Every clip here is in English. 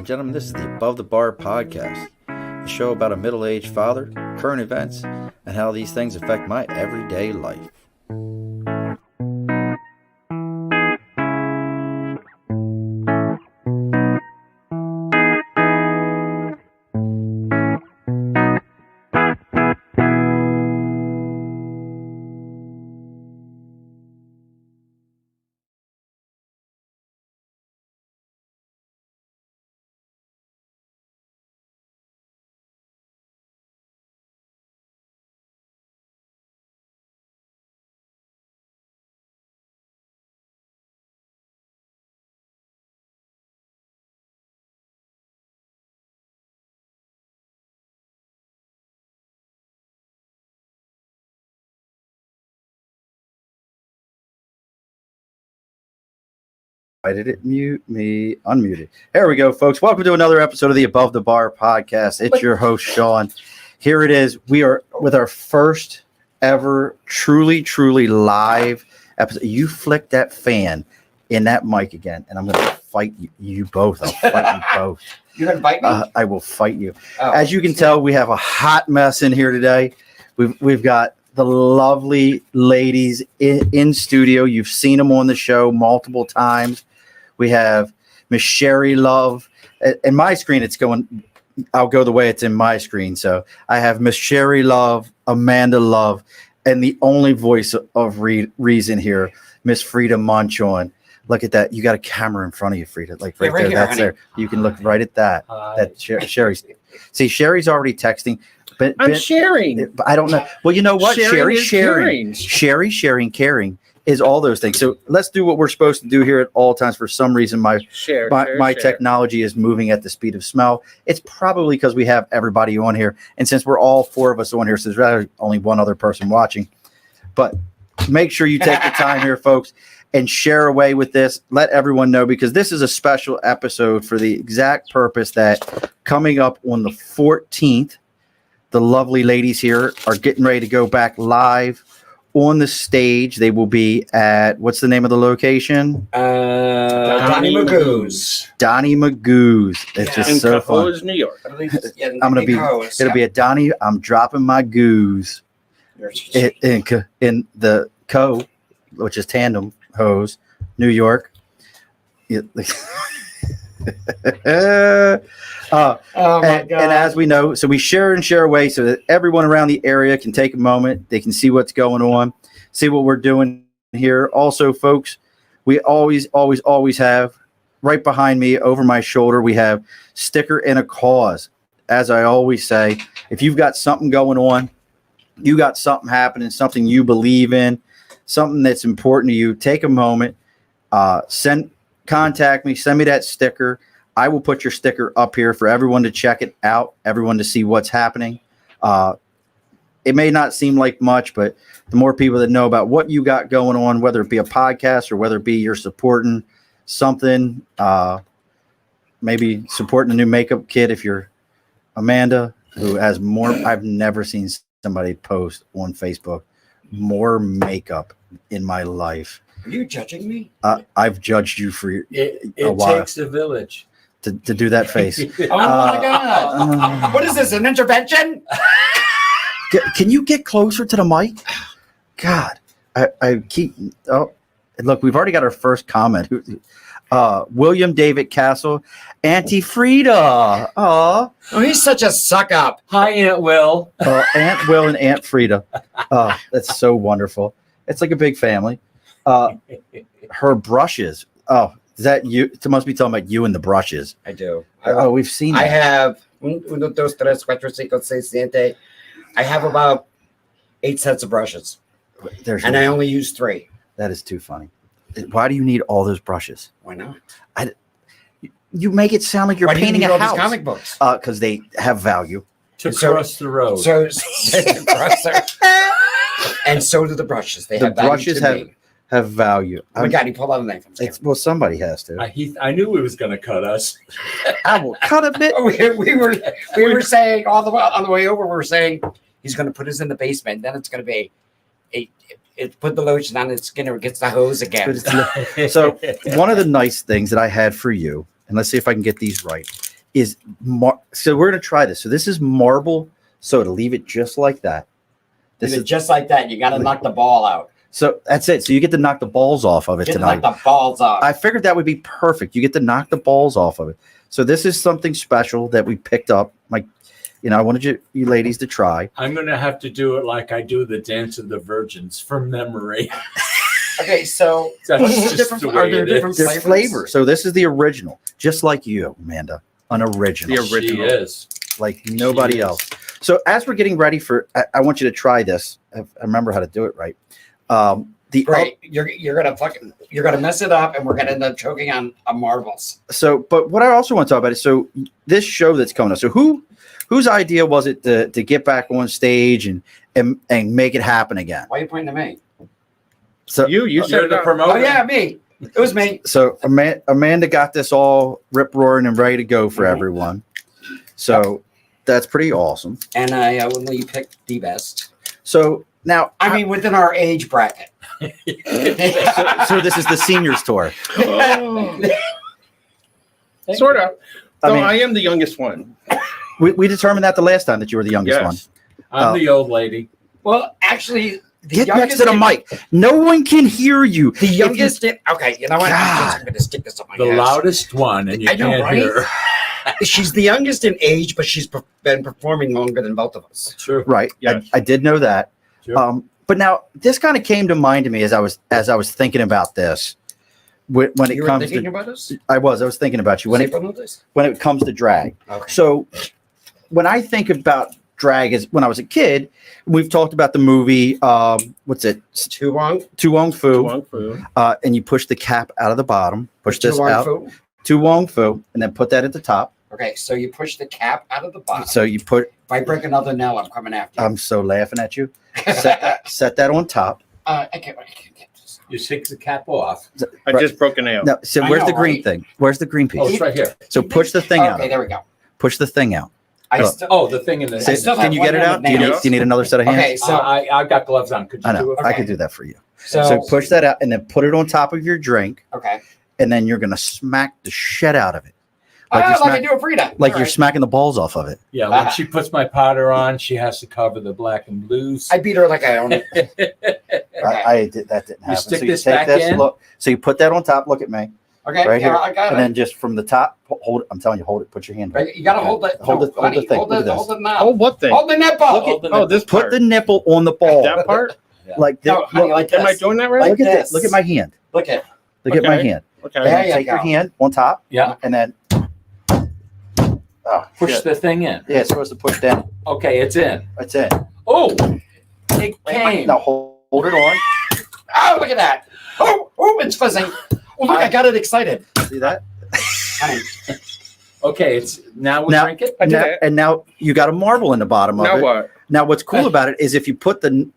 gentlemen, this is the Above the Bar podcast, a show about a middle-aged father, current events, and how these things affect my everyday life. Why did it mute me? Unmuted. There we go, folks. Welcome to another episode of the Above the Bar podcast. It's your host, Sean. Here it is. We are with our first ever truly live episode. You flick that fan in that mic again, and I'm going to fight you both. I'll fight you both. You're going to fight me? I will fight you. Oh. As you can tell, we have a hot mess in here today. We've got the lovely ladies in studio. You've seen them on the show multiple times. We have Miss Cherri Love. In my screen, it's going, I'll go the way it's in my screen. So I have Miss Cherri Love, Amanda Love, and the only voice of reason here, Miss Freida Munchon. Look at that. You got a camera in front of you, Freida. Like right there. Here, that's honey. There. You can look right at that. That Cherri's. See, Cherri's already texting. But I'm sharing. I don't know. Well, you know what? Sharing, sharing, caring is all those things. So let's do what we're supposed to do here at all times. For some reason, my technology is moving at the speed of smell. It's probably because we have everybody on here. And since we're all four of us on here, so there's only one other person watching. But make sure you take the time here, folks, and share away with this. Let everyone know, because this is a special episode for the exact purpose that coming up on the 14th, the lovely ladies here are getting ready to go back live on the stage. They will be at, what's the name of the location? Donnie Magoo's. Donnie Magoo's. It's just so fun. New York. I'm going to be, it'll be a Donnie. I'm dropping my goose in the Co, which is Tandem Hose, New York. And as we know, so we share away so that everyone around the area can take a moment. They can see what's going on, see what we're doing here. Also, folks, we always have right behind me, over my shoulder, we have sticker and a cause. As I always say, if you've got something going on, you got something happening, something you believe in, something that's important to you, take a moment, contact me, send me that sticker. I will put your sticker up here for everyone to check it out, everyone to see what's happening. It may not seem like much, but the more people that know about what you got going on, whether it be a podcast or whether it be you're supporting something, maybe supporting a new makeup kit. If you're Amanda, who has more, I've never seen somebody post on Facebook more makeup in my life. Are you judging me? I've judged you for it a while. Takes a village to do that face. Oh my God. What is this, an intervention? Can you get closer to the mic? God, I keep, look, we've already got our first comment. William David Castle, Auntie Freda. Oh, he's such a suck up. Hi, Aunt Will. Aunt Will and Aunt Freda. That's so wonderful. It's like a big family. Her brushes. Oh, is that you? It must be talking about you and the brushes. I do. We've seen that. I have uno, dos, tres, cuatro, cinco, seis, siete. I have about 8 sets of brushes. I only use 3. That is too funny. Why do you need all those brushes? Why not? You make it sound like you're painting a house. Comic books. Because they have value. To cross the road. So and so do the brushes. They have value. The brushes have value. Oh my God, he pulled out a knife. Well, somebody has to. I knew he was going to cut us. I will cut a bit. We were saying all the way on the way over. We were saying he's going to put us in the basement. Then it's going to be put the lotion on its skin or it gets the hose again. So one of the nice things that I had for you, and let's see if I can get these right, is so we're going to try this. So this is marble soda. Leave it just like that. This is just like that. You got to knock the ball out. So that's it. So you get to knock the balls off of it tonight. Knock the balls off. I figured that would be perfect. You get to knock the balls off of it. So this is something special that we picked up. I wanted you ladies to try. I'm going to have to do it like I do the Dance of the Virgins from memory. Okay, so That's just the way it is. There's flavor. So this is the original, just like you, Amanda, an original. The original. She is. Like nobody else. So as we're getting ready I want you to try this. I remember how to do it right. Right, you're gonna mess it up, and we're gonna end up choking on marbles. So, but what I also want to talk about is this show that's coming up. So whose idea was it to get back on stage and make it happen again? Why are you pointing to me? So You said You're the it. promoter. Oh yeah, me. It was me. So Amanda got this all rip roaring and ready to go for everyone. So that's pretty awesome. And I only picked the best. So now, I mean, within our age bracket. so this is the seniors tour. Sort of. I So mean- I am the youngest one. We determined that the last time that you were the youngest one. Yes. I'm the old lady. Well, actually, the Get next youngest to the in- mic. No one can hear you. The youngest. Okay, you know what? God. I'm going to stick this up my The ass. loudest one, and you I know, can't right? hear. She's the youngest in age, but she's been performing longer than both of us. True. Right. Yes. I did know that. Sure. But now this kind of came to mind to me as I was thinking about this. When it You were comes thinking to, about us? I was thinking about you when it comes to drag. Okay. So when I think about drag as when I was a kid, we've talked about the movie. What's it? Too long. Tu Wong Fu. Wong Fu. And you push the cap out of the bottom. Push Too this long out. food. Tu Wong Fu, and then put that at the top. Okay, so you push the cap out of the bottom. So you put. If I break another nail, I'm coming after you. I'm so laughing at you. Set that on top. I can't get this. You take the cap off. I Right. just broke a nail. No. So I where's know, the green right? thing? Where's the green piece? Oh, it's right here. So push the thing out. Okay, there we go. Push the thing out. I Oh. still. Oh, the thing in the. So, still can have you one get it hand out? with nails. Do you need another set of hands? Okay, so I got gloves on. Could you I know. do it? I Okay. could do that for you. so So push that out and then put it on top of your drink, okay. and then you're gonna smack the shit out of it, Like, you're like I do a Frida. like All you're right. smacking the balls off of it. Yeah. When she puts my powder on, she has to cover the black and blues. I beat her like I own it. Okay. That didn't happen. stick so this take back this, in? look. So you put that on top. Look at me, Okay, right yeah, here, I got and it. then just from the top, hold it. I'm telling you, hold it. Put your hand. Right, you gotta hold the Hold the honey, thing. Hold Look at the this. hold the knob. Oh, what thing? Hold the nipple. Hold the Oh, this Put part. the nipple on the ball. That part? Like this. No, honey, like Am I this. doing that right? Look at this. this. Look at my hand. Look at. Look at my Okay. hand. Okay. There you Take your go. hand on top, Yeah. and then. Oh, Push shit. the thing in. Yeah, it's supposed to push down. Okay, it's in. That's it. Oh, it came. Now hold it on. Oh, look at that. Oh, it's fizzing. Oh, look, I got it excited. See that? Honey, Okay, it's now we Now- drink it. I did Now, it. and now you got a marble in the bottom of Now it. what? Now what's cool about it is if you put the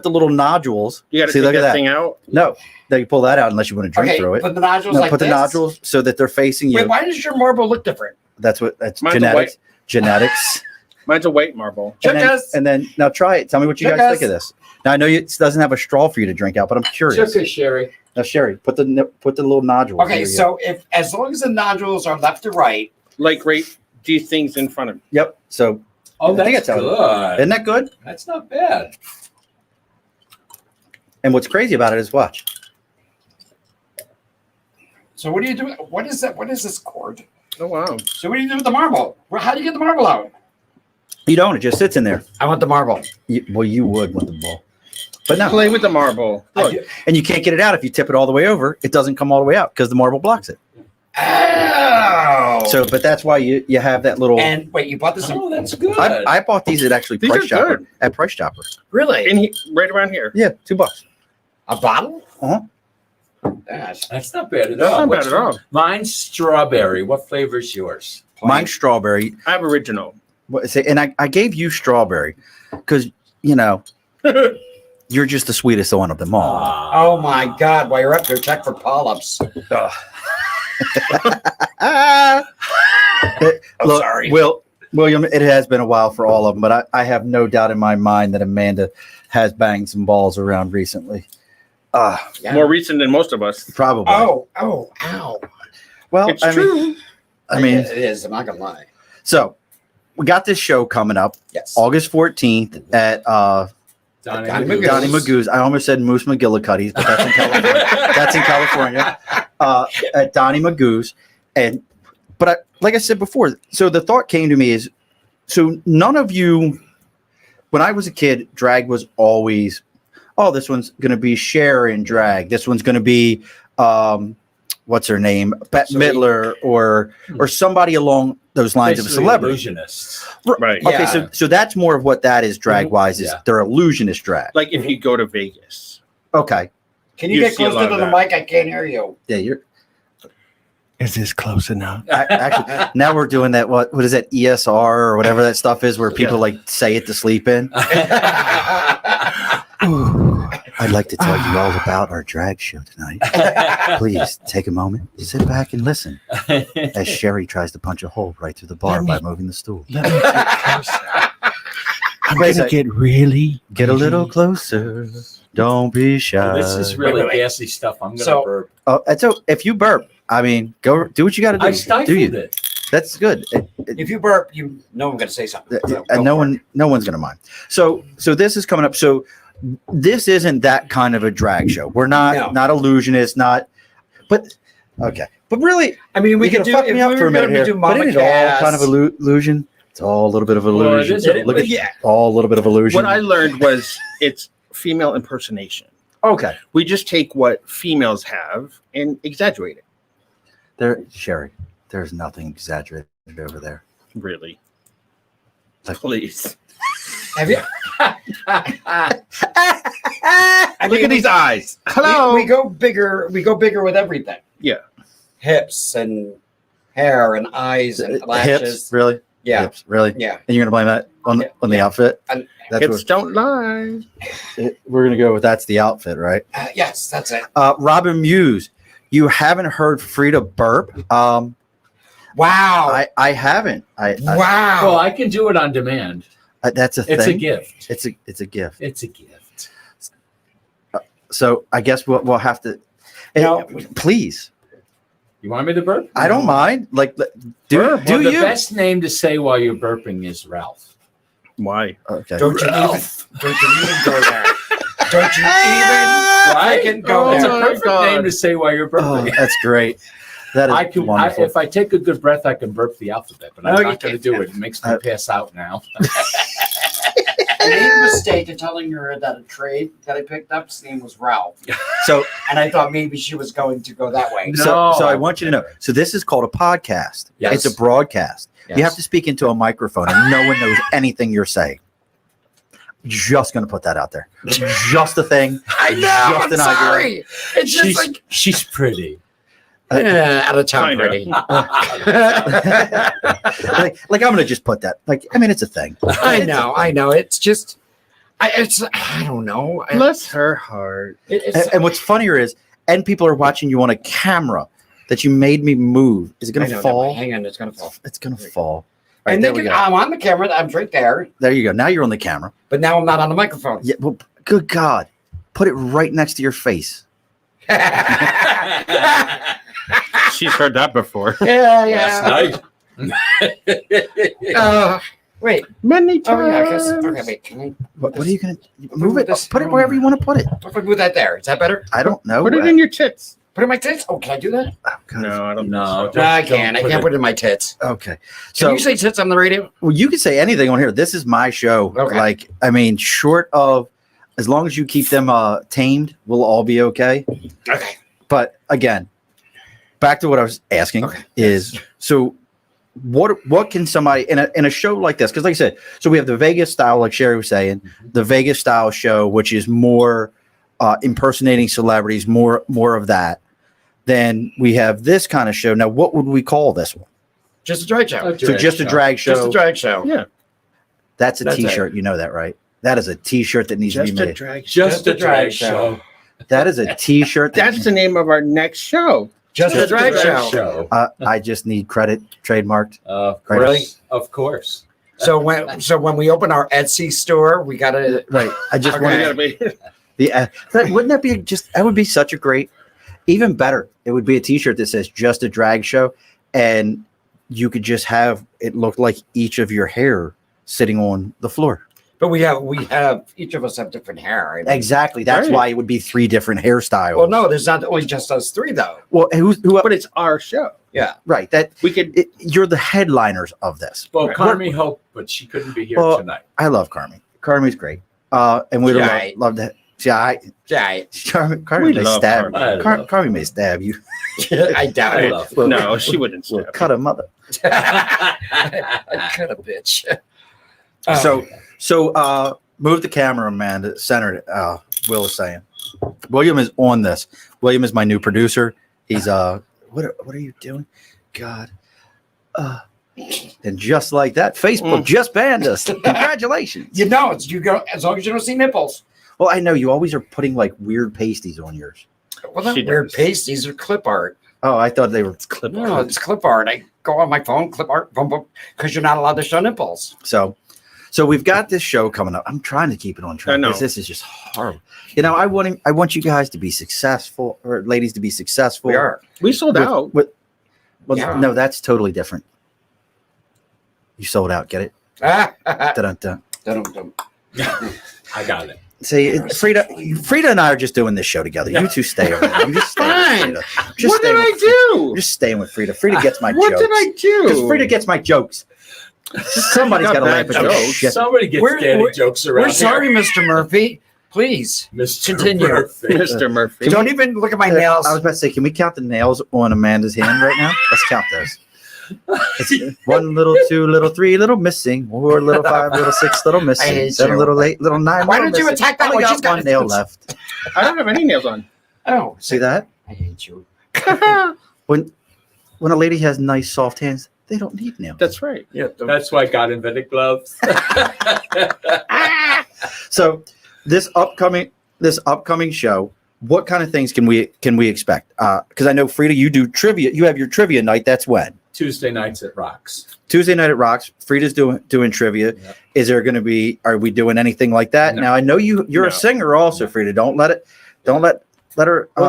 little nodules. You got to See, take look at that that. thing out. No, now you pull that out unless you want to drink okay, through it. put the nodules No, like put the this. nodules so that they're facing you. Wait, why does your marble look different? That's Mine's a genetics. Genetics. Mine's a white marble. and, then, Checkers. and then now try it. Tell me what you guys Checkers. think of this. Now I know it doesn't have a straw for you to drink out, but I'm curious. Check it, Cherri. Now Sherry, put the little nodules. Okay, so if as long as the nodules are left to right, Like right these things in front of me. Yep. So Oh, I think that's it's good. isn't that good? That's not bad. And what's crazy about it is watch. so what do you do? What is that? What is this cord? Oh wow. So what do you do with the marble? Well, how do you get the marble out? You don't. It just sits in there. I want the marble. You would with the ball, but no. Play with the marble. I Look. do- And you can't get it out if you tip it all the way over. It doesn't come all the way out because the marble blocks it. Oh. So, but that's why you have that little. And wait, you bought this? Oh, that's good. I bought these at actually These Price are Chopper. good. At Price Chopper. Really? Right around here. Yeah, $2. A bottle? Uh-huh. Gosh. That's not bad at That's all. not bad at all. Mine's strawberry. What flavor is yours? Mine's strawberry. I have original. And I gave you strawberry because you're just the sweetest one of them all. Oh my God! While you're up there, check for polyps. Look, sorry. William, it has been a while for all of them, but I have no doubt in my mind that Amanda has banged some balls around recently. Yeah. More recent than most of us. Probably. Oh, ow! Well, It's I true. mean, I mean, it is. I'm not gonna lie. So we got this show coming up Yes. August 14th at Donnie Donnie Magoo's. Donnie Magoo's. I almost said Moose McGillicuddy's, but that's in California. That's in California. At Donnie Magoo's. But like I said before, so the thought came to me is, so none of you, when I was a kid, drag was always, oh, this one's going to be Cherri in drag. This one's going to be, what's her name? Bette Midler or somebody along those lines of a Basically celebrity. illusionists. Right. Okay, Yeah. so that's more of what that is drag wise is Yeah. they're illusionist drag. Like if you go to Vegas. Okay. Can you You get see a closer lot to of the that. mic? I can't hear you. Yeah, you're Is this close enough? actually now we're doing that what is that ESR or whatever that stuff is where people like say it to sleep in. I'd like to tell you all about our drag show tonight. Please take a moment, sit back and listen as Cherri tries to punch a hole right through the bar by moving the stool. Let me get closer. I'm Wait a gonna sec. get really Get a little closer. Don't be shy. This is really Wait. gassy stuff. I'm gonna So- burp. Oh, and so if you burp, I mean, go do what you got to do. I do stifled you? it. That's good. If you burp, you know I'm going to say something. So And go for it. no one's gonna mind. So this is coming up. So this isn't that kind of a drag show. We're not illusionists, but okay. But really, I mean, we you're could do gonna fuck if me up we for a were minute gonna here. do But Mama isn't it all kind of Cass. illusion? It's all a little bit of Well, it illusion. is a- Look at yeah. all a little bit of illusion. What I learned was it's female impersonation. Okay, We just take what females have and exaggerate it. Cherri, there's nothing exaggerated over there. Really. Like- Please. Have you? Look at these eyes. Hello. We go bigger. We go bigger with everything. Yeah. Hips and hair and eyes and lashes. Hips, really? Yeah. Hips, really? Yeah. And you're gonna blame that on the outfit? And- That's Hips don't lie. we're gonna go with. That's the outfit, right? Yes, that's it. Robin Muse, you haven't heard Freda burp. Wow. I haven't. Wow. Well, I can do it on demand. That's a thing. It's a gift. It's a gift. It's a gift. So I guess we'll have to. No. Please. You want me to burp? I don't mind. Like, do Well, the you? best name to say while you're burping is Ralph. Why? Okay. don't you even go there. Don't you Right? even freaking go It's a there. my perfect God. name to say while you're Oh, burping. that's great. That is I can, wonderful. if I take a good breath, I can burp the alphabet, but I'm No, you not going to can't. do it. It makes me pass out now. I made a mistake in telling her that a trade that I picked up, his name was Ralph. so And I thought maybe she was going to go that way. No. so I want you to know. So this is called a podcast. Yes. It's a broadcast. Yes. You have to speak into a microphone, and no one knows anything you're saying. Just gonna put that out there. Just a thing. I know. Just I'm an idea. sorry. It's just like She's pretty. out of town Kinda. pretty. like I'm gonna just put that. Like I mean, it's a thing. I know. It's just, I don't know. Bless her heart. And what's funnier is, and people are watching you on a camera that you made me move. Is it I gonna know, fall? Hang on, it's gonna fall. It's gonna fall. Right, And there we go. I'm on the camera. I'm right there, There you go. Now you're on the camera. but now I'm not on the microphone. Yeah. Well, good God, put it right next to your face. She's heard that before. yeah. Nice. Wait. Many Oh yeah. I times. guess. Okay. Wait. Can I What are you gonna move it? this- Put it wherever you want to put it. if I move that there? Is that better? I don't know. Put it in your tits. Put it in my tits? Oh, can I do that? Oh, God. No, I don't. No, think so. I can't. I can't put it in my tits. Okay. Can So you say tits on the radio? well, you can say anything on here. This is my show. Okay. Like I mean, short of as long as you keep them tamed, we'll all be okay. Okay. But again, back to what I was asking Okay. is so what can somebody in a show like this? Because like I said, so we have the Vegas style, like Cherri was saying, the Vegas style show, which is more impersonating celebrities, more of that. Then we have this kind of show. Now, what would we call this one? Just a drag show. So just a drag show. Just a drag show. Yeah. That's a That's it. T-shirt. You know that, right? That is a T-shirt that needs to Just be a made. drag. Just a drag show. That is a T-shirt. That's the name of our next show. Just a drag show. I just need credit trademarked. Really? Of course. So when we open our Etsy store, we gotta. Right. I just Okay. want You gotta be. wouldn't that be that would be such a great, even better. It would be a T-shirt that says "Just a Drag Show," and you could just have it look like each of your hair sitting on the floor. But we have each of us have different hair. I mean, Exactly. That's Right. why it would be 3 different hairstyles. well, no, there's not only just us 3 though. Well, who But it's our show. Yeah. right. That We could. you're the headliners of this. Well, Right. Carmi hoped, but she couldn't be here Well, tonight. I love Carmi. Carmi's great. And we'd Right. love that. Yeah. Carmi We may love stab. Carmi. Carmi may stab you. I doubt I it. love Well, No, she wouldn't. Well, Stab. cut a mother. I cut a bitch. So move the camera, Amanda. Center it. Will is saying. William is on this. William is my new producer. He's what are you doing? God. And just like that, Facebook just banned us. Congratulations. You know, you go as long as you don't see nipples. Well, I know you always are putting like weird pasties on yours. Well, not She weird does. pasties are clip art. Oh, I thought they were Clip No, it's clip art. I go on my phone, clip art, boom, boom, because you're not allowed to show nipples. so we've got this show coming up. I'm trying to keep it on track I know. because this is just horrible. You know, I want you guys to be successful, or ladies to be successful. We are. We sold With- out. with- well, Yeah. no, that's totally different. You sold out. Get it? Dun-dun-dun. I got it. See, Freda and I are just doing this show together. You two stay over there. I'm just staying Fine. with Freda. Just What staying did I with Freda. do? I'm just staying with Freda. Freda gets my What jokes. did I do? Because Freda gets my jokes. Somebody's got got to bad laugh at your jokes. shit. Somebody gets We're- daddy we're- jokes around We're sorry, Mr. Murphy. Please Mr. Continue. Murphy. Mr. Murphy. don't even look at my nails. I was about to say, can we count the nails on Amanda's hand right now? Let's count those. It's 1 little, 2 little, 3 little missing, 4 little, 5 little, 6 little missing, hate 7 you. little, 8 little, 9 Why little don't you missing. attack that Only one? got She's got one nail left. I don't have any nails on. Oh, See that? I hate you. When a lady has nice soft hands, they don't need nails. That's right. Yeah, That's why God invented gloves. So this upcoming show, what kind of things can we expect? Because I know Freda, you do trivia. You have your trivia night. That's when? Tuesday nights at Rocks. Tuesday night at Rocks. Freda's doing trivia. Yep. Is there going to be? Are we doing anything like that? No. Now I know you're No. a singer also, Freda. Don't let her. Well,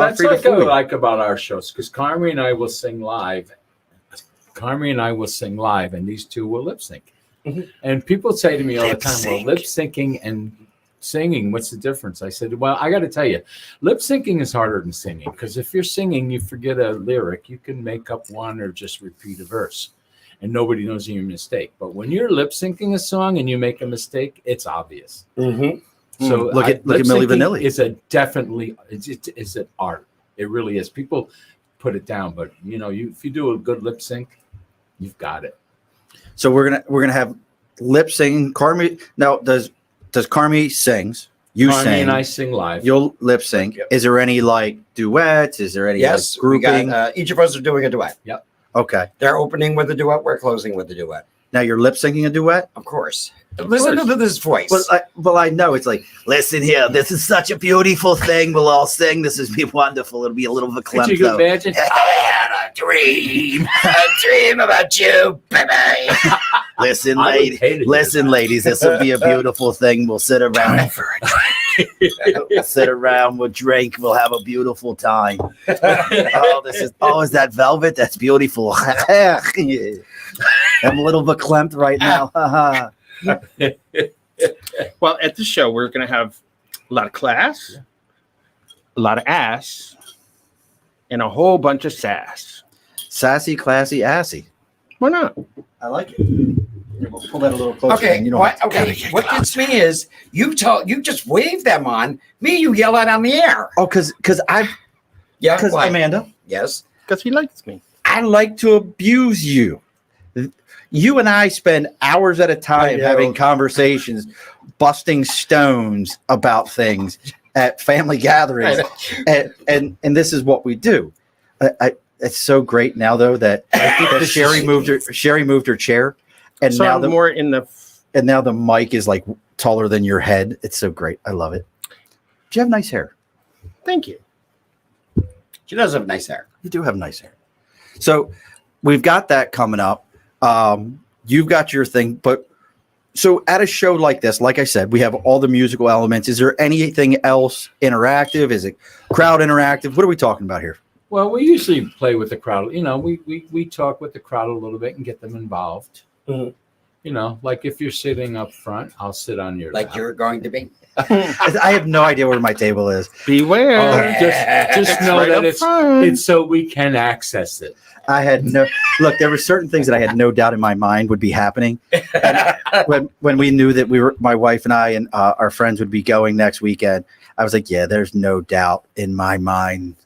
that's Freda what fool I you. like about our shows, because Carmi and I will sing live. And these two will lip sync. Mhm. And people say to me all the time, Lip-sync. well, lip syncing and singing, what's the difference? I said, well, I got to tell you, lip syncing is harder than singing, because if you're singing, you forget a lyric, you can make up one or just repeat a verse, and nobody knows your mistake. But when you're lip syncing a song and you make a mistake, it's obvious. Mm-hmm. So Look at Milli lip-syncing Vanilli. is it's an art. It really is. People put it down, but if you do a good lip sync, you've got it. So we're gonna have lip singing. Carmi now does Carmi sings? You Carmi sing. and I sing live. You'll lip sync. Yep. Is there any like duets? Is there any Yes, like we grouping? got, each of us are doing a duet. Okay. They're opening with a duet. We're closing with a duet. Now you're lip syncing a duet. Of course. Listen to this voice. Well, I know it's like, listen here. This is such a beautiful thing. We'll all sing. This is be wonderful. It'll be a little bit Could you though. imagine? I had a dream about you, baby. Listen, I would lady. hate it. Listen, ladies. This will be a beautiful thing. We'll sit around. We'll sit around. We'll drink. We'll have a beautiful time. Is that velvet? That's beautiful. I'm a little verklempt right now. Well, at the show, we're going to have a lot of class, a lot of ass, and a whole bunch of sass. Sassy, classy, assy. Why not? I like it. We'll pull that a little closer. Okay. and you know What gets me is you just wave them on me. You yell out on the air. Oh, because Yeah. why? Amanda, Yes. Because he likes me. I like to abuse you. You and I spend hours at a time know. having conversations, busting stones about things at family gatherings, and this is what we do. It's so great now, though, that I think that Cherri moved her chair, and So now I'm more in the. now the mic is like taller than your head. It's so great. I love it. Do you have nice hair? Thank you. She does have nice hair. You do have nice hair. So we've got that coming up. You've got your thing, but so at a show like this, like I said, we have all the musical elements. Is there anything else interactive? Is it crowd interactive? What are we talking about here? Well, we usually play with the crowd. You know, we talk with the crowd a little bit and get them involved. Mhm. You know, like if you're sitting up front, I'll sit on your Like lap. you're going to be. I have no idea where my table is. Beware. Just know right that up it's front. so we can access it. I had no look. There were certain things that I had no doubt in my mind would be happening. And when we knew that my wife and I and our friends would be going next weekend, I was like, yeah, there's no doubt in my mind.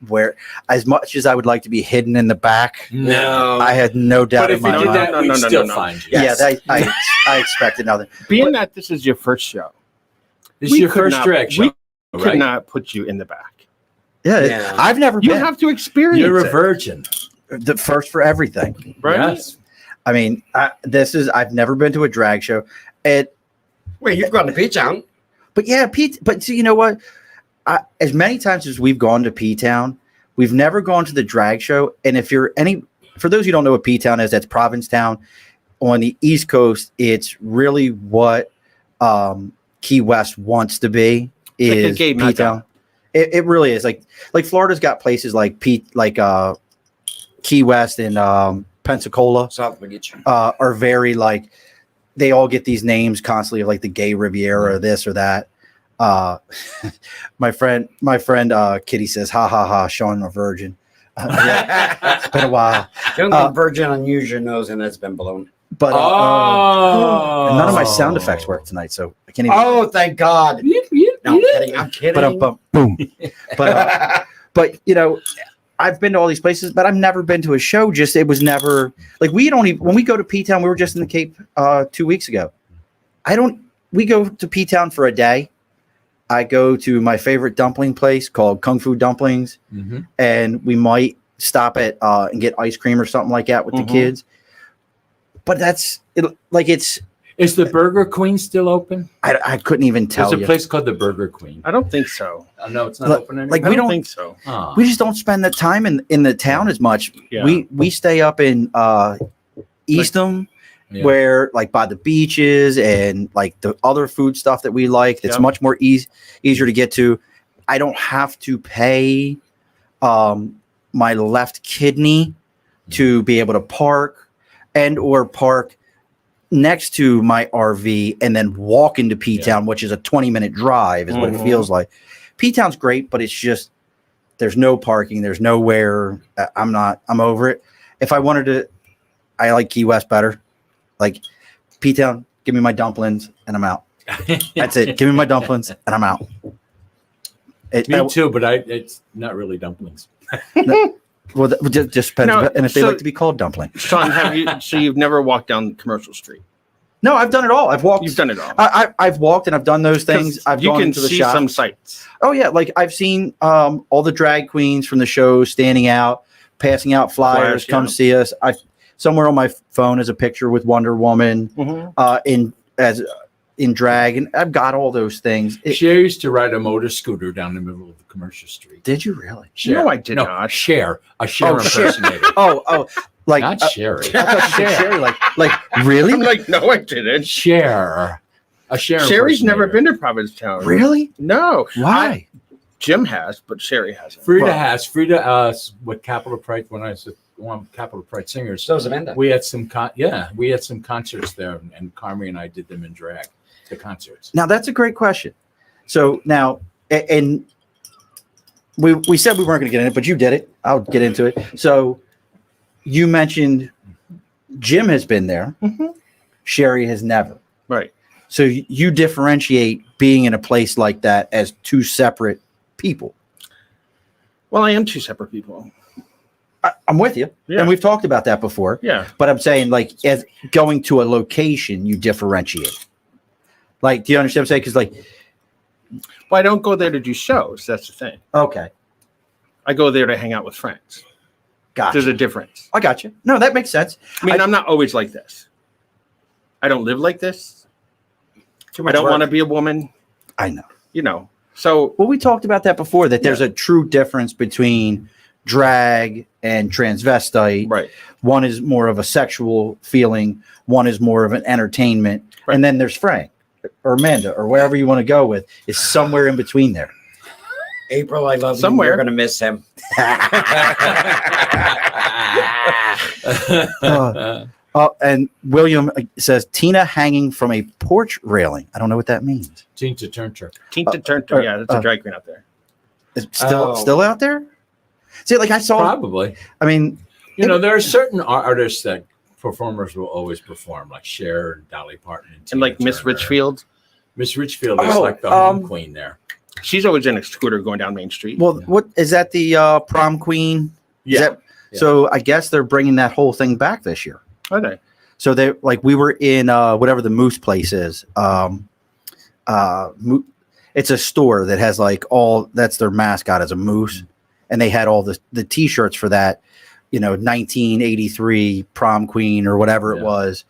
Where, as much as I would like to be hidden in the back, No. I had no doubt But in if you my did mind. that, we'd still find you. Yeah, I expected nothing. Being that this is your first show, This is your first not, drag show, we could right? not put you in the back. Yeah, I've never You been have to experience You're a it, virgin, the first for everything. right? Yes. I mean, I've never been to a drag show. Wait, you've gone to P-Town. But yeah, but see, you know what? As many times as we've gone to P-Town, we've never gone to the drag show. And for those who don't know what P-Town is, that's Provincetown. On the East Coast, it's really what Key West wants to be. Is gay P-Town. It really is. Like Florida's got places like Key West and Pensacola South Beach. are very like, they all get these names constantly of like the gay Riviera or this or that. My friend Kitty says, ha ha ha, Sean a virgin. Yeah, it's been a while. Don't go virgin and use your nose and it's been blown. But Oh, and none of my sound effects work tonight, so I can't even. Oh, thank God. No, I'm kidding. But boom. But you know, I've been to all these places, but I've never been to a show. Just it was never like when we go to P-Town, we were just in the Cape 2 weeks ago. We go to P-Town for a day. I go to my favorite dumpling place called Kung Fu Dumplings, and we might stop at and get ice cream or something like that with the kids. But that's it. Like it's. Is the Burger Queen still open? I couldn't even tell There's you. a place called the Burger Queen. I don't think so. No, it's not Like- open anymore. like, I we don't don't- think so. Oh. We just don't spend the time in the town as much. Yeah. We stay up in Eastham, Yeah. where like by the beaches and like the other food stuff that we like. It's Yeah. much more easier to get to. I don't have to pay my left kidney to be able to park or park next to my RV and then walk into P-Town, which is a 20-minute drive is what it feels like. P-Town's great, but it's just, there's no parking. There's nowhere. I'm over it. If I wanted to, I like Key West better. Like P-Town, give me my dumplings and I'm out. That's it. Give me my dumplings and I'm out. Me too, but it's not really dumplings. Well, just depends. Now, and if they so- like to be called dumpling. Sean, you've never walked down Commercial Street? No, I've done it all. I've walked. You've done it all. I've walked and I've done those things. 'Cause I've you gone can into the see shop. some sights. Oh yeah, like I've seen all the drag queens from the show standing out, passing out flyers. Come yeah. see us. Somewhere on my phone is a picture with Wonder Woman in drag, and I've got all those things. Cher used to ride a motor scooter down the middle of the Commercial Street. Did you really? Cher. No, I did not. Cher, a Cher Oh, Cher. impersonator. Oh, like Not Sherry. I thought you said Cherry, like really? I'm like, no, I didn't. Cher, a Cher. Sherry's never impersonator. been to Provincetown. Really? No. Why? Jim has, but Sherry hasn't. Freda Well- has. Freda, with Capital Pride, when I was one Capital Pride Singers, So is Amanda. we had some concerts there, and Carmi and I did them in drag, the concerts. Now that's a great question. So now, and we said we weren't going to get in it, but you did it. I'll get into it. So you mentioned Jim has been there. Sherry has never. Right. So you differentiate being in a place like that as two separate people. Well, I am two separate people. I'm with you. Yeah. And we've talked about that before. Yeah. But I'm saying, like, as going to a location, you differentiate. Like, do you understand what I'm saying? Because, like, Well, I don't go there to do shows. That's the thing. okay, I go there to hang out with friends. gotcha. There's a difference. I got you. No, that makes sense. I mean, I'm not always like this. I don't live like this. Too I much don't work. want to be a woman, I know. you know. So, Well, we talked about that before, that there's a true difference between drag and transvestite. right. One is more of a sexual feeling. One is more of an entertainment. Right. And then there's Frank or Amanda or wherever you want to go with is somewhere in between there. April, I love Somewhere. you. You're gonna miss him. And William says Tina hanging from a porch railing. I don't know what that means. Tina Turner. Tina Turner. Yeah, that's a drag queen out there. Is it still out there? See, like I saw. Probably. I mean, You know, there are certain artists that performers will always perform, like Cher and Dolly Parton. And like Miss Turner. Richfield. Miss Richfield is like the home queen there. She's always in a scooter going down Main Street. well, what is that? The prom queen? Is Yeah. that- So I guess they're bringing that whole thing back this year. Okay. So they like we were in whatever the Moose place is. It's a store that has like that's their mascot as a moose, and they had all the T-shirts for that. 1983 prom queen or whatever it was.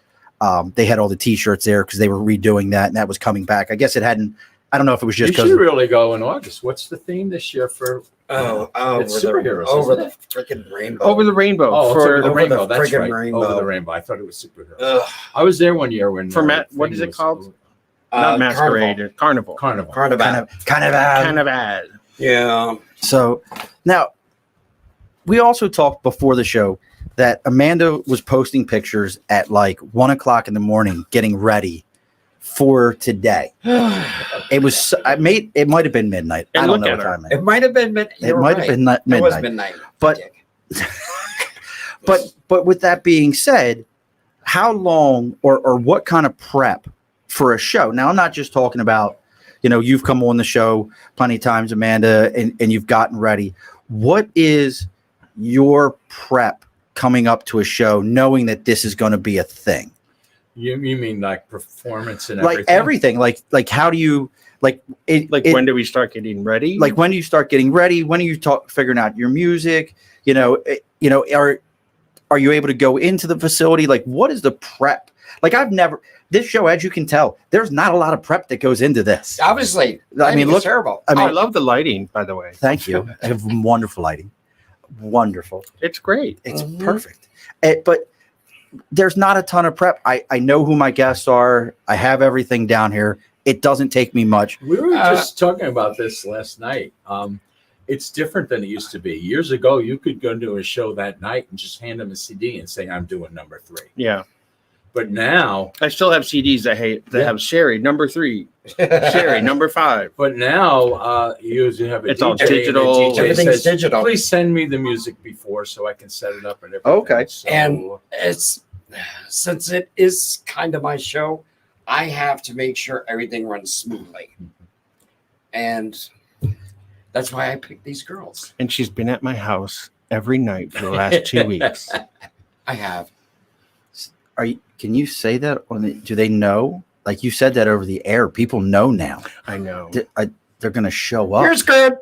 They had all the T-shirts there because they were redoing that, and that was coming back. I guess it hadn't. I don't know if it was just You because. should really go in August. What's the theme this year for? It's superheroes, over isn't the freaking rainbow. Over the rainbow. Oh, it's over the over rainbow. the That's friggin' right. rainbow. Over the rainbow. I thought it was superheroes. Ugh. I was there one year when For Matt, what thing is it was- called? Not masquerade. Carnival. Carnival. Carnival. Kind of. Kind of ad. Yeah. So now we also talked before the show that Amanda was posting pictures at like 1:00 in the morning, getting ready for today. It was. It might have been midnight. And I don't look know at what her. time It might have been It might have been midnight. It was midnight. But- But with that being said, how long or what kind of prep for a show? Now I'm not just talking about, you've come on the show plenty of times, Amanda, and you've gotten ready. What is your prep coming up to a show, knowing that this is going to be a thing? You mean like performance and Like everything, like how do you When do we start getting ready? like when do you start getting ready? When are you figuring out your music? Are you able to go into the facility? Like, what is the prep? Like, this show, as you can tell, there's not a lot of prep that goes into this. Obviously. I mean, it's look, terrible. I mean, I love the lighting, by the way. thank you. I have wonderful lighting. Wonderful. It's great. It's perfect. But there's not a ton of prep. I know who my guests are. I have everything down here. It doesn't take me much. We were just talking about this last night. It's different than it used to be. Years ago, you could go to a show that night and just hand them a CD and say, "I'm doing number 3." Yeah. But now, I still have CDs that have Cherri, number 3, Cherri, number 5. But now you usually have a It's DJ, all and the digital. DJ Everything's says, digital. Please send me the music before so I can set it up and everything. Okay. So, And since it is kind of my show, I have to make sure everything runs smoothly. And that's why I picked these girls. And she's been at my house every night for the last 2 weeks. I have. Can you say that do they know? Like you said that over the air. People know now. I know. They're going to show up. Here's good.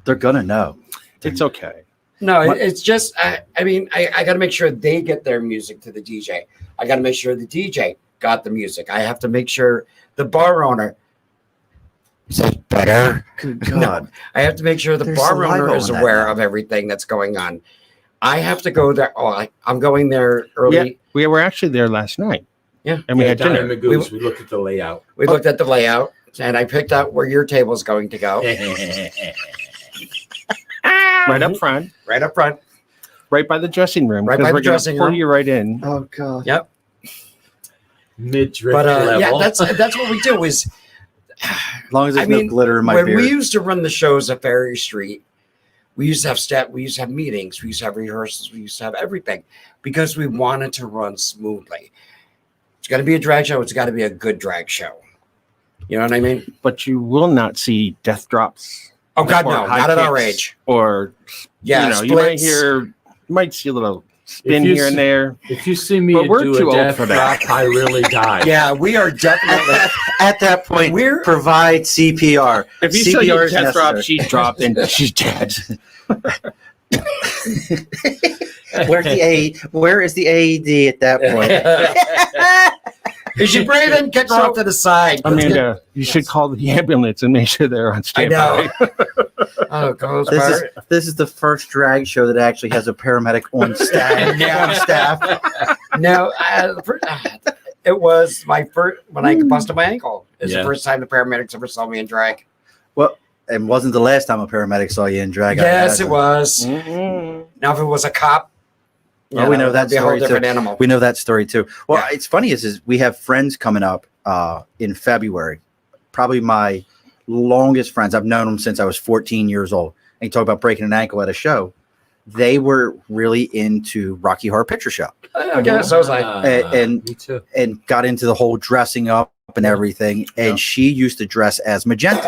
They're gonna know. It's okay. No, it's just, I got to make sure they get their music to the DJ. I got to make sure the DJ got the music. I have to make sure the bar owner. Is that better? Good No, God. I have to make sure the There's bar saliva owner is on that aware now. of everything that's going on. I have to go there. I'm going there early. Yeah, we were actually there last night. Yeah. And we had down dinner. in Magoo's, we looked at the layout. We looked at the layout, and I picked out where your table is going to go. Right up front, Right up front. right by the dressing room. Right 'cause by the we're gonna dressing pull room. you right in. Oh God. Yep. Mid-drift But level. yeah, that's what we do. Is As long as there's I mean, no glitter in my when beard. we used to run the shows at Ferry Street, we used to have we used to have meetings, we used to have rehearsals, we used to have everything because we wanted to run smoothly. It's got to be a drag show. It's got to be a good drag show. You know what I mean? But you will not see death drops. Oh God, or no, high not at our kicks, age. Or Yeah, you might splits. you might see a little spin If you here and see- there. If you see me But we're do too a old death for that. drop, I really die. Yeah, we are definitely. At that point, We're- provide CPR. If you see CPR a is death drop, necessary. she's dropped and she's dead. Where is the AED at that point? Is she breathing? Kick her off to the side. Amanda, you should call the ambulance and make sure they're on I standby. know. Oh, goes This is the first drag show that actually has a paramedic on staff. Yeah. On staff. No, it was my first when I busted my ankle. It's Yeah. the first time the paramedics ever saw me in drag. And wasn't the last time a paramedic saw you in drag? Yes, it was. Mm-mm. Now, if it was a cop, Oh, we know that that'd be a whole story different too. animal. We know that story too. Well, Yeah. it's funny is we have friends coming up in February. Probably my longest friends. I've known them since I was 14 years old. And you talk about breaking an ankle at a show. They were really into Rocky Horror Picture Show. I guess I was like, and me too. and got into the whole dressing up and everything. And she used to dress as Magenta.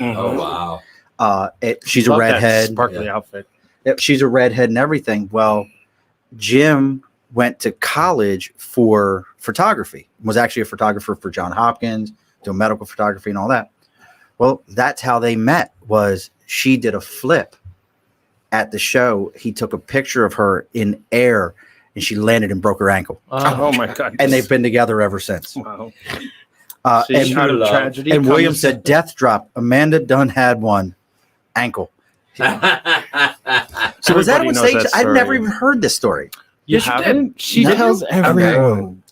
Oh wow. She's a Love that redhead. sparkly Yeah. outfit. Yep, she's a redhead and everything. Well, Jim went to college for photography, was actually a photographer for John Hopkins, doing medical photography and all that. Well, that's how they met. Was she did a flip at the show. He took a picture of her in air and she landed and broke her ankle. Oh my God. And they've been together ever since. Wow. And, See, out of love. tragedy and William comes- said, death drop. Amanda Dunn had one ankle. So was that Everybody on knows stage? that I've never story. even heard this story. You Yes, you did. haven't? She No. tells everyone.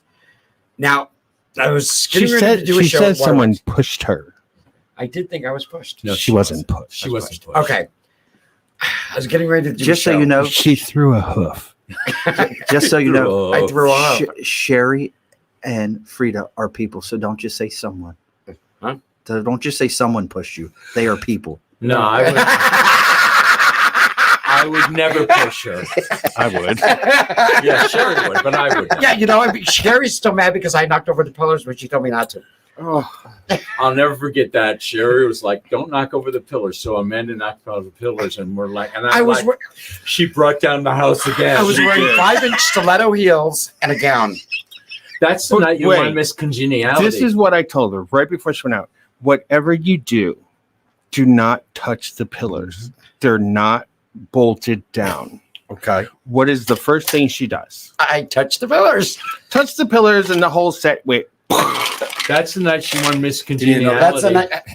now, I was She getting ready to said do a she show. said at someone Waterworks. pushed her. I did think I was pushed. No, She wasn't pushed. She wasn't pushed. Okay. I was getting ready to do Just a so show. you know, She threw a hoof. just so you know, I threw off. Cherri and Freda are people. So don't just say someone. Huh? So don't just say someone pushed you. They are people. No, I would never push her. I would. Yeah, Cherri would, but I would. Yeah, Cherri's still mad because I knocked over the pillars, but she told me not to. Oh, I'll never forget that. Cherri was like, "Don't knock over the pillars." So Amanda knocked over the pillars, and we're like, and I was like, she brought down the house again. I was She wearing did. 5-inch stiletto heels and a gown. That's the But night you wait, won Miss Congeniality. this is what I told her right before she went out. Whatever you do not touch the pillars. They're not bolted down. Okay. What is the first thing she does? I touched the pillars. Touch the pillars and the whole set. Wait. That's the night she won Miss you know, Congeniality.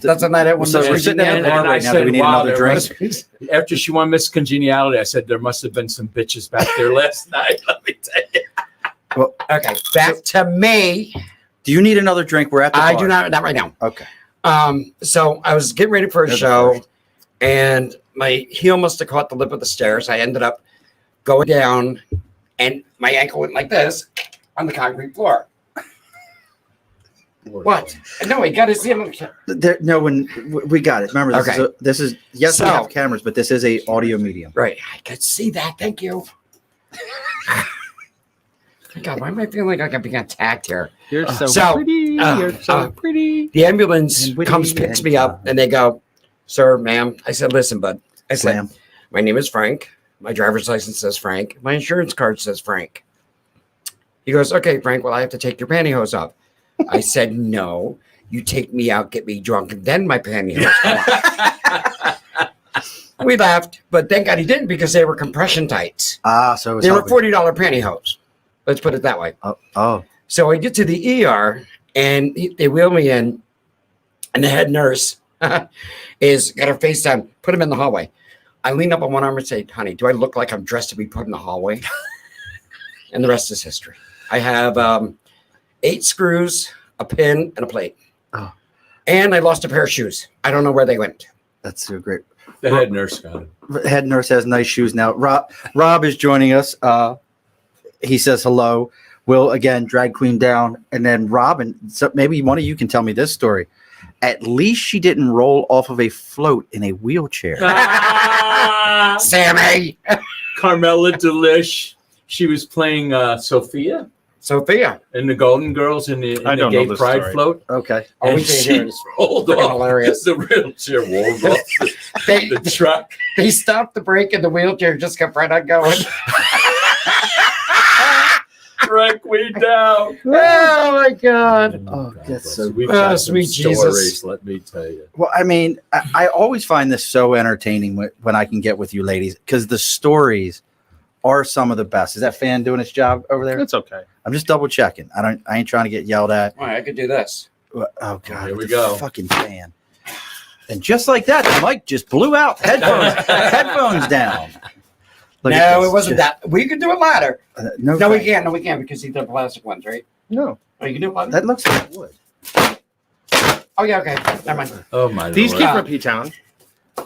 That's the night I won So the we're sitting at the bar And I right now. said, Do we need wow, another there drink? must be- After she won Miss Congeniality, I said there must have been some bitches back there last night. Let me tell you. Okay, back to me. Do you need another drink? We're at the I bar. do not right now. Okay. So I was getting ready for a There's the show, first. and my heel must have caught the lip of the stairs. I ended up going down, and my ankle went like this on the concrete floor. What? No, he got his heel. No, when we got it. Remember, this is yes, we So- have cameras, but this is a audio medium. Right, I could see that. Thank you. God, why am I feeling like I'm being attacked here? You're So, pretty. You're so pretty. The ambulance And witty comes, picks and me up, and they go, "Sir, ma'am." I said, "Listen, bud." I said, Slam. "My name is Frank. My driver's license says Frank. My insurance card says Frank." He goes, "Okay, Frank. Well, I have to take your pantyhose off." I said, "No. You take me out, get me drunk, and then my pantyhose come off." We laughed, but thank God he didn't because they were compression tights. So it was They were helping. $40 pantyhose. Let's put it that way. Oh. So I get to the ER and they wheel me in, and the head nurse is got her face down, put him in the hallway. I lean up on one arm and say, "Honey, do I look like I'm dressed to be put in the hallway?" And the rest is history. I have 8 screws, a pin, and a plate. Oh. And I lost a pair of shoes. I don't know where they went. That's so great. The head nurse got it. Head nurse has nice shoes now. Rob is joining us. He says hello. Will again drag queen down, and then Robin. So maybe one of you can tell me this story. At least she didn't roll off of a float in a wheelchair. Sammy! Carmela Delish. She was playing Sophia Sophia. in the Golden Girls in the I don't gay know this pride story. float. Okay. Oh, we And can she hear it. rolled Freaking off. hilarious. The wheelchair rolled off They, the truck. they stopped the brake and the wheelchair just kept right on going. Drag way down. Oh my God. Oh, that's so. We've Oh, got some sweet Jesus. stories, let me tell you. Well, I mean, I always find this so entertaining when I can get with you ladies because the stories are some of the best. Is that fan doing its job over there? It's okay. I'm just double checking. I ain't trying to get yelled at. All right, I could do this. Oh God, Here we the go. fucking fan. And just like that, the mic just blew out. Headphones down. Look at No, this. it wasn't Just- that. We could do it louder. No, No, we thanks. can't. No, we can't because these are plastic ones, right? No. Oh, you can do it louder. That looks like wood. Oh, yeah, okay. Never mind. Oh my These Lord. came from P-Town.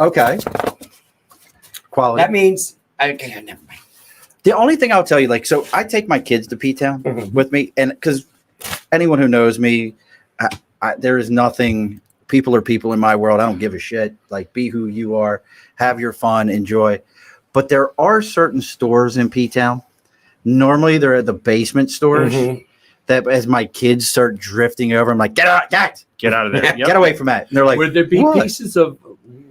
Okay. Quality. That means okay, never mind. The only thing I'll tell you, like, so I take my kids to P-Town Mhm. with me, and because anyone who knows me, there is nothing. People are people in my world. I don't give a shit. Like, be who you are, have your fun, enjoy. But there are certain stores in P-Town. Normally, they're at the basement stores. Mhm. That as my kids start drifting over, I'm like, get out, Get out of there. Yep. get away from that. And they're like, Would there be "What?" pieces of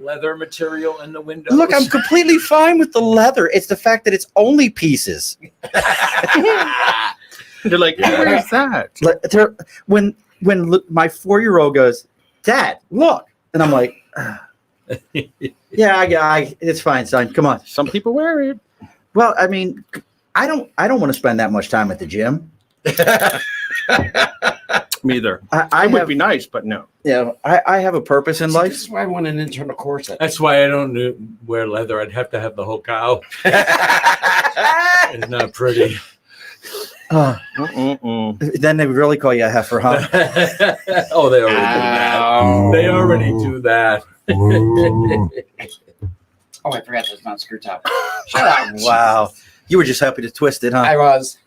leather material in the windows? Look, I'm completely fine with the leather. It's the fact that it's only pieces. You're like, where is that? Like, when my 4-year-old goes, Dad, look, and I'm like, yeah, I it's fine, son. Come on. Some people wear it. Well, I mean, I don't want to spend that much time at the gym. Me either. I It would have, be nice, but no. I have a purpose in See, life. this is why I want an internal corset. That's why I don't wear leather. I'd have to have the whole cow. It's not pretty. Then they would really call you a heifer, huh? Oh, they already do that. They already do that. Oh, I forgot that's not screw top. Shut up. Wow, you were just happy to twist it, huh? I was.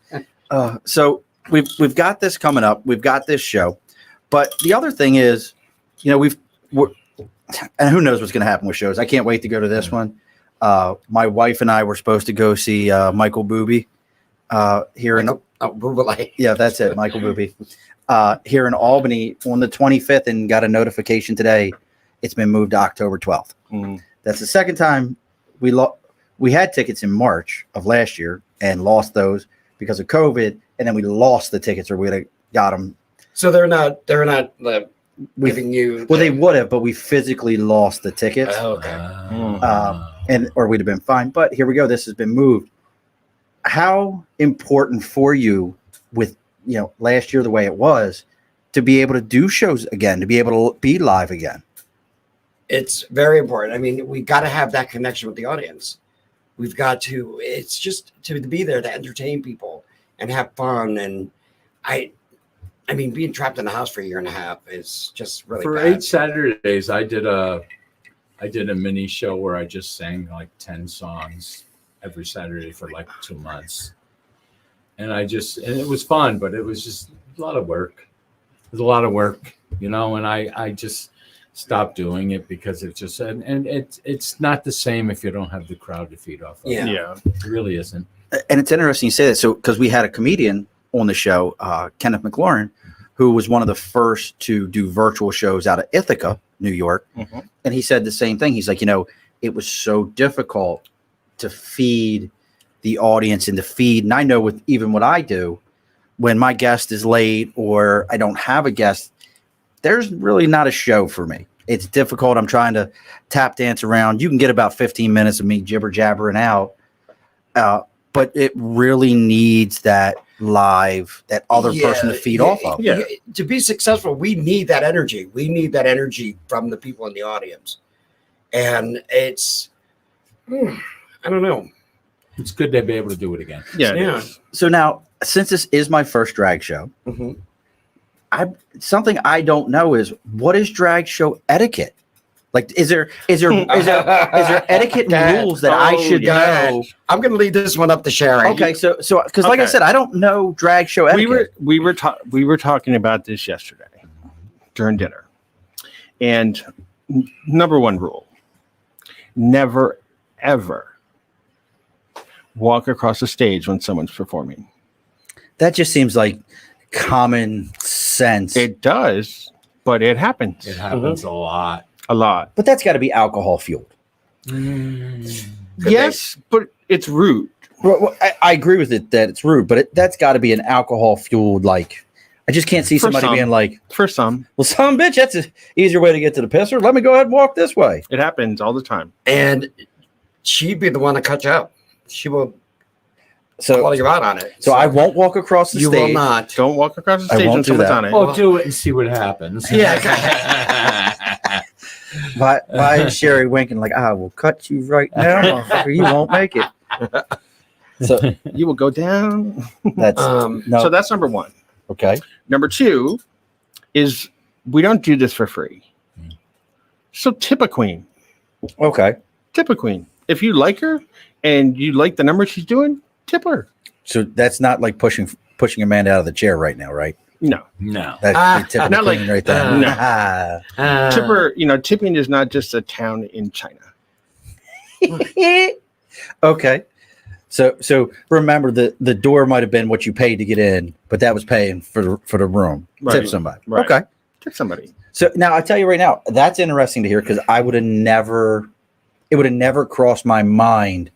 So we've got this coming up. We've got this show, but the other thing is, you know, and who knows what's going to happen with shows. I can't wait to go to this one. My wife and I were supposed to go see Michael Booby here in. Yeah, that's it, Michael Booby. Here in Albany on the 25th, and got a notification today. It's been moved to October 12th. Mm. That's the second time we had tickets in March of last year and lost those because of COVID, and then we lost the tickets, or we'd have got them. So they're not giving you. Well, they would have, but we physically lost the tickets, Oh, okay. or we'd have been fine. But here we go. This has been moved. How important for you with, you know, last year the way it was, to be able to do shows again, to be able to be live again? It's very important. I mean, we got to have that connection with the audience. We've got to. It's just to be there to entertain people and have fun. And I mean, being trapped in the house for a year and a half is just really For bad. 8 Saturdays, I did a mini show where I just sang like 10 songs every Saturday for like 2 months. And it was fun, but it was just a lot of work. It was a lot of work, you know, and I just stopped doing it because it just, and it's not the same if you don't have the crowd to feed off of. Yeah. It really isn't. And it's interesting you say that. So, because we had a comedian on the show, Kenneth McLaurin, who was one of the first to do virtual shows out of Ithaca, New York. Mm-hmm. And he said the same thing. He's like, you know, it was so difficult to feed the audience and to feed. And I know with even what I do, when my guest is late or I don't have a guest, there's really not a show for me. It's difficult. I'm trying to tap dance around. You can get about 15 minutes of me jibber jabbering out. But it really needs that live, that other person to feed off of. Yeah. To be successful, we need that energy. We need that energy from the people in the audience. And it's, I don't know. It's good to be able to do it again. Yeah. So now, since this is my first drag show, Mm-hmm. something I don't know is, what is drag show etiquette? Like, is there etiquette rules that I should know? I'm going to leave this one up to Cherri. Okay, so because like I said, I don't know drag show etiquette. We were talking about this yesterday during dinner, and number one rule: never ever walk across the stage when someone's performing. That just seems like common sense. It does, but it happens. It happens a lot. A lot. But that's got to be alcohol fueled. Yes, but it's rude. Well, I agree with it that it's rude, but that's got to be an alcohol fueled. Like, I just can't see For somebody some. being like, For some, "Well, some bitch, that's an easier way to get to the pisser. Let me go ahead and walk this way." it happens all the time. And she'd be the one to cut you up. She will So, call you out on it. so I won't walk across the You stage. will not. Don't walk across the I stage won't when do someone's that. on it. Oh, do it and see what happens. Yeah. Why is Cherri winking like, "I will cut you right now, motherfucker. You won't make it." So You will go down. that's Um, no. So that's number one. Okay. Number two is we don't do this for free. So tip a queen. Okay. Tip a queen. If you like her and you like the number she's doing, tip her. So that's not like pushing Amanda out of the chair right now, right? No. No. That's tipping not the queen like- right there. no. Tipper, tipping is not just a town in China. Okay. So remember the door might have been what you paid to get in, but that was paying for the room. Right. Tip somebody. Right. Okay. Tip somebody. So now I tell you right now, that's interesting to hear because it would have never crossed my mind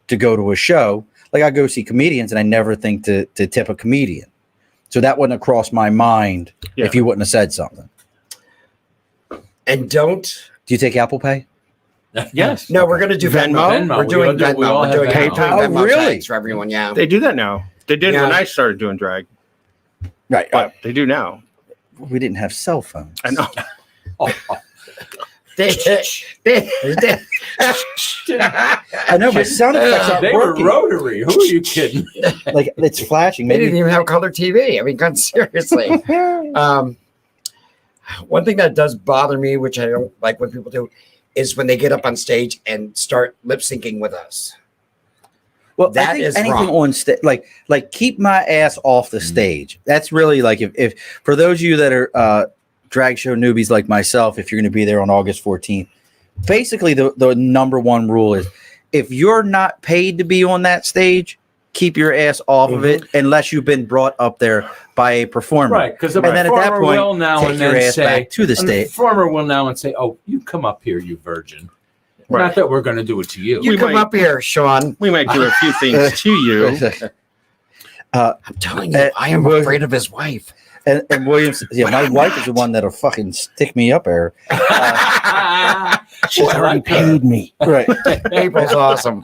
to go to a show. Like I go see comedians and I never think to tip a comedian. So that wouldn't have crossed my mind if you wouldn't have said something. And don't. Do you take Apple Pay? Yes. No, we're going to do Venmo. Venmo. We're doing We all Venmo. We're doing have PayPal. Venmo. Oh, Venmo really? thanks for everyone. Yeah. They do that now. They did Yeah. when I started doing drag, Right. but they do now. We didn't have cell phones. I know. They- I know my sound effects aren't They were working. rotary. Who are you kidding? Like it's flashing. They didn't Maybe even have color TV. I mean, God, seriously. One thing that does bother me, which I don't like when people do, is when they get up on stage and start lip syncing with us. well, that I think is anything wrong. on stage, like keep my ass off the stage. That's really like if for those of you that are drag show newbies like myself, if you're going to be there on August 14th, basically the number one rule is if you're not paid to be on that stage, keep your ass off of it unless you've been brought up there by a performer. Right, because the And then at that performer point, will now take and your then ass say back to the and stage. The performer will now and say, "Oh, you come up here, you virgin." Right. Not that we're going to do it to you. You We come might- up here, Sean. We might do a few things to you. I'm telling you, I am well- afraid of his wife. And Williams, yeah, my wife is the one that'll fucking stick me up there. She's already paid me. Right. April's awesome.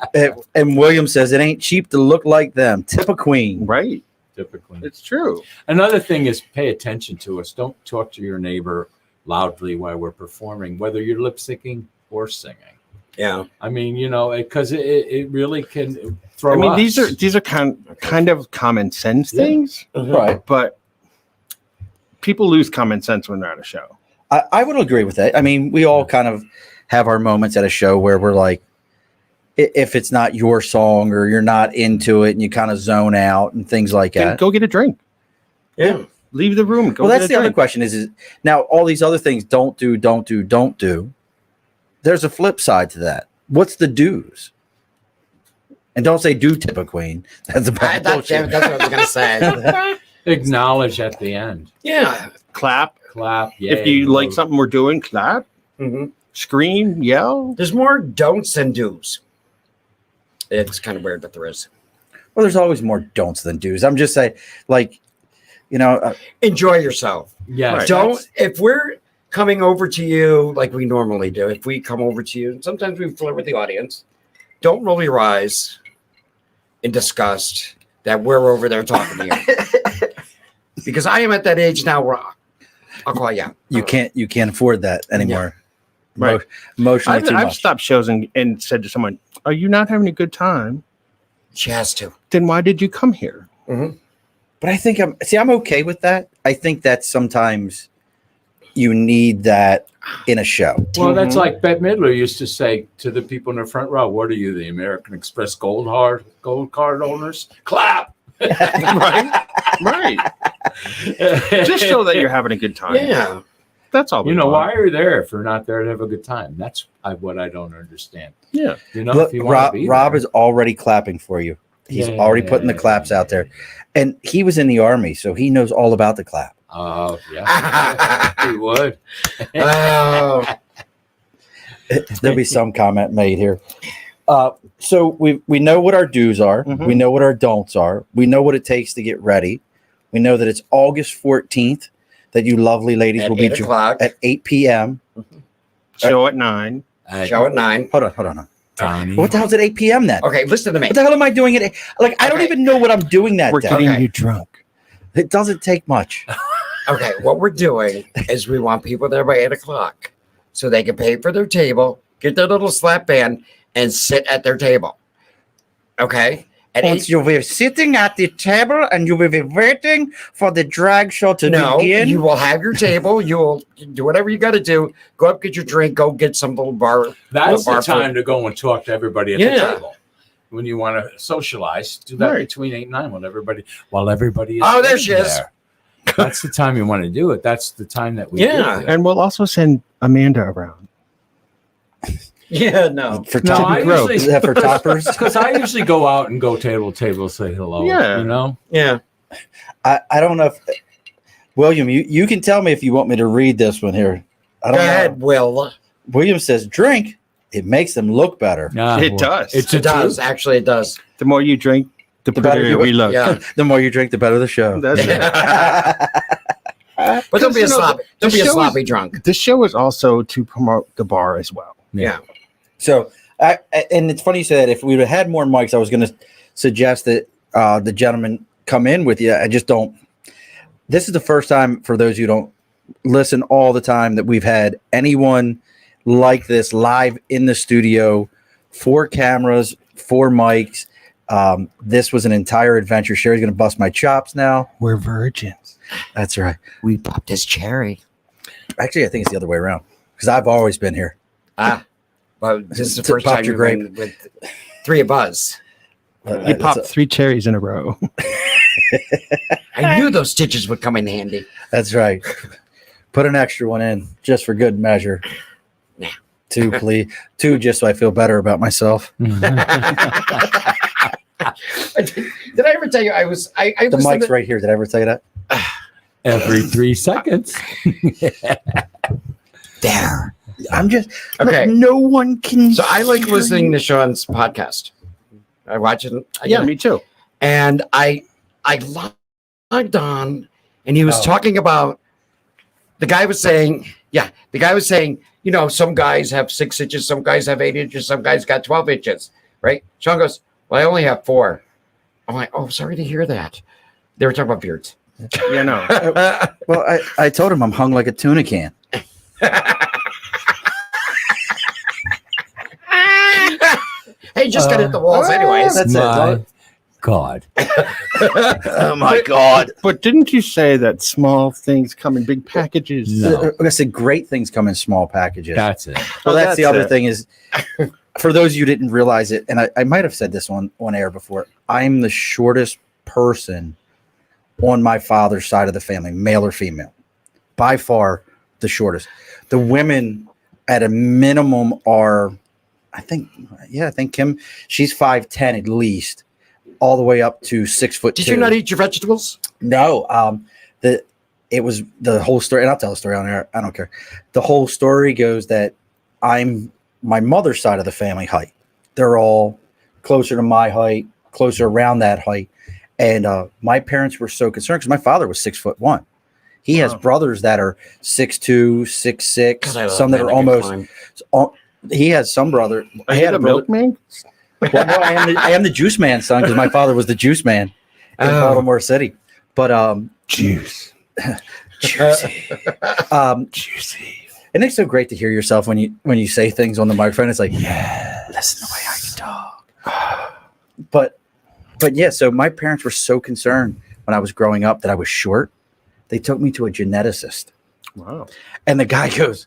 And William says it ain't cheap to look like them. Tip a queen. Right. Typically. It's true. Another thing is pay attention to us. Don't talk to your neighbor loudly while we're performing, whether you're lip syncing or singing. Yeah. I mean, because it really can throw. I mean, us. these are kind of common sense things, Right. but people lose common sense when they're at a show. I would agree with that. I mean, we all kind of have our moments at a show where we're like, if it's not your song or you're not into it and you kind of zone out and things like Then that. go get a drink. Yeah. Leave the room. Go Well, get that's a the other drink. question is now all these other things don't do. There's a flip side to that. What's the do's? And don't say do tip a queen. That's a bad bullshit. That's what I was going to say. Acknowledge at the end. Yeah. Clap. Clap. Yeah. If you like something we're doing, clap, Mhm. scream, yell. There's more don'ts than do's. It's kind of weird, but there is. Well, there's always more don'ts than do's. I'm just saying, Enjoy yourself. Yes. Right. Don't, if we're coming over to you like we normally do, if we come over to you, sometimes we flirt with the audience, don't roll your eyes in disgust that we're over there talking to you. Because I am at that age now where I'll call you out. you can't afford that anymore. Right. Emotionally too I've much. stopped shows and said to someone, "Are you not having a good time? She has to. Then why did you come here?" But I think I'm okay with that. I think that sometimes you need that in a show. Well, that's like Bette Midler used to say to the people in the front row, "What are you, the American Express gold card owners? Clap!" Right. Right. Just show that you're having a good time. Yeah. That's all. we You know, want. why are you there if you're not there to have a good time? That's what I don't understand. Yeah. You know, Look, if you want Rob, to be Rob there. is already clapping for you. He's Yeah, already putting the claps out there. And he was in the army, so he knows all about the clap. Oh, yeah. He would. Oh, There'll be some comment made here. So we know what our do's are. Mhm. We know what our don'ts are. We know what it takes to get ready. We know that it's August 14th that you lovely ladies at will be 8 o'clock. at 8 p.m. Show at 9. Show at 9. Hold on. Tony. What the hell's at 8 p.m. then? Okay, listen to me. What the hell am I doing at Like, I don't Okay. even know what I'm doing that We're day. getting Okay. you drunk. It doesn't take much. Okay, what we're doing is we want people there by 8 o'clock so they can pay for their table, get their little slap band, and sit at their table. Okay? At Once 8, you'll be sitting at the table and you will be waiting for the drag show to begin. you will have your table. You'll do whatever you got to do. Go up, get your drink. Go get some little bar. That's the bar time to go and talk to everybody at the Yeah. table. When you want to socialize, do that Right. between 8 and 9 while everybody is Oh, there sitting she is. there. That's the time you want to do it. That's the time that we Yeah. do it. And we'll also send Amanda around. Yeah, no. For No, I top, usually- is that for toppers? Because I usually go out and go table to table, say hello. Yeah. You know? Yeah. I don't know if William, you can tell me if you want me to read this one here. I Go don't know. ahead, Will. William says, drink. It makes them look better. It does. It's It does. Actually, it does. The more you drink, the The better prettier you we look. Yeah. The more you drink, the better the show. That's it. But don't be a You know, sloppy. Don't the be a show is- sloppy drunk. The show is also to promote the bar as well. Yeah. So, and it's funny you say that. If we would have had more mics, I was going to suggest that the gentleman come in with you. I just don't. This is the first time, for those who don't listen all the time, that we've had anyone like this live in the studio, 4 cameras, 4 mics. This was an entire adventure. Sherry's going to bust my chops now. We're virgins. That's right. We popped his cherry. Actually, I think it's the other way around because I've always been here. Well, this is the To first pop time your you've grape. been with 3 of us. You popped 3 cherries in a row. I knew those stitches would come in handy. That's right. Put an extra one in just for good measure. Nah. 2, please. 2, just so I feel better about myself. Did I ever tell you I was The mic's right here. Did I ever tell you that? Every 3 seconds. there? I'm just Okay. No one can. So I like hear listening you. to Sean's podcast. I watch it. Yeah, me too. And I logged on, and he was Oh. talking about. The guy was saying, you know, some guys have 6 inches, some guys have 8 inches, some guys got 12 inches, right? Sean goes, well, I only have 4. I'm like, oh, sorry to hear that. They were talking about beards. Yeah, no. Well, I told him I'm hung like a tuna can. Hey, just got hit the walls anyways. That's My it. God. Oh my God. But didn't you say that small things come in big packages? No. I said great things come in small packages. That's it. Well, that's the that's other it. thing is, for those of you who didn't realize it, and I might have said this on air before, I'm the shortest person on my father's side of the family, male or female. By far the shortest. The women at a minimum are, I think Kim, she's 5'10" at least, all the way up to 6'2". Did you not eat your vegetables? No, it was the whole story, and I'll tell the story on air. I don't care. The whole story goes that I'm my mother's side of the family height. They're all closer to my height, closer around that height. And my parents were so concerned because my father was 6'1". He has brothers that are 6'2", 6'6", some that are almost. He has some brother. I had a milkman. Well, no, I am the juice man, son, because my father was the juice man in Baltimore City. But Juice. juicy. Juicy. And it's so great to hear yourself when you say things on the microphone. It's like, yeah, listen to the way I talk. But yeah, so my parents were so concerned when I was growing up that I was short. They took me to a geneticist. Wow. And the guy goes,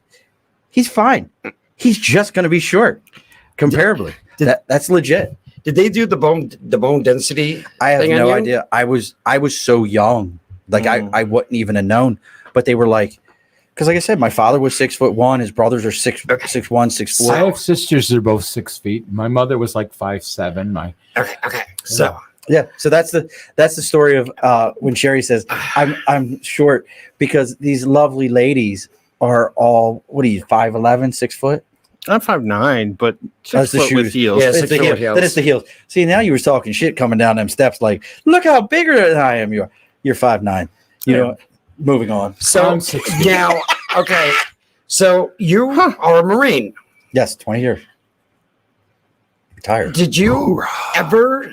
he's fine. He's just going to be short, comparably. That's legit. Did they do the bone density? I have thing on no you? idea. I was so young, like I wouldn't even have known. But they were like, because like I said, my father was 6'1". His brothers are 6'1", 6'4". I have sisters that are both 6 feet. My mother was like 5'7". Okay. So Yeah, so that's the story of when Cherri says I'm short because these lovely ladies are all 5'11", 6 foot. I'm 5'9", but That's 6 the foot with shoes. heels. Yeah, It's 6 the foot heel. with heels. Then it's the heels. See, now you were talking shit coming down them steps. Like, look how bigger than I am. You're 5'9". You know. Moving on. So I'm 6 feet. now, okay. So you are a Marine. Yes, 20 years. Retired. Did you ever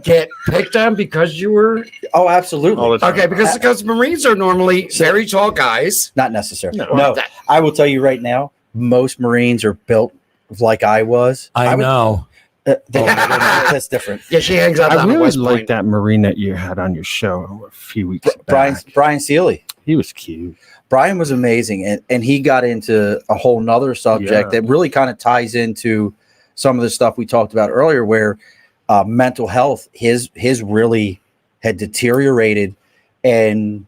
get picked on because you were Oh, absolutely. All the time. okay? Because Marines are normally very tall guys. Not necessary. No. No, I will tell you right now, most Marines are built like I was. I was- know. That's different. Yeah, she hangs out I down in really West like Point. that Marine that you had on your show a few weeks back. Brian Seeley. He was cute. Brian was amazing, and he got into a whole nother subject that really kind of ties into some of the stuff we talked about earlier, where mental health his really had deteriorated, and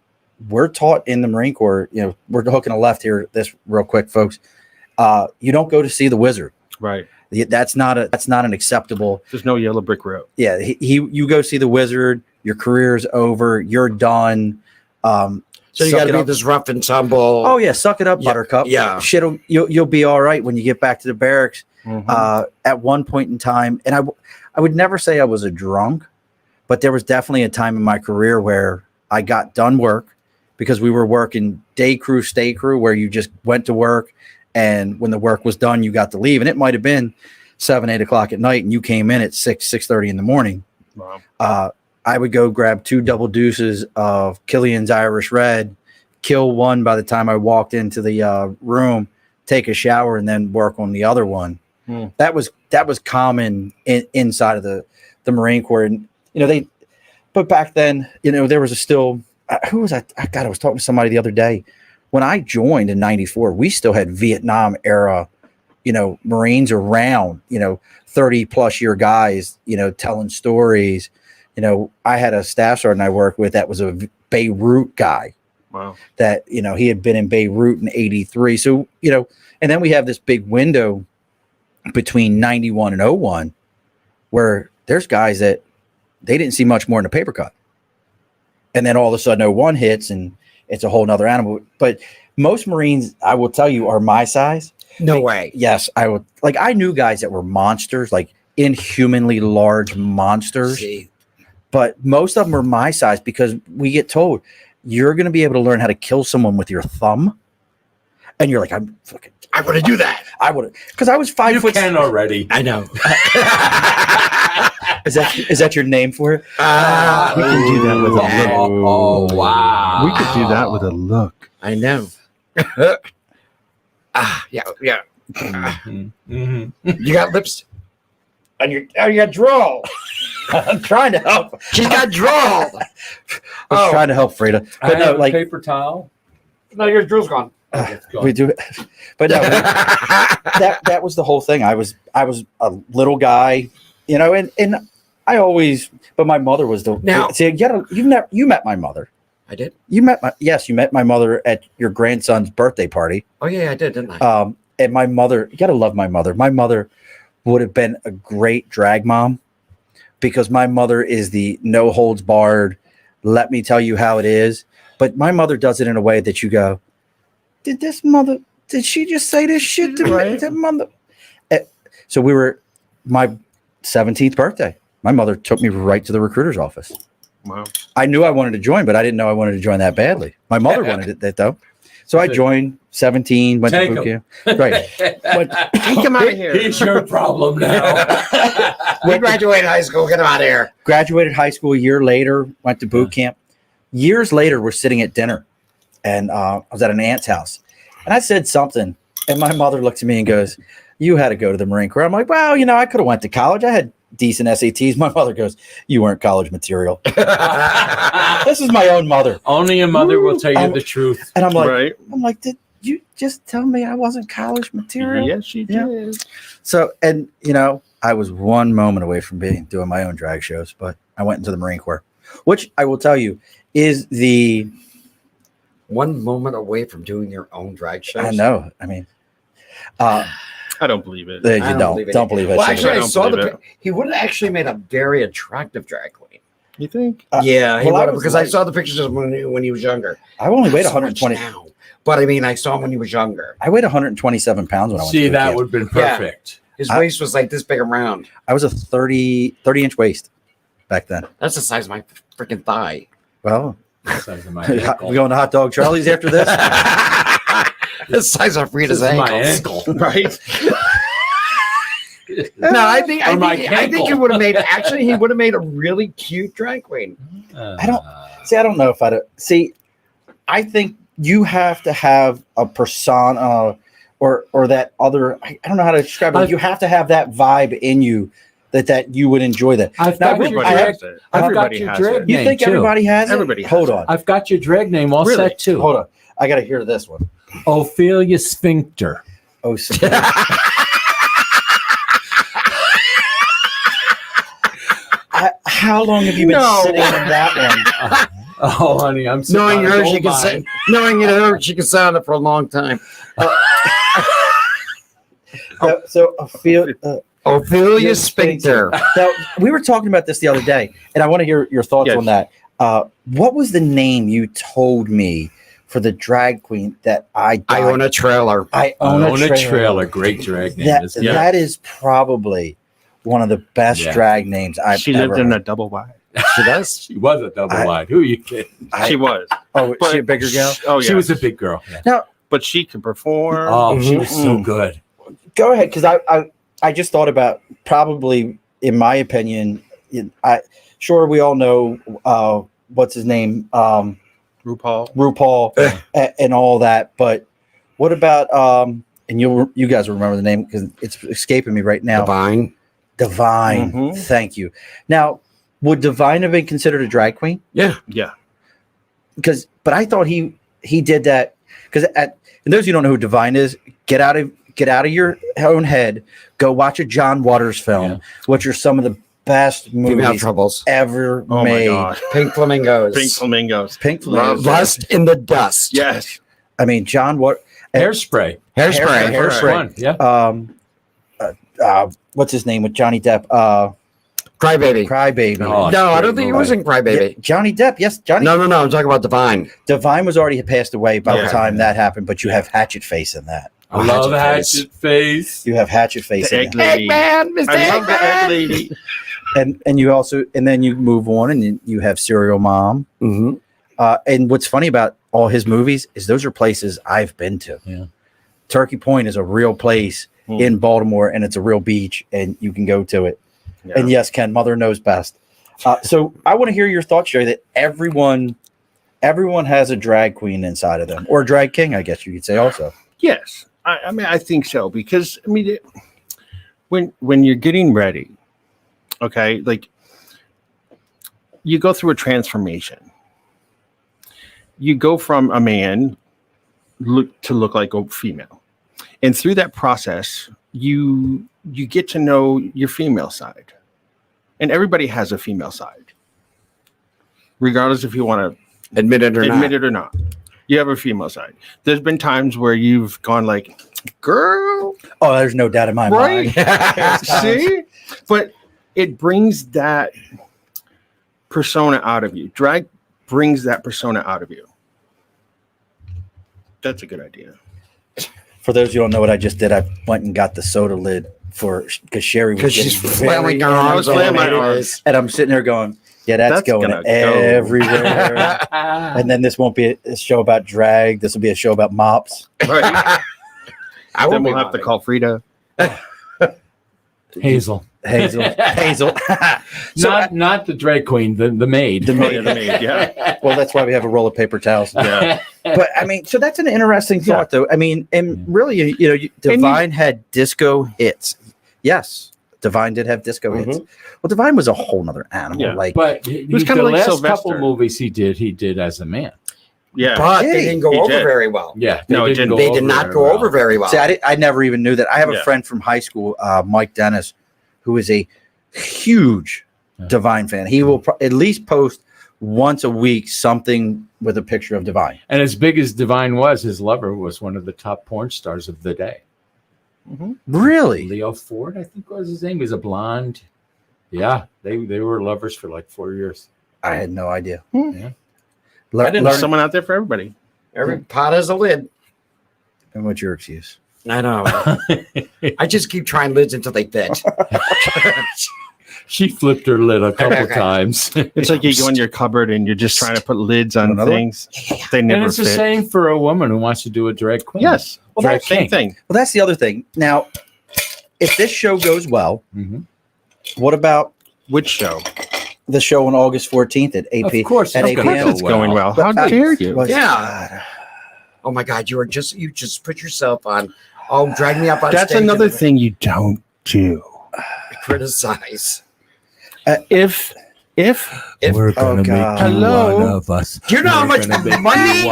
we're taught in the Marine Corps. We're hooking a left here. This real quick, folks. You don't go to see the wizard. Right. That's not an acceptable. There's no yellow brick road. Yeah, you go see the wizard. Your career's over. You're done. So you got to be this rough and tumble. Oh yeah, suck it up, Buttercup. Yeah, you'll be all right when you get back to the barracks. At one point in time, and I would never say I was a drunk, but there was definitely a time in my career where I got done work because we were working day crew, stay crew, where you just went to work, and when the work was done, you got to leave, and it might have been 7, 8 o'clock at night, and you came in at 6:30 in the morning. Wow. I would go grab 2 double deuces of Killian's Irish Red, kill one by the time I walked into the room, take a shower, and then work on the other one. That was common inside of the Marine Corps, and but back then, there was who was I? God, I was talking to somebody the other day. When I joined in '94, we still had Vietnam era, Marines around, 30 plus year guys, telling stories. I had a staff sergeant I worked with that was a Beirut guy. Wow. That, he had been in Beirut in '83. So, and then we have this big window between 91 and 01 where there's guys that they didn't see much more than a paper cut. And then all of a sudden 01 hits and it's a whole nother animal. But most Marines, I will tell you, are my size. No way. Yes, I would. Like, I knew guys that were monsters, like inhumanly large monsters. See. But most of them are my size because we get told you're going to be able to learn how to kill someone with your thumb. And you're like, I want to do that. I would, because I was 5 foot. You can already. I know. Is that your name for it? We can do that with a look. Oh, wow. We could do that with a look. I know. Yeah. You got lips, and you got drawl. I'm trying to help. She's got drawl. I was trying to help Freda, but no, like paper towel. No, your drill's gone. we do it, but no, that was the whole thing. I was a little guy, and I always, but my mother was the now. See, you met my mother. I did. You met my mother at your grandson's birthday party. Oh yeah, I did, didn't I? And my mother, you gotta love my mother. My mother would have been a great drag mom because my mother is the no holds barred. Let me tell you how it is. But my mother does it in a way that you go, did she just say this shit to me? That mother? So we were, my 17th birthday. My mother took me right to the recruiter's office. Wow. I knew I wanted to join, but I didn't know I wanted to join that badly. My mother wanted it though. So I joined 17, went to boot camp. Right. Come out of here. He's your problem now. We graduated high school. Get him out of here. Graduated high school a year later, went to boot camp. Years later, we're sitting at dinner, and I was at an aunt's house. And I said something, and my mother looked at me and goes, "You had to go to the Marine Corps." I'm like, "Well, I could have went to college. I had decent SATs." My mother goes, "You weren't college material." This is my own mother. Only a mother will tell you the truth. And I'm like, Right. Did you just tell me I wasn't college material? Yes, she did. So, and I was one moment away from doing my own drag shows, but I went into the Marine Corps, which I will tell you is the one moment away from doing your own drag shows. I know. I mean, I don't believe it. You don't believe it. Well, actually, I don't saw believe he would have actually made a very attractive drag queen. You think? Yeah, he well, would have, because I saw the pictures of him when he was younger. I only weighed Not so 120 much now, but I mean, I saw him when he was younger. I weighed 127 pounds when I went See, to boot that camp. would have been perfect. His waist was like this big around. I was a 30-inch waist back then. That's the size of my freaking thigh. Well, Size of my we ankle. going to Hot Dog Charlie's after this? The size of Freida's This is my ankles. ankle. Right. No, I think he would have made. Actually, he would have made a really cute drag queen. I don't know if I think you have to have a persona or that other, I don't know how to describe it. You have to have that vibe in you that you would enjoy that. I've Now, got your Everybody drag. has it. I've got Everybody your has drag it. You name think too. everybody has it? Everybody has Hold it. on. I've got your drag name all Really? set too. Hold on. I got to hear this one. Ophelia Sphincter. Oh, how long have you been No. sitting in that one? Oh, honey, I'm sitting Knowing on a her, gold she can mine. say, knowing her, she can sound it for a long time. So Ophelia, Ophelia Sphincter. Now, we were talking about this the other day, and I want to hear your thoughts Yes. on that. What was the name you told me for the drag queen that I Iona Trailer. Iona Trailer. Great drag name. That, isn't it? that is probably one of the best Yeah. drag names I've She ever lived in a heard. double wide. She does. She was a double I- wide. Who are you kidding? She was. Oh, is she a But- bigger gal? Oh, yeah. She was a big girl. Yeah. But she could perform. Oh, she was so Mm. good. Go ahead, because I just thought about probably, in my opinion, sure we all know what's his name, RuPaul, and all that, but what about and you guys will remember the name because it's escaping me right now. Divine. Divine. Mhm. Thank you. Now, would Divine have been considered a drag queen? Yeah. Yeah. But I thought he did that because and those who don't know who Divine is, get out of your own head, go watch a John Waters film, which are some of the best Female movies Troubles. ever Oh made. my God. Pink Flamingos. Pink flamingos. Pink Flamingos. Lust in the Dust. Yes. I mean, John Waters. Hairspray. Hairspray. First Hairspray. one. Yeah. What's his name with Johnny Depp? Crybaby. Crybaby. Oh, No, I great don't think he movie. was in Crybaby. Yeah, Johnny Depp. Yes, Johnny. No. I'm talking about Divine. Divine was already passed away by the Yeah. time that happened, but you have Hatchet Face in that. I love Hatchet Face. Hatchet Face. You have Hatchet Face The in egg that. lady. Eggman, Mr. I love the egg Eggman. lady. And you also then you move on and you have Serial Mom. Mhm. And what's funny about all his movies is those are places I've been to. Yeah. Turkey Point is a real place in Baltimore, and it's a real beach, and you can go to it. Yeah. And yes, Ken, Mother knows best. So I want to hear your thoughts, Jerry, that everyone has a drag queen inside of them, or a drag king, I guess you could say also. Yes, I mean, I think so because I mean, when you're getting ready, okay, like you go through a transformation. You go from a man to look like a female, and through that process, you get to know your female side, and everybody has a female side, regardless if you want to Admit it or admit not. it or not. You have a female side. There's been times where you've gone like, girl, Oh, there's no doubt in my right? mind. See? But it brings that persona out of you. Drag brings that persona out of you. That's a good idea. For those who don't know what I just did, I went and got the soda lid because Cherri was Because getting she's very flailing her I was arms. all flailing my over the arms. place. and I'm sitting there going, yeah, that's going gonna go. everywhere. And then this won't be a show about drag. This will be a show about mops. Right. I will Then be we'll have to mopping. call Freda. Hazel. Hazel. So, Not the drag queen, the maid. The maid. Yeah, the maid, yeah. well, that's why we have a roll of paper towels. Yeah. But I mean, so that's an interesting thought, though. I mean, and really, Divine had disco hits. Yes, Divine did have disco hits. Well, Divine was a whole nother animal. Yeah. Like, But was the kinda like last Sylvester. couple movies he did as a man. Yeah. But Did they he? didn't go He over did. very well. Yeah. No, it didn't. They did not go over very well. see, I never even knew that. I have a Yeah. friend from high school, Mike Dennis, who is a huge Divine fan. He will at least post once a week something with a picture of Divine. And as big as Divine was, his lover was one of the top porn stars of the day. Really? Leo Ford, I think was his name. He was a blonde. Yeah, they were lovers for like 4 years. I had no idea. Yeah. I didn't know Learn- Someone out there for everybody. Every pot has a lid. and what's your excuse? I know. I just keep trying lids until they fit. She flipped her lid a couple Okay. times. It's like you go in your cupboard and you're just trying to put lids on Another one? things. They And never it's the fit. same for a woman who wants to do a drag queen. Yes. Well, Drag Same king. thing. Well, that's the other thing. Now, if this show goes well, Mhm. what about Which show? the show on August 14th at 8 Of p.m. course, at of 8 course p.m.? It's going well. But, How dare you? Well, Yeah. God. Oh my God, you just put yourself on. Oh, drag me up on That's stage. another thing you don't do. criticize. If We're gonna make Hello? one of us. Do you know how much money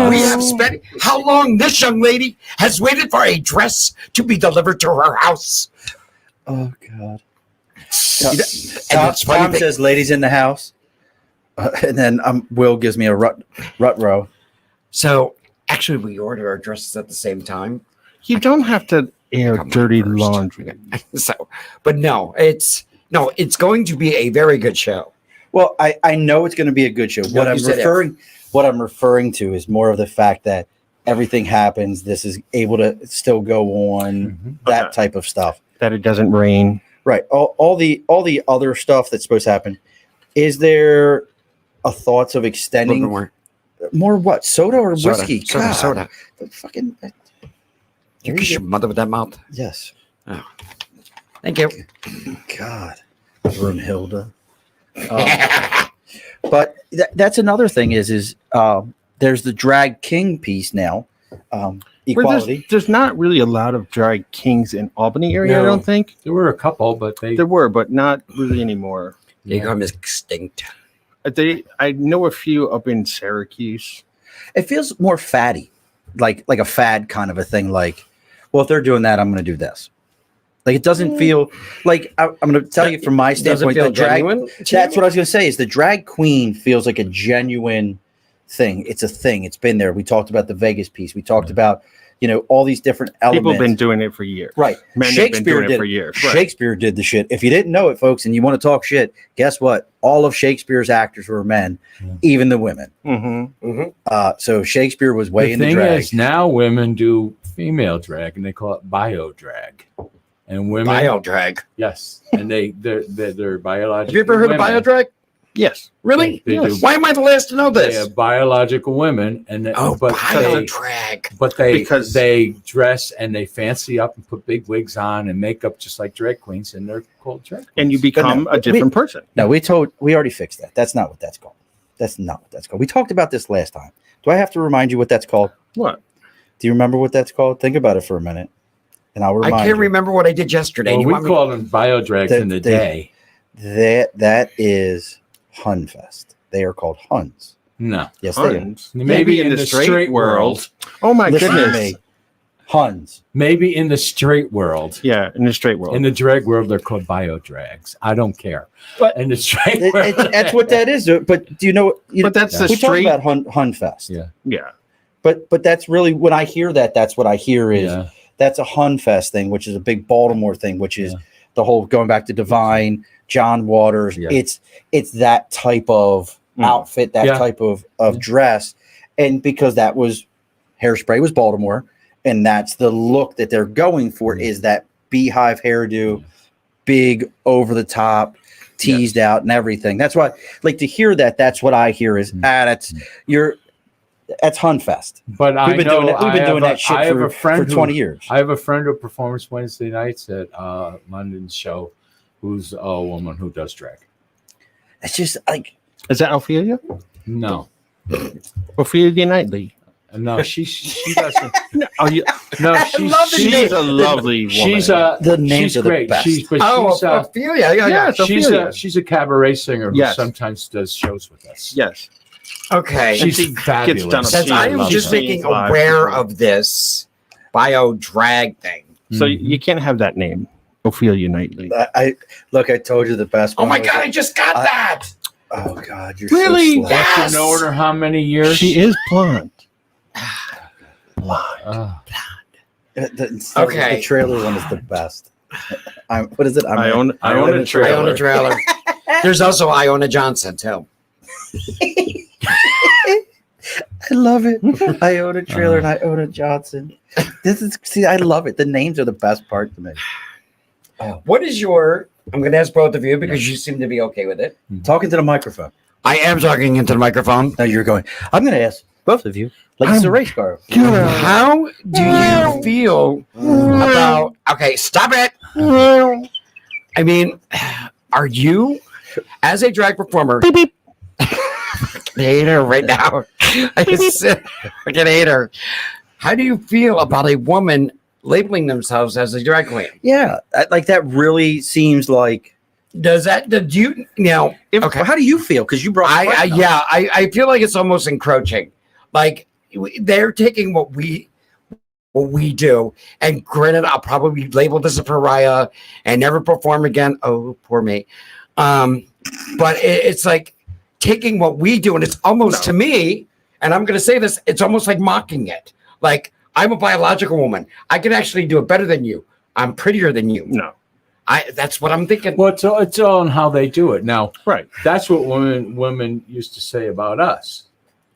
we have spent? How long this young lady has waited for a dress to be delivered to her house? Oh God. And Tom, it's funny Tom that- says, "Ladies in the house," and then Will gives me a rut row. So actually, we order our dresses at the same time. you don't have to air Come on dirty first. laundry. So, but it's going to be a very good show. Well, I know it's going to be a good show. No, you said What I'm referring to is more of the fact that everything happens. This is able to still go on. That Okay. type of stuff. That it doesn't rain. Right. All the other stuff that's supposed to happen. Is there a thoughts of extending more what? Soda or whiskey? God, Soda. the fucking. You kiss your mother with that mouth. Yes. Thank you. God. Brunhilde. But that's another thing is there's the drag king piece now. Equality. There's not really a lot of drag kings in Albany area, I No. don't think. There were a couple, but they There were, but not really anymore. They become extinct. I know a few up in Syracuse. It feels more fatty, like a fad kind of a thing. Like, well, if they're doing that, I'm going to do this. Like, it doesn't feel like I'm going to tell you from my standpoint. feel The drag, genuine? that's what I was going to say. Is the drag queen feels like a genuine thing. It's a thing. It's been there. We talked about the Vegas piece. We talked about all these different elements. People have been doing it for years. Right. Men have been Shakespeare doing did it for years. Right. Shakespeare did the shit. If you didn't know it, folks, and you want to talk shit, guess what? All of Shakespeare's actors were men, even the women. Mm-hmm. So Shakespeare was way the into thing drag. is now women do female drag and they call it bio drag. And women Bio drag. yes, and they're biological. Have you ever heard of bio drag? Yes. Really? They do. Why am I the last to know They this? are biological women, and Bio drag. Because- they dress and they fancy up and put big wigs on and makeup just like drag queens, and they're called drag queens. And you become a different person. No, we already fixed that. That's not what that's called. That's not what that's called. We talked about this last time. Do I have to remind you what that's called? What? Do you remember what that's called? Think about it for a minute, and I'll remind I you. can't remember what I did yesterday. Well, You we want me- call them bio drags in the day. That is Hunfest. They are called Huns. No, Yes, they are. Huns. maybe in the straight world. Oh my Listen to goodness. me. Huns. Maybe in the straight world. Yeah, in the straight world. In the drag world, they're called bio drags. I don't care. But in the straight It- world, that's what that is. But do you know? But that's the we talked straight. about Hunfest. Yeah. Yeah. But that's really when I hear that. That's what I hear is Yeah. that's a Hunfest thing, which is a big Baltimore thing, which is Yeah. the whole going back to Divine, John Waters. Yeah. It's that type of outfit, that Yeah. type of dress, and because that was Hairspray was Baltimore, and that's the look that they're going for is that beehive hairdo, big over the top, teased out and everything. That's why, like to hear that. That's what I hear is that's Hunfest. But We've been doing that shit I have for a friend 20 years. I have a friend who performs Wednesday nights at London's show, who's a woman who does drag. It's just like Is that Ophelia? No, Ophelia Knightley. no, she doesn't. Oh, yeah. No, She's a lovely woman. She's The names she's are the great. best. She's Ophelia. Yeah. she's a cabaret singer who Yes. sometimes does shows with us. Yes. Okay. She's she fabulous. gets done Since She I am loves just her. making Live. aware of this bio drag thing. So you can't have that name, Ophelia Knightley. I told you the best. Oh one my was- God, I just got that. Oh God, you're Really? So slow. After knowing her how many years? She is blonde. Okay. The trailer one is the best. What is it? I own a I own a trailer. trailer. There's also Iona Johnson, too. I love it. I own a trailer and I own a Johnson. I love it. The names are the best part to me. What is your... I'm going to ask both of you because you seem to be okay with it. Talking to the microphone. I am talking into the microphone. Now you're going. I'm going to ask both of you, like it's a race car. How do you feel about... Okay, stop it. I mean, are you, as a drag performer... Beep, beep. I hate her right now. I can hate her. How do you feel about a woman labeling themselves as a drag queen. Yeah, like that really seems like. Did you now? Okay. How do you feel? Because you brought. I feel like it's almost encroaching. Like they're taking what we do, and granted, I'll probably be labeled as a pariah and never perform again. Oh, poor me. But it's like taking what we do, and it's almost to me, and I'm going to say this, it's almost like mocking it. Like, I'm a biological woman. I can actually do it better than you. I'm prettier than you. No. That's what I'm thinking. Well, it's all on how they do it. Now, Right. that's what women used to say about us.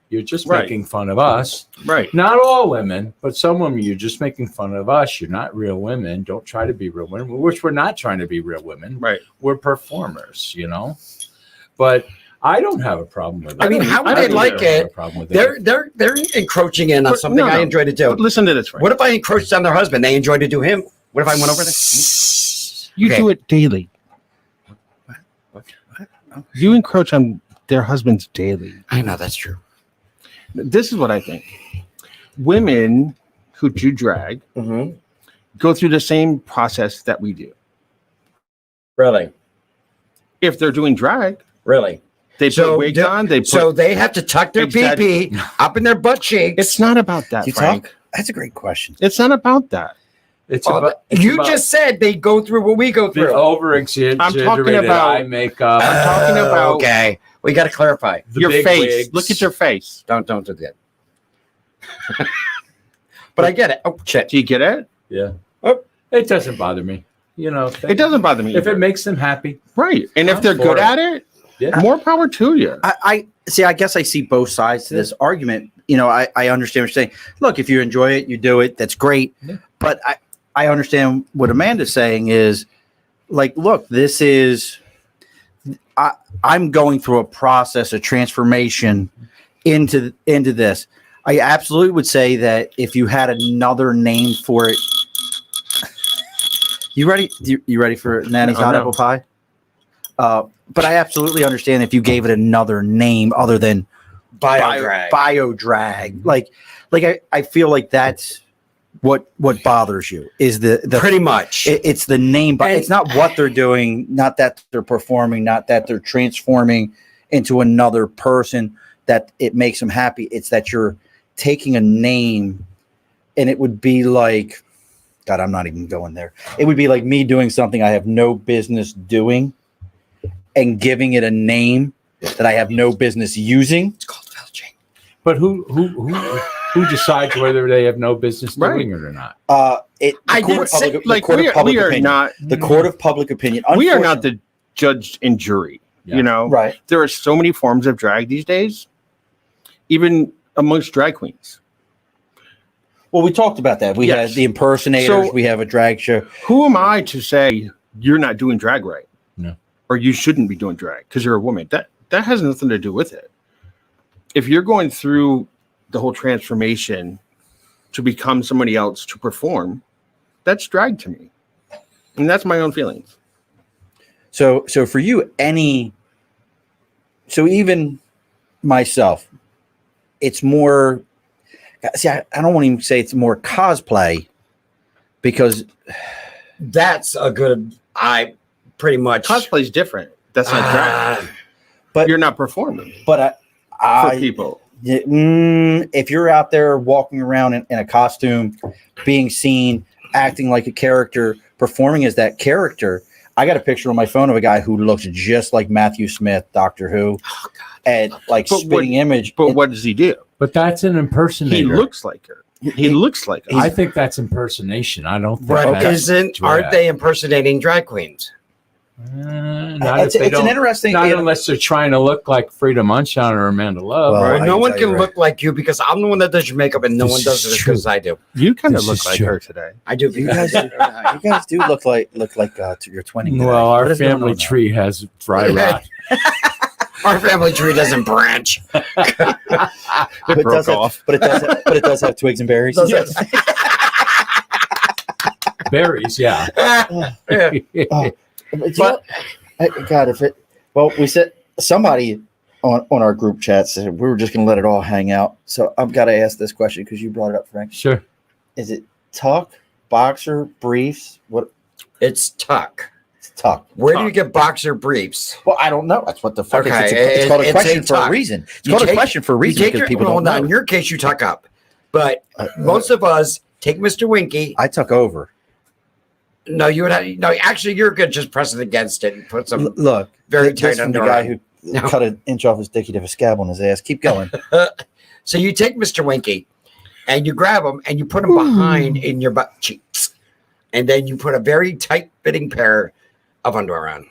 You're just Right. making fun of us. Right. Not all women, but some women, you're just making fun of us. You're not real women. Don't try to be real women, which we're not trying to be real women. Right. We're performers, But I don't have a problem with it. I mean, how would they like it? They're encroaching in on But something I enjoy to do. But listen to this, Frank. What if I encroached on their husband? They enjoy to do him. What if I went over there? You Okay. do it daily. You encroach on their husbands daily. I know that's true. This is what I think. Women who do drag go through the same process that we do. Really, If they're doing drag, really. they put wigs on. They have to tuck their pee-pee up in their butt cheeks. It's not about that, You Frank. talk? That's a great question. It's not about that. You just said they go through what we go the through. over-exaggerated I'm talking about- eye makeup. I'm talking about Okay, we got to clarify. the your big face. wigs. Look at your face. Don't do that. But I get it. Oh shit. Do you get it? Yeah. Oh. It doesn't bother me. It doesn't bother me. If either. it makes them happy. Right. And if I'm they're for good it. at it, Yeah. more power to you. I see. I guess I see both sides to this argument. I understand what you're saying. Look, if you enjoy it, you do it. That's great. Yeah. But I understand what Amanda's saying is like, look, this is. I'm going through a process of transformation into this. I absolutely would say that if you had another name for it. You ready? You ready for Nanny's Hot No. Apple Pie? But I absolutely understand if you gave it another name other than bio drag. Like I feel like that's what bothers you is the Pretty much. it's the name, but it's not what they're doing, not that they're performing, not that they're transforming into another person that it makes them happy. It's that you're taking a name, and it would be like, God, I'm not even going there. It would be like me doing something I have no business doing and giving it a name that I have no business using. It's called filching. But who decides whether they have no business doing it or not? The court of public opinion. We are not the judge and jury. Yeah. Right. There are so many forms of drag these days, even amongst drag queens. Well, we talked about that. We had the impersonators. So- we have a drag show. Who am I to say you're not doing drag right? No. Or you shouldn't be doing drag because you're a woman. That has nothing to do with it. If you're going through the whole transformation to become somebody else to perform, that's drag to me. And that's my own feelings. So for you, even myself, it's more. See, I don't want to even say it's more cosplay because That's a good. I pretty much Cosplay is different. That's not drag. but You're not performing but for people. if you're out there walking around in a costume, being seen, acting like a character, performing as that character. I got a picture on my phone of a guy who looks just like Matthew Smith, Doctor Who, and like But spitting image. But what does he do? But that's an impersonator. He looks like her. He looks like her. I think that's impersonation. I don't think But that's aren't drag. they impersonating drag queens? Not It's if they an don't. interesting. Not unless they're trying to look like Frida Munchon or Amanda Love. Well, right? I No can one tell you can right. look like you because I'm the one that does your makeup and no This one does is it as true. good as I do. You kind of This look is like true. her today. I do. You guys do look like your twinning. Well, our What is going family on now? tree has dry rot. Our family tree doesn't branch. But it broke does off. but it does have twigs and berries. Yes. Berries, yeah. Yeah. God, we said somebody on our group chat said we were just going to let it all hang out. So I've got to ask this question because you brought it up, Frank. Sure. Is it tuck boxer briefs. What? It's tuck. It's tuck. Where do you get boxer briefs? Well, I don't know. That's what the fuck. Okay, It's called a it's question a for a tuck. reason. It's You called a take- question for a You reason take because your, people well, don't now, know. in your case, you tuck up, but most of us take Mr. Winky. I tuck over. No, you would have. No, actually, you're good. Just press it against it and put some. Look, very this tight from the under guy arm. who No. cut an inch off his dick. He'd have a scab on his ass. Keep going. So you take Mr. Winky, and you grab him and you put him behind in your butt cheeks, and then you put a very tight fitting pair of underwear on,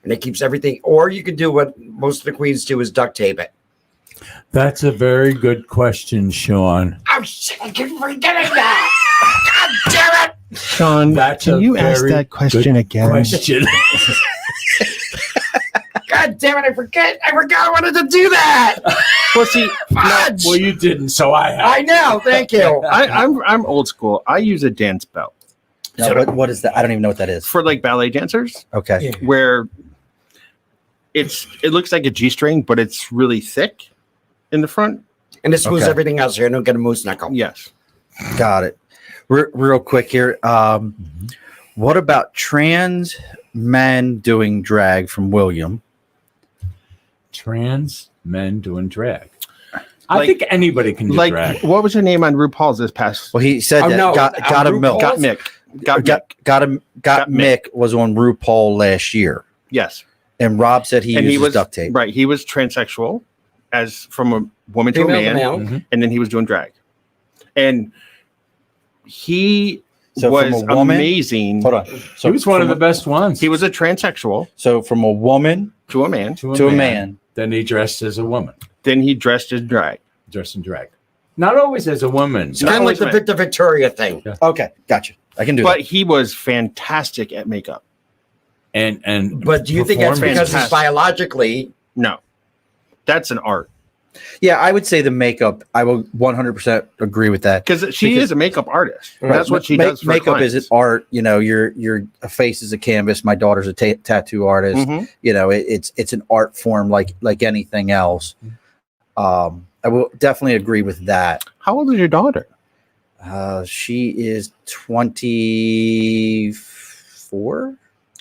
and it keeps everything. Or you could do what most of the queens do: is duct tape it. That's a very good question, Sean. Oh shit! I keep forgetting that. God damn it! Sean, That's can a you ask very that question again? Question. God damn it! I forgot I wanted to do that. Well, see, Fudge! Well, you didn't, so I have. I know. Thank you. I'm old school. I use a dance belt Now, what is that? I don't even know what that is. for like ballet dancers, Okay. where it looks like a G-string, but it's really thick in the front. And this moves Okay. everything else here. I don't get a moose knuckle. Yes. Got it. Real quick here. What about trans men doing drag from William? Trans men doing drag. I Like- think anybody can do Like, drag. what was her name on RuPaul's this past? Well, he said Oh, that no, got a RuPaul's? milk. Got Mick. Got Mick was on RuPaul last year, Yes. and Rob said he And uses he was duct tape. right. He was transsexual, as from a woman to a Female to man, male. Mhm. and then he was doing drag, and he So was from a woman, amazing. Hold on. So He was one of the from best ones. He was a transsexual So from a woman to a man. to a man. Then he dressed as a woman, Then he dressed as drag. dressed in drag. Not always as a woman. It's kind of like the always Victor Victoria thing. Okay, gotcha. I can do But that. he was fantastic at makeup. And But do you think that's performing. because he's Fantastic. biologically? No, that's an art Yeah, I would say the makeup. I will 100% agree with that. because she Because- is a makeup artist. Right. That's what she Ma- does. For Makeup is an clients. art. You know, your face is a canvas. My daughter's a tattoo artist. Mhm. You know, it's an art form like anything else. I will definitely agree with that. How old is your daughter? She is 24.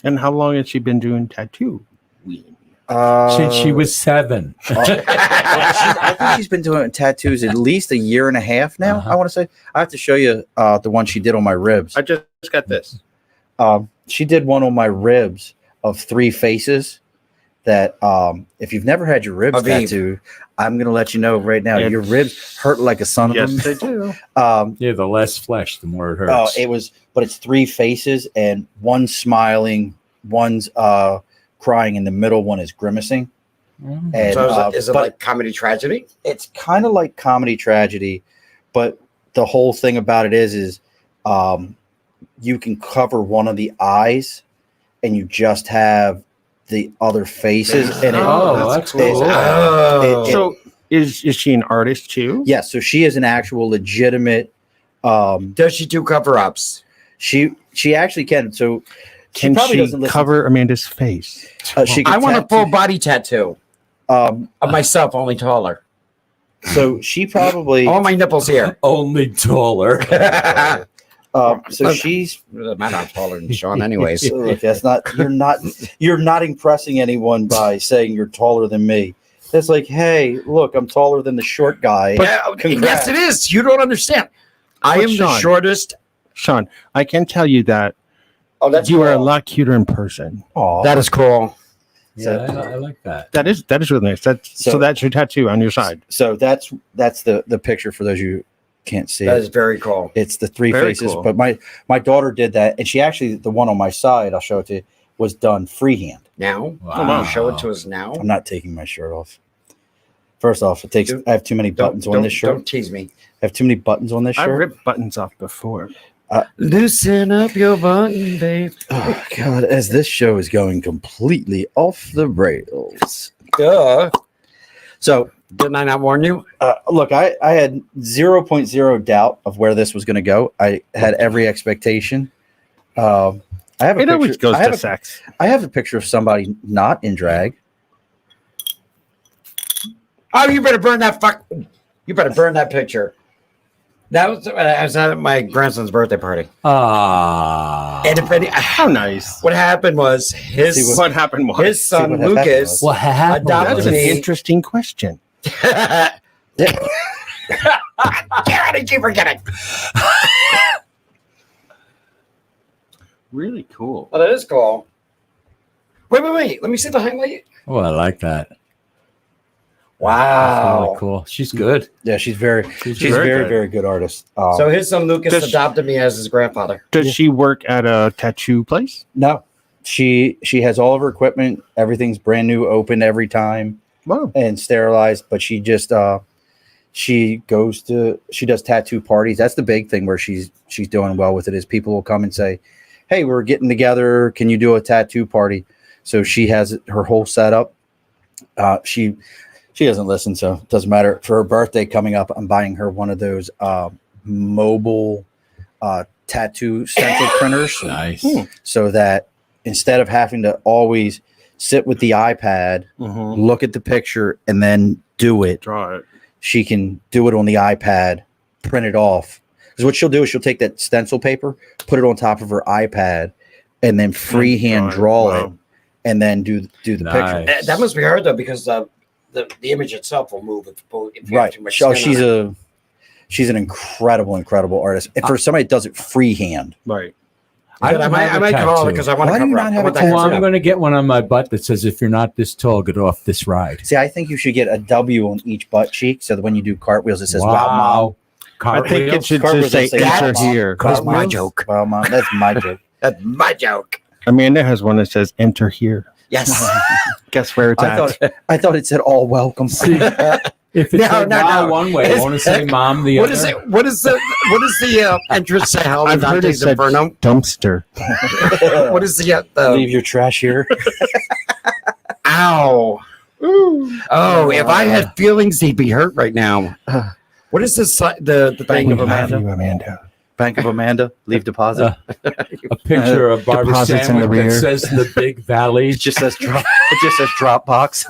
And how long has she been doing tattoo? since she was 7. I think she's been doing tattoos at least a year and a half now. Uh-huh. I want to say. I have to show you the one she did on my ribs. I just got this. She did one on my ribs of 3 faces. That if you've never had your ribs Aviv. tattooed, I'm gonna let you know right now. Your ribs hurt like a son of Yes, them. they do. Yeah, the less flesh, the more it hurts. Oh, it was, but it's 3 faces, and one's smiling, one's crying, and the middle one is grimacing. Mm. And So is it but like comedy tragedy? it's kind of like comedy tragedy, but the whole thing about it is you can cover one of the eyes, and you just have the other faces, and Oh, that's cool. Oh. So is she an artist too? yeah. So she is an actual legitimate. Does she do cover-ups? She actually can. So Can probably she doesn't listen. cover Amanda's face? She I can want a tattoo- full body tattoo of myself, only taller. So she probably. All my nipples here. Only taller. So she's. I'm not taller than Sean, anyways. Look, that's not. You're not impressing anyone by saying you're taller than me. It's like, hey, look, I'm taller than the short guy. Yeah, Congrats. yes, it is. You don't understand. I But am the Sean- shortest. Sean, I can tell you that Oh, that's you are a cool. lot cuter in person. Aw. That is cool. Yeah, I like that. That is really nice. So So- that's your tattoo on your side. So that's the picture for those you can't see. That it. is very cool. It's the 3 Very faces. cool. But my daughter did that, and she actually, the one on my side, I'll show it to you, was done freehand. Now, Wow. show it to us now. I'm not taking my shirt off. First off, I have too many buttons on this shirt. Don't tease me. I have too many buttons on this I shirt. ripped buttons off before. Loosen up your button, babe. Oh God! As this show is going completely off the rails. Duh. So Didn't I not warn you? look, I had 0.0 doubt of where this was going to go. I had every expectation. I have a It always picture. goes I have to a- sex. I have a picture of somebody not in drag. Oh, you better burn that You better burn that picture. That was I was at my grandson's birthday party. Ah. And How nice. what happened was his What happened was his son what happened Lucas was- What happened? adopted that's an me. interesting question. How did you forget it? Really cool. Oh, that is cool. Wait. Let me see the highlight. Oh, I like that. That's Wow. really cool. She's good. Yeah, she's very very good. good artist. So his son Lucas Does- adopted me as his grandfather. Does she work at a tattoo place? no, she has all of her equipment. Everything's brand new, open every time, Wow. and sterilized. But she just she does tattoo parties. That's the big thing where she's doing well with it. Is people will come and say, "Hey, we're getting together. Can you do a tattoo party?" So she has her whole setup. She doesn't listen, so it doesn't matter. For her birthday coming up, I'm buying her one of those mobile tattoo stencil printers. Nice. So that instead of having to always sit with the iPad, look at the picture, and then do it, Draw it. she can do it on the iPad, print it off. Because what she'll do is she'll take that stencil paper, put it on top of her iPad, and then freehand draw Wow. it, and then do the Nice. picture. That must be hard though, because the image itself will move if you have Right. too much Oh, skin on it. she's an incredible artist. And for somebody that does it freehand, Right. But I might call it because I want Why to do you cover not up. have I want a that tattoo? Well, covered I'm up. going to get one on my butt that says, if you're not this tall, get off this ride. see, I think you should get a W on each butt cheek so that when you do cartwheels, it says "Wow, Mom." I think it should Cartwheels just say will say, enter "Wow, Mom." here. That's Wow, my Mom. joke. Wow, Mom. That's my joke. That's my joke. Amanda has one that says enter here. Yes. Guess where it's at? I thought it said all welcome. See, if it's No. one way, I want to say mom the What other. is it? What is the entrance to hell in I've heard it Dante's said Inferno? dumpster. What is the Leave your trash here. ow? Oh, if I had feelings, he'd be hurt right now. What is this? The thing Bank of of Love Amanda? you, Amanda. Bank of Amanda, leave deposit. A picture of Barbara Deposits in the Stanwyck rear. that says the Big Valley It just says drop. It just says Dropbox.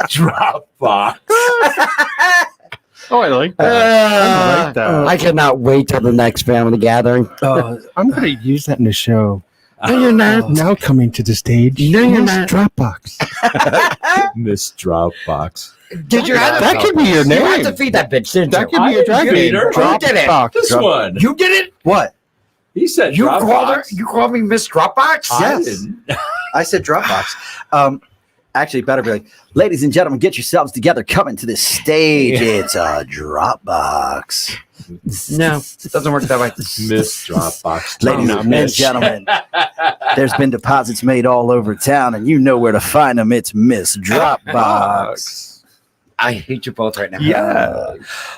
Dropbox. Oh, I like that. I like that. I cannot wait till the next family gathering. I'm going to use that in the show. No, you're not. Now coming to the stage. No, you're Miss not. Dropbox. Miss Dropbox. Did you have That could be your You had name. to feed that bitch, didn't That you? could be your drag name. Peter. Who did it? Dropbox. This one. You did it? What? He said You Dropbox. called her? You called me Miss Dropbox? I Yes. didn't. I said Dropbox. Actually, better be like, ladies and gentlemen, get yourselves together. Coming to this stage, it's a Dropbox. No, it doesn't work that way. Miss Dropbox. Ladies no, and miss. gentlemen, there's been deposits made all over town, and you know where to find them. It's Miss Dropbox. I hate you both right now. Yeah.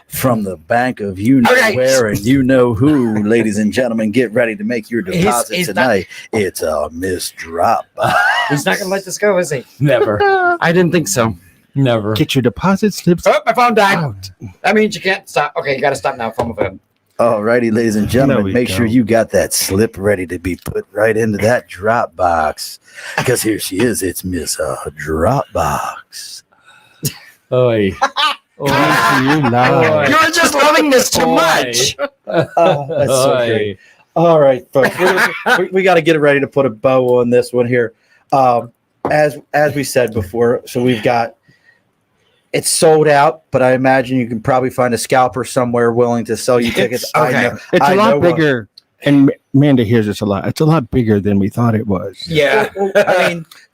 From the bank of you know Okay. where and you know who, ladies and gentlemen, get ready to make your deposit he's not- tonight. It's a Miss Dropbox. He's not going to let this go, is he? Never. I didn't think so. Never. Get your deposit slips Oh, my phone died. out. That means you can't stop. Okay, you got to stop now. Phone with him. All righty, ladies and There gentlemen, we make go. sure you got that slip ready to be put right into that Dropbox. Because here she is. It's Miss Dropbox. Oy. You lie. You're just loving this too Boy. much. Oh, that's so Oy. great. All right, folks, we got to get it ready to put a bow on this one here. As we said before, so we've got it's sold out, but I imagine you can probably find a scalper somewhere willing to sell you tickets. okay. I know, It's I a know lot one. bigger. And Amanda hears this a lot. It's a lot bigger than we thought it was. Yeah.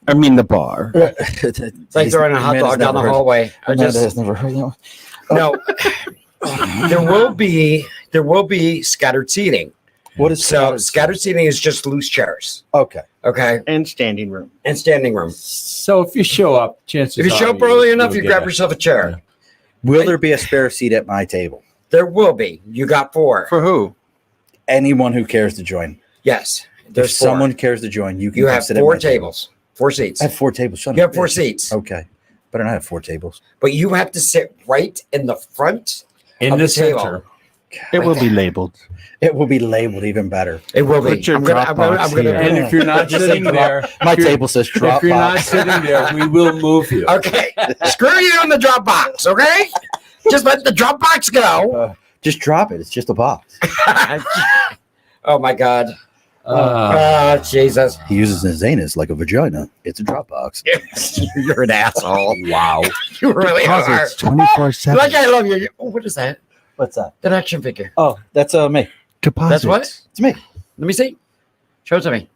I mean, the bar. It's like throwing a hot dog down the hallway. Amanda has never heard that one. No. there will be scattered seating. What is So scattered seating is just loose chairs. Okay. Okay. And standing room. And standing room. So if you show up, chances If you show are up early enough, you'll you get grab it. yourself a chair. Yeah. Will there be a spare seat at my table? There will be. You got 4. For who? Anyone who cares to join. Yes. If There's 4. someone cares to join, you can You come have sit at 4 my table. tables. 4 seats. I have 4 tables. Son You of have a 4 bitch. seats. Okay. But I don't have 4 tables. But you have to sit right in the front. In of the the table. center. It will be labeled. It will be labeled even better. It will be. Put your I'm gonna Dropbox here. And if you're not sitting there, My if you're- table says if you're not Dropbox. sitting there, we will move you. Okay. Screw you in the Dropbox, okay? Just let the Dropbox go. Just drop it. It's just a box. Oh my God. Jesus. He uses his anus like a vagina. It's a drop box. You're an asshole. Wow. You really are. Deposits 24/7. Like I love you. Oh, what is that? What's that? That action figure. Oh, that's me. Deposits. That's what? It's me. Let me see. Show it to me.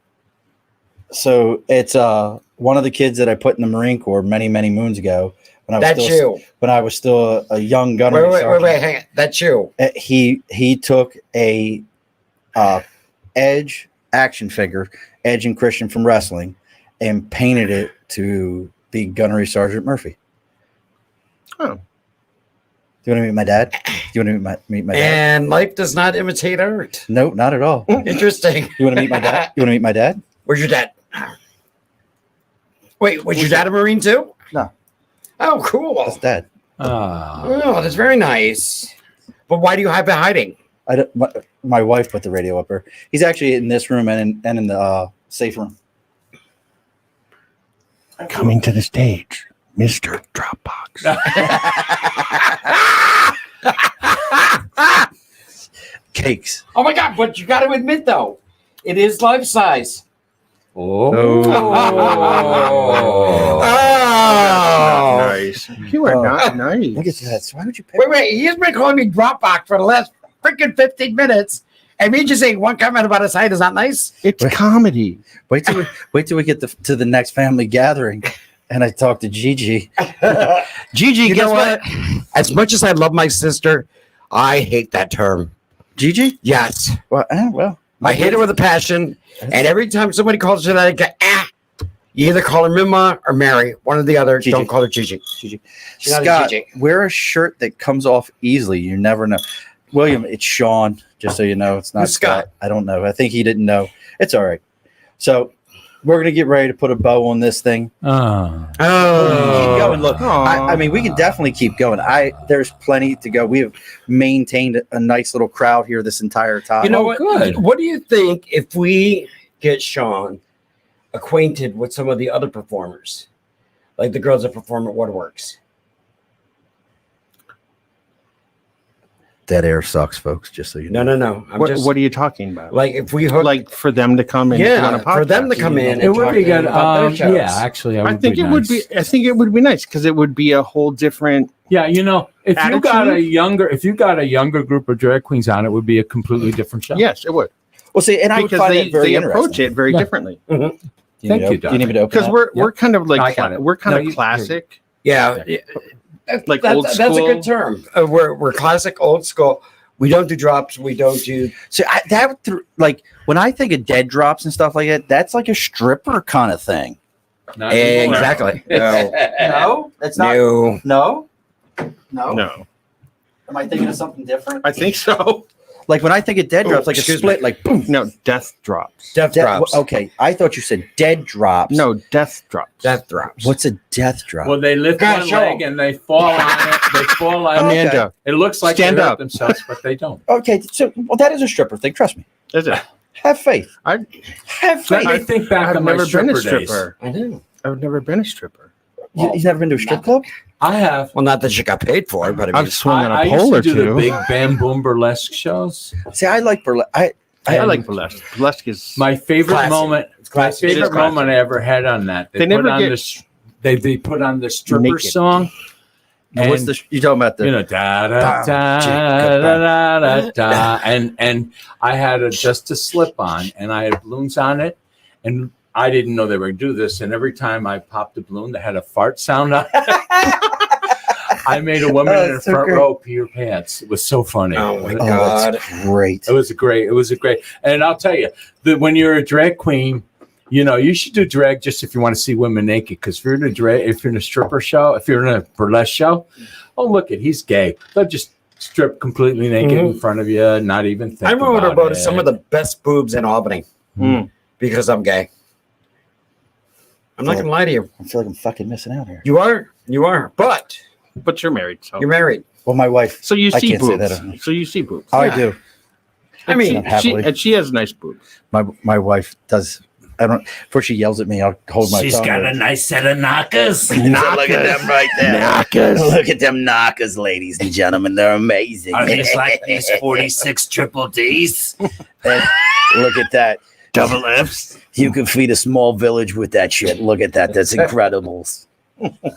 So it's one of the kids that I put in the Marine Corps many, many moons ago when I was That's still you. when I was still a young gunner. Wait, hang on. That's you. He took a Edge action figure, Edge and Christian from wrestling, and painted it to be Gunnery Sergeant Murphy. Oh. Do you want to meet my dad? Do you want to meet my dad? And life does not imitate art. No, not at all. Interesting. You want to meet my dad? You want to meet my dad? Where's your dad? Wait, was your dad a Marine too? No. Oh, cool. That's dad. Oh, that's very nice. But why do you have been hiding? My wife put the radio up there. He's actually in this room and in the safe room. Coming to the stage, Mr. Dropbox. Cakes. Oh my God! But you got to admit though, it is life size. Oh. Oh. Nice. You are not nice. Look at that. So why would you pick? Wait! He's been calling me Dropbox for the last freaking 15 minutes, and me just saying one comment about his height is not nice. It's comedy. Wait till we get to the next family gathering, and I talk to Gigi. Gigi, You guess know what? As much as I love my sister, I hate that term. Gigi? Yes, Well, I hate it with a passion. And every time somebody calls her that, I go, you either call her Mima or Mary, one or the other. Gigi. Don't call her Gigi. Gigi. She's not a Scott, Gigi. wear a shirt that comes off easily. You never know. William, it's Sean. Just so you know, it's not Who's Scott? I don't know. I think he didn't know. It's all right. So we're gonna get ready to put a bow on this thing. Keep going. Look, I mean, we can definitely keep going. There's plenty to go. We have maintained a nice little crowd here this entire time. You know what? good. What do you think if we get Sean acquainted with some of the other performers, like the girls that perform at Waterworks? Dead air sucks, folks. Just so you know. No. What are you talking about? like if we hook, Like for them to come in? on a for them to podcast? come in. It and would talk be to them good. about their shows. Yeah, actually, I think it would be. I think it would be nice because it would be a whole different. Yeah, you know, if you Attitude? got a younger group of drag queens on, it would be a completely different show. Yes, it would Well, see, and I would because find they it very approach interesting. it very Yeah. differently. Thank you, Do you need me to open Because up? we're kind of I like got it. we're kind No, of you- classic. Yeah, Like that's, old that's a school. good term. We're classic, old school. We don't do drops. We don't do. So like when I think of dead drops and stuff like that, that's like a stripper kind of thing. Not anymore. Exactly. No, that's No. No. No, Am I thinking of something different? I think so. Like when I think of dead Oh, drops, like a excuse split, me. like boom. No, death drops. Death drops. Okay, I thought you said dead drops. No, death drops. Death drops. What's a death drop? Well, they lift Gosh, one show leg 'em. and they fall on it. They fall on it. Amanda, It looks like Stand they hurt up. themselves, but they don't. Okay, so that is a stripper thing. Trust me. is it? Have faith. I- Have Let faith. me think back I've on my never been a stripper days. stripper. I know. I've never been a stripper. You've never been to a strip club? I have. Well, not that you got paid for it, but I mean, I've swung on I a used pole to or do the two. big Bam Boom burlesque shows. See, I like burlesque. I like burlesque. Burlesque is My favorite Classic. moment. It's My classic. It is favorite classic. moment I ever had on that. They never put on get- this. They put on the stripper Naked. song. What's the? You talking about the? You know, da da da da da da, and I had just a slip on, and I had balloons on it, and I didn't know they were gonna do this. And every time I popped a balloon, they had a fart sound on it. I made a woman in the so front great. row pee her pants. It was so funny. Oh my Oh, God. that's great. It was a great. And I'll tell you that when you're a drag queen, you know you should do drag just if you want to see women naked. Because if you're in a stripper show, if you're in a burlesque show, oh look at he's gay. They'll just strip completely naked in front of you, not even think. I wrote about it. some of the best boobs in Albany Mm. because I'm gay. I'm not gonna lie to you. I feel like I'm fucking missing out here. You are, but But you're married, so you're married. Well, my wife. so you I see can't say boobs. that. So you see boobs. I Yeah. do. I mean, Happily. and she has nice boobs. My wife does I don't. Before she yells at me, I'll hold my tongue. She's got a nice set of knockers. Look at them right there. Knockers. Look at them knockers, ladies and gentlemen. They're amazing. Are these like these 46 triple Ds? Look at that. Double F's. You can feed a small village with that shit. Look at that. That's incredible.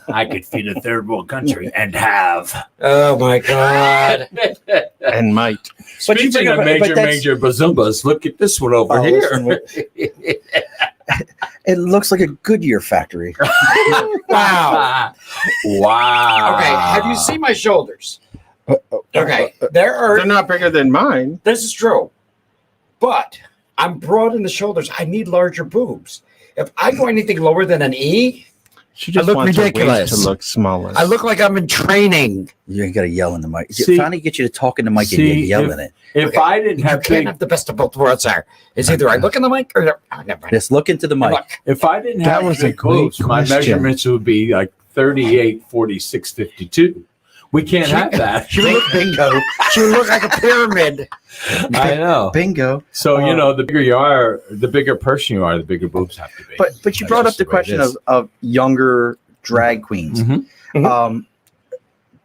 I could feed a third world country and have. Oh my God. And might. But you Speaking bring of up- but that's- major bazumbas, look at this one over Oh, here. listen, it looks like a Goodyear factory. Wow. Wow. Okay, have you seen my shoulders? Okay, They're not bigger than mine. this is true. But I'm broad in the shoulders. I need larger boobs. If I go anything lower than an E, She just look wants ridiculous. her waist to look smaller. I look like I'm in training. You got to yell in the mic. See- Finally get you to talk in the mic and see, you yell in it. If Okay, I didn't You have can't big, have the best of both worlds there. It's either I look in the mic or oh, never mind. Just look into the mic. Look. if I didn't That have was a big boobs, great my question. measurements would be like 38, 46, 52. We can't have that. Bingo. She would look like a pyramid. I know. Bingo. So you know, the bigger you are, the bigger person you are, the bigger boobs have to be. But you That's brought up just the way it question is. of younger drag queens. Mhm.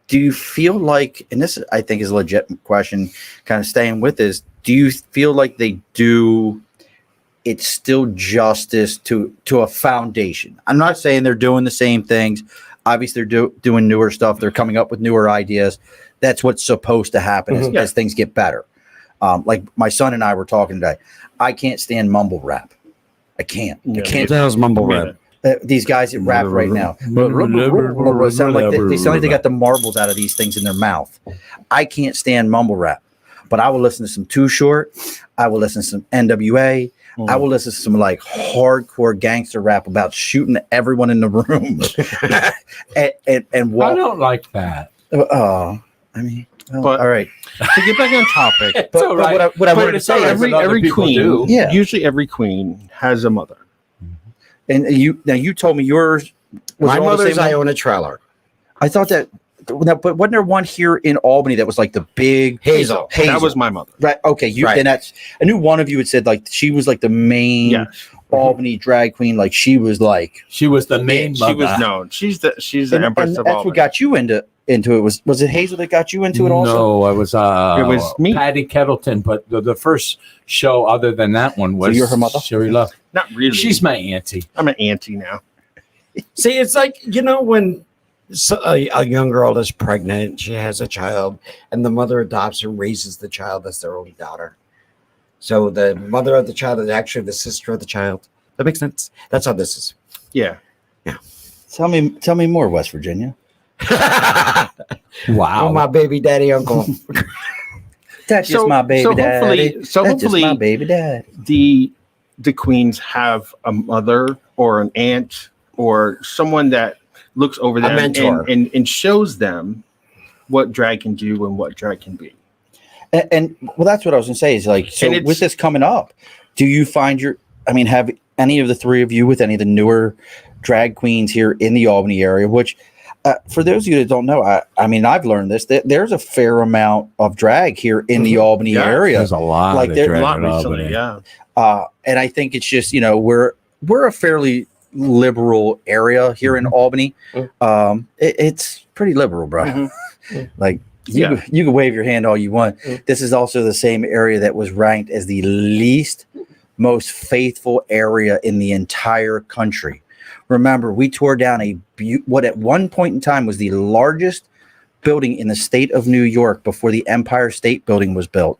Do you feel like, and this I think is a legit question, kind of staying with this, do you feel like they do it's still justice to a foundation? I'm not saying they're doing the same things. Obviously, they're doing newer stuff. They're coming up with newer ideas. That's what's supposed to happen as things get better. Like my son and I were talking today. I can't stand mumble rap. I can't. I can't. the hell's mumble rap? These guys that rap right now sound like they sound like they got the marbles out of these things in their mouth. I can't stand mumble rap, but I will listen to some Too Short. I will listen to some NWA. I will listen to some like hardcore gangster rap about shooting everyone in the room. and I don't like that. I mean, well, But- all right. To get back on topic, It's But, all but right. what I But wanted to it's say all right is, when other every people queen, do. Yeah. usually every queen has a mother. and you told me yours. Was My it all the mother's same one? Iona Trailer. I thought that, but wasn't there one here in Albany that was like the big Hazel. That was my mother. right? Okay, you Right. and that's. I knew one of you had said like she was like the main Yes. Albany drag queen. Like she was like She was the main She was mother. known. She's the and empress of that's Albany. what got you into it. Was it Hazel that got you into it also? No, I was It was me. Patty Kettleton, but the first show other than that one was you're her mother? Cherri Love. Not really. She's my auntie. I'm an auntie now. See, it's like, when a young girl is pregnant, she has a child, and the mother adopts and raises the child as their own daughter. So the mother of the child is actually the sister of the child. That makes sense. That's how this is. Yeah. Tell me more, West Virginia. Wow. Oh, my baby daddy uncle. That's just my baby daddy. That's just hopefully my baby dad. the queens have a mother or an aunt or someone that looks over them mentor. and shows them what drag can do and what drag can be. And well, that's what I was gonna say. Is like, so And it's- with this coming up, do you find have any of the three of you with any of the newer drag queens here in the Albany area? Which, for those of you that don't know, I've learned this, that there's a fair amount of drag here in the Albany Yeah, area. There's a lot Like of there- drag A lot in recently, Albany. yeah. And I think it's just, we're a fairly liberal area here in Albany. It's pretty liberal, bro. Like you can wave your hand all you want. This is also the same area that was ranked as the least most faithful area in the entire country. Remember, we tore down what at one point in time was the largest building in the state of New York before the Empire State Building was built,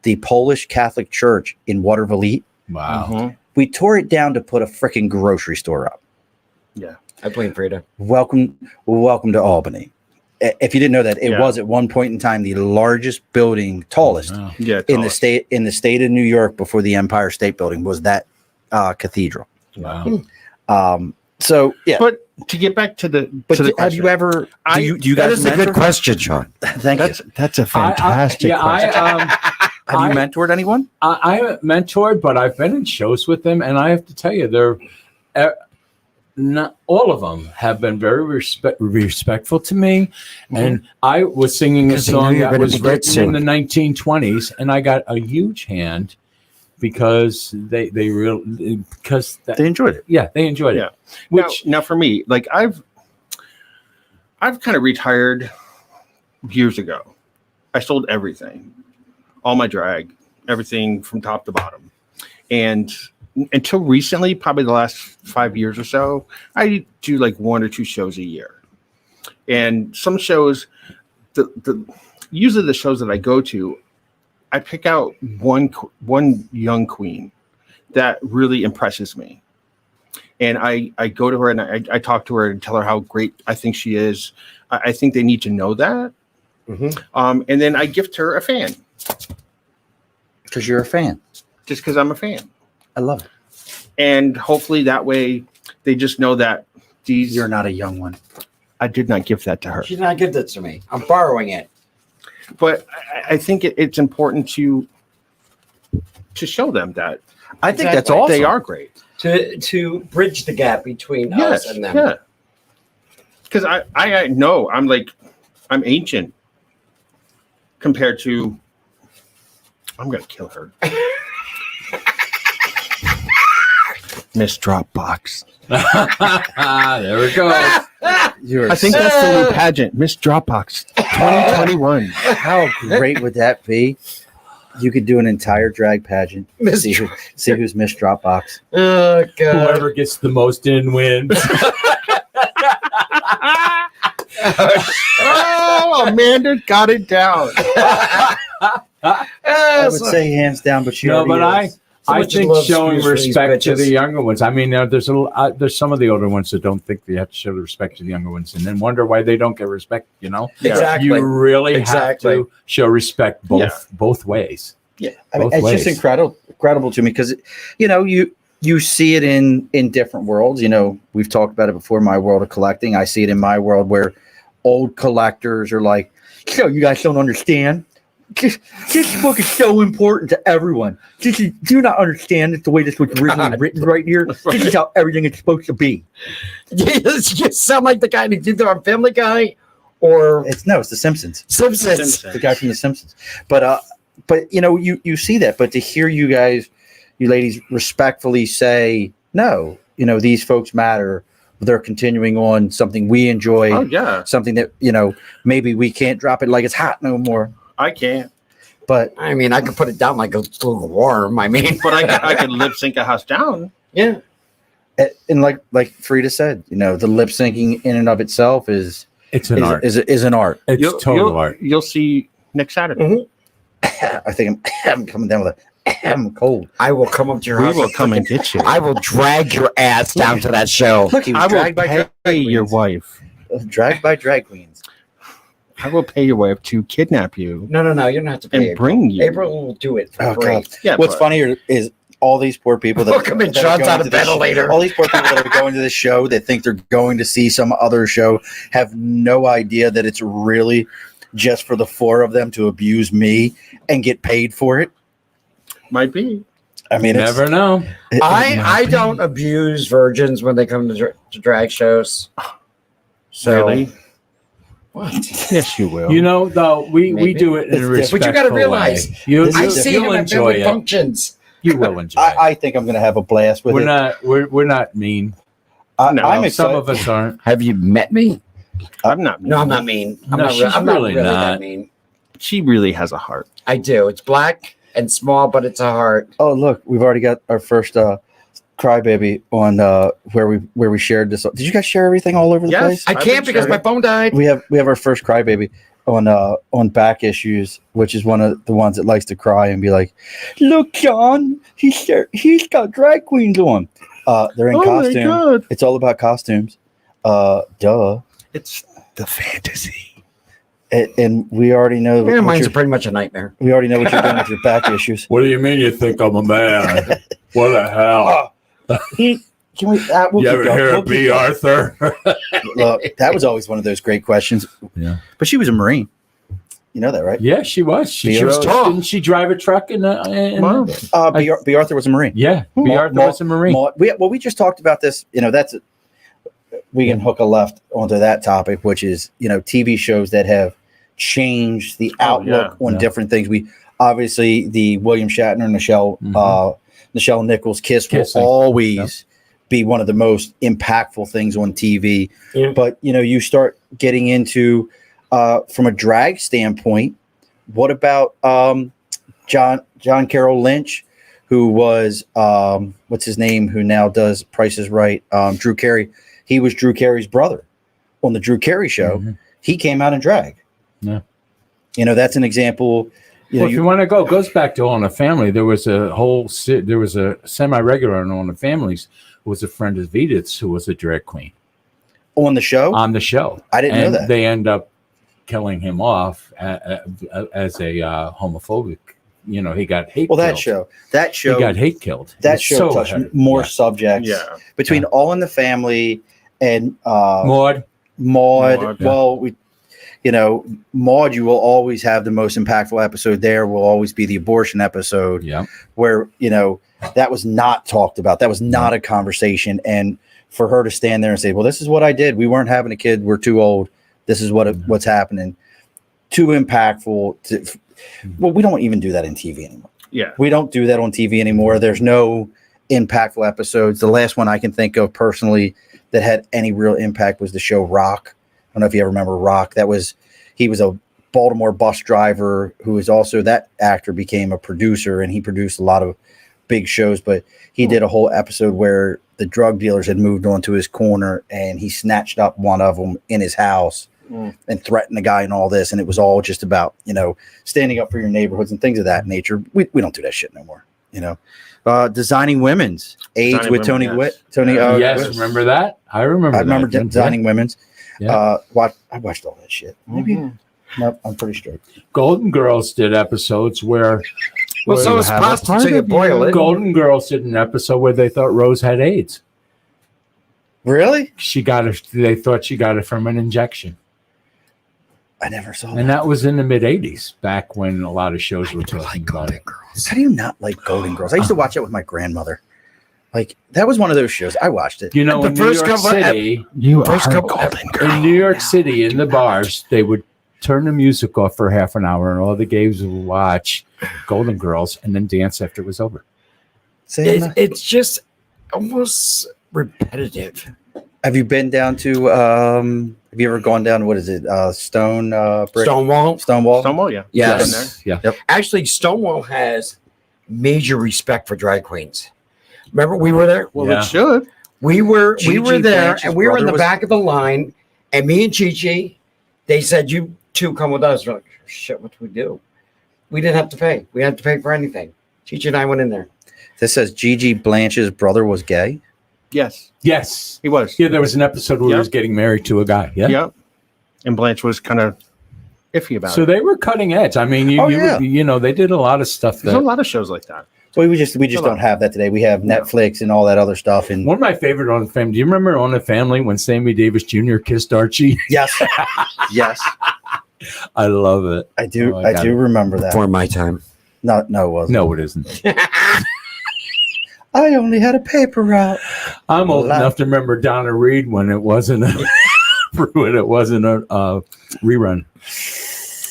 the Polish Catholic Church in Watervliet. Wow. We tore it down to put a freaking grocery store up. Yeah. I blame Freda. Welcome to Albany. If you didn't know that, it was at one point in time the largest building, tallest Wow. Yeah. in the state of New York before the Empire State Building was that cathedral. Wow. So yeah, But to get back to the but to the have question, you ever? Do you That guys is a good mentor? question, Sean. Thank you. That's a fantastic question. Have you mentored anyone? I haven't mentored, but I've been in shows with them, and I have to tell you, they're not all of them have been very respectful to me. And I was singing a 'Cause they knew song you were that gonna was be dead written in soon. the 1920s, and I got a huge hand because they really because They enjoyed it. yeah, they enjoyed Yeah. it. Which Now for me, like I've kind of retired years ago. I sold everything, all my drag, everything from top to bottom. And until recently, probably the last 5 years or so, I do like 1 or 2 shows a year. And some shows, usually the shows that I go to, I pick out one young queen that really impresses me. And I go to her and I talk to her and tell her how great I think she is. I think they need to know that. Mm-hmm. And then I gift her a fan. Because you're a fan. Just because I'm a fan. I love it. And hopefully that way they just know that these. You're not a young one. I did not give that to her. She's not give that to me. I'm borrowing it. But I think it's important to show them that. I think that's awesome. They are great. To bridge the gap between us and them. Yeah. Because I know I'm ancient compared to. I'm gonna kill her. Miss Dropbox. there we go. You're I think that's the new pageant, Miss Dropbox 2021. How great would that be? You could do an entire drag pageant. See who's Miss Dropbox. Oh God! Whoever gets the most in wins. Oh, Amanda got it down. I would say hands down, but she No, but already is. I much think love showing spews for these respect to bitches. the younger ones. I mean, there's there's some of the older ones that don't think they have to show the respect to the younger ones, and then wonder why they don't get respect. You know, Exactly. You really Exactly. have to show respect both ways. Yeah, I mean, both it's ways. just incredible to me because, you see it in different worlds. We've talked about it before. My world of collecting, I see it in my world where old collectors are like, you guys don't understand. This book is so important to everyone. Do you not understand it the way this was originally written right here? This is how everything is supposed to be. You sound like the guy that did on Family Guy, or It's the Simpsons. Simpsons. The guy from the Simpsons. But you see that. But to hear you ladies respectfully say, no, these folks matter. They're continuing on something we enjoy. Oh yeah, Something that, maybe we can't drop it like it's hot no more. I can't. But I mean, I could put it down like it's a little warm. I mean, But I could lip sync a house down. yeah. and like Freda said, the lip syncing in and of itself is It's art. Is an art. It's total art. You'll see next Saturday. Mhm. I think I'm coming down with I'm cold. I will come up to your We house. will come and get you. I will drag your ass down to that show. Look, he was I will dragged by drag pay your queens. wife. Dragged by drag queens. I will pay your wife to kidnap you No. You don't have to pay and April. bring you. April will do it for Oh, free. God. Yeah, What's but- funnier is all these poor people that Look, I'm in that are John's going on a to this- ventilator. All these poor people that are going to this show that think they're going to see some other show have no idea that it's really just for the 4 of them to abuse me and get paid for it. Might be. I mean, You never know. I don't abuse virgins when they come to drag shows. So Really? what? Yes, you will. Though we Maybe. do it in a It's respectful But you got to realize, way. You, This I is- see you'll him at enjoy family it. functions. You will enjoy it. I think I'm going to have a blast with We're it. not. We're not mean. No, I'm Some excited. of us aren't. Have you met me? I'm not. No, I'm not mean. I'm No, not, she's I'm not really really not. that mean. She really has a heart. I do. It's black and small, but it's a heart. Oh, look, we've already got our first crybaby on where we shared this. Did you guys share everything all over the Yes. place? I I've can't been because my sharing. phone died. We have our first crybaby on Back Issues, which is one of the ones that likes to cry and be like, "Look, John, he's got drag queens on. They're in Oh my costume. God. It's all about costumes. Duh. It's the fantasy. And we already know. Yeah, what mine's you're- pretty much a nightmare. we already know what you're doing with your Back Issues. What do you mean you think I'm a man? What the hell? Can we? We'll You keep ever going. hear We'll of keep B. going. Arthur? Look, that was always one of those great questions. Yeah. But she was a Marine. You know that, right? Yeah, she was. She was tall. Didn't she drive a truck in Wow. B. Arthur was a Marine. Yeah, B. Ma- Arthur Ma- was a Marine. We just talked about this. We can hook a left onto that topic, which is TV shows that have changed the outlook on Yeah. different things. obviously the William Shatner and Nichelle Nichols kiss will Kissing. always be one of the most impactful things on TV. Yeah. But you start getting into from a drag standpoint. What about John Carroll Lynch, who was what's his name, who now does Price is Right? Drew Carey. He was Drew Carey's brother on the Drew Carey show. Mm-hmm. He came out in drag. Yeah. That's an example. Well, if you want to go, it goes back to All in the Family. There was a semi-regular on All in the Families who was a friend of Vedith's, who was a drag queen on the show. On the show, I didn't know that. They end up killing him off as a homophobic. He got hate. Well, killed. that show, he got hate killed. That show touched more subjects. Yeah. Between All in the Family and Maud. Well, Maud, you will always have the most impactful episode. There will always be the abortion episode. Yeah. Where that was not talked about. That was not a conversation. And for her to stand there and say, "Well, this is what I did. We weren't having a kid. We're too old. This is what's happening." Too impactful. Well, we don't even do that in TV anymore. Yeah. We don't do that on TV anymore. There's no impactful episodes. The last one I can think of personally that had any real impact was the show Rock. I don't know if you ever remember Rock. He was a Baltimore bus driver who is also, that actor became a producer, and he produced a lot of big shows, but he did a whole episode where the drug dealers had moved onto his corner and he snatched up one of them in his house and threatened the guy and all this. And it was all just about, standing up for your neighborhoods and things of that nature. We don't do that shit no more, Designing Women's AIDS with Tony Witt. Yes, remember that? I remember Designing Women's. Yeah. I watched all that shit. Maybe. Nope, I'm pretty straight. Golden Girls did episodes where. Well, so is pasta till you boil it. Golden Girls did an episode where they thought Rose had AIDS. Really? They thought she got it from an injection. I never saw that. And that was in the mid 80s, back when a lot of shows were talking about it. How do you not like Golden Girls? I used to watch it with my grandmother. Like, that was one of those shows. I watched it. In New York City, in New York City, in the bars, they would turn the music off for half an hour, and all the gays would watch Golden Girls and then dance after it was over. It's just almost repetitive. Have you been down to? Have you ever gone down? What is it? Stonewall. Stonewall. Yeah. Yes. Yeah. Yep. Actually, Stonewall has major respect for drag queens. Remember, we were there. Well, it should. We were there, Blanche's and we were in the brother back of the line. And me and Chi-Chi, they said, "You two come with us." We're like, "Shit, what do we do?" We didn't have to pay. We had to pay for anything. Chi-Chi and I went in there. This says Gigi Blanche's brother was gay. Yes, he was. Yeah, there was an episode where he was getting married to a guy. Yeah. Yep. And Blanche was kind of iffy about it. So they were cutting edge. I mean, they did a lot of stuff. There's a lot of shows like that. So we just don't have that today. We have Netflix and all that other stuff. And one of my favorite On the Family. Do you remember On the Family when Sammy Davis Jr. kissed Archie? Yes, yes, I love it. I do. I do remember that. Before my time. No, it wasn't. No, it isn't. I only had a paper route. I'm old enough to remember Donna Reed when it wasn't a rerun.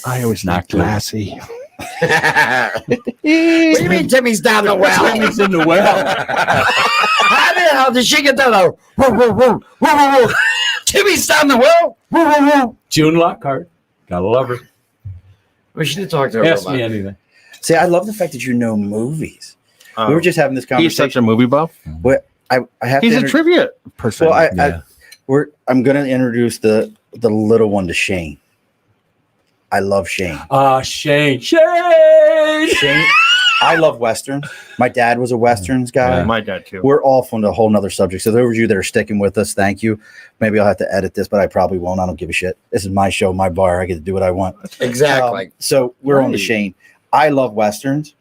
I always not classy. What do you mean Timmy's down the well? Timmy's in the well. How the hell did she get down there? Whoa. Timmy's down the well? June Lockhart. Gotta love her. We should talk to her Ask about me it. anything. See, I love the fact that you know movies. We were just having this conversation. He's such a movie buff. Well, I have He's to a trivia person. Well, I'm going to introduce the little one to Shane. I love Shane. Shane. Shane. I love Westerns. My dad was a Westerns guy. Yeah, my dad too. We're off on a whole nother subject. So those of you that are sticking with us, thank you. Maybe I'll have to edit this, but I probably won't. I don't give a shit. This is my show, my bar. I get to do what I want. Exactly. So we're on to Shane. I love Westerns.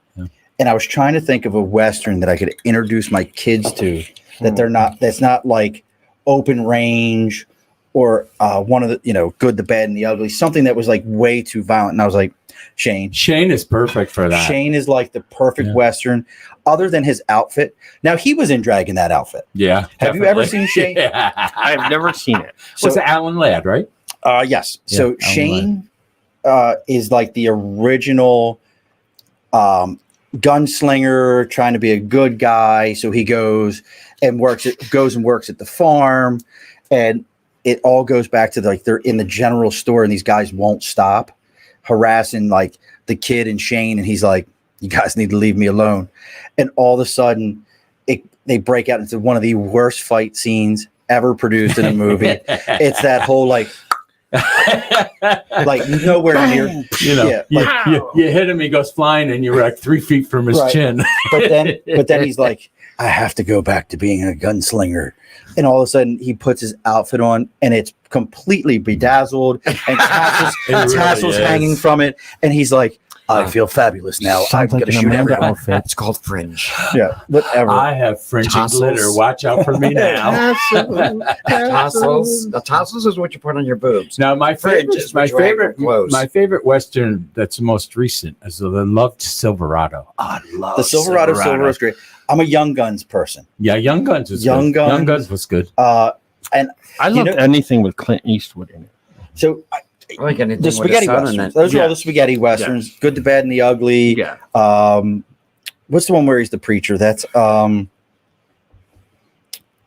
And I was trying to think of a Western that I could introduce my kids to that's not like Open Range or one of the, Good, the Bad, and the Ugly, something that was like way too violent. And I was like, Shane. Shane is perfect for that. Shane is like the perfect Western, other than his outfit. Now, he was in drag in that outfit. Yeah. Have you ever seen Shane? Yeah. I've never seen it. Was it Alan Ladd, right? Yes. So Shane is like the original gunslinger trying to be a good guy. So he goes and works at the farm, and it all goes back to like they're in the general store and these guys won't stop harassing like the kid and Shane, and he's like, you guys need to leave me alone. And all of a sudden they break out into one of the worst fight scenes ever produced in a movie. It's that whole like nowhere near, you hit him, he goes flying, and you're like 3 feet from his chin. but then he's like, I have to go back to being a gunslinger. And all of a sudden he puts his outfit on and it's completely bedazzled and tassels hanging from it. And he's like, I feel fabulous now. I'm going to shoot everyone. It's called fringe. Yeah, whatever. I have fringe and glitter. Watch out for me now. Tassels. The tassels is what you put on your boobs. Now, my favorite Western that's most recent is the loved Silverado. I love the Silverado. Silverado is great. I'm a Young Guns person. Yeah, Young Guns was good. Young Guns was good. And I love anything with Clint Eastwood in it. So I like anything the spaghetti westerns. Those are all the spaghetti westerns. Yeah. Good, the Bad, and the Ugly. Yeah. What's the one where he's the preacher? That's not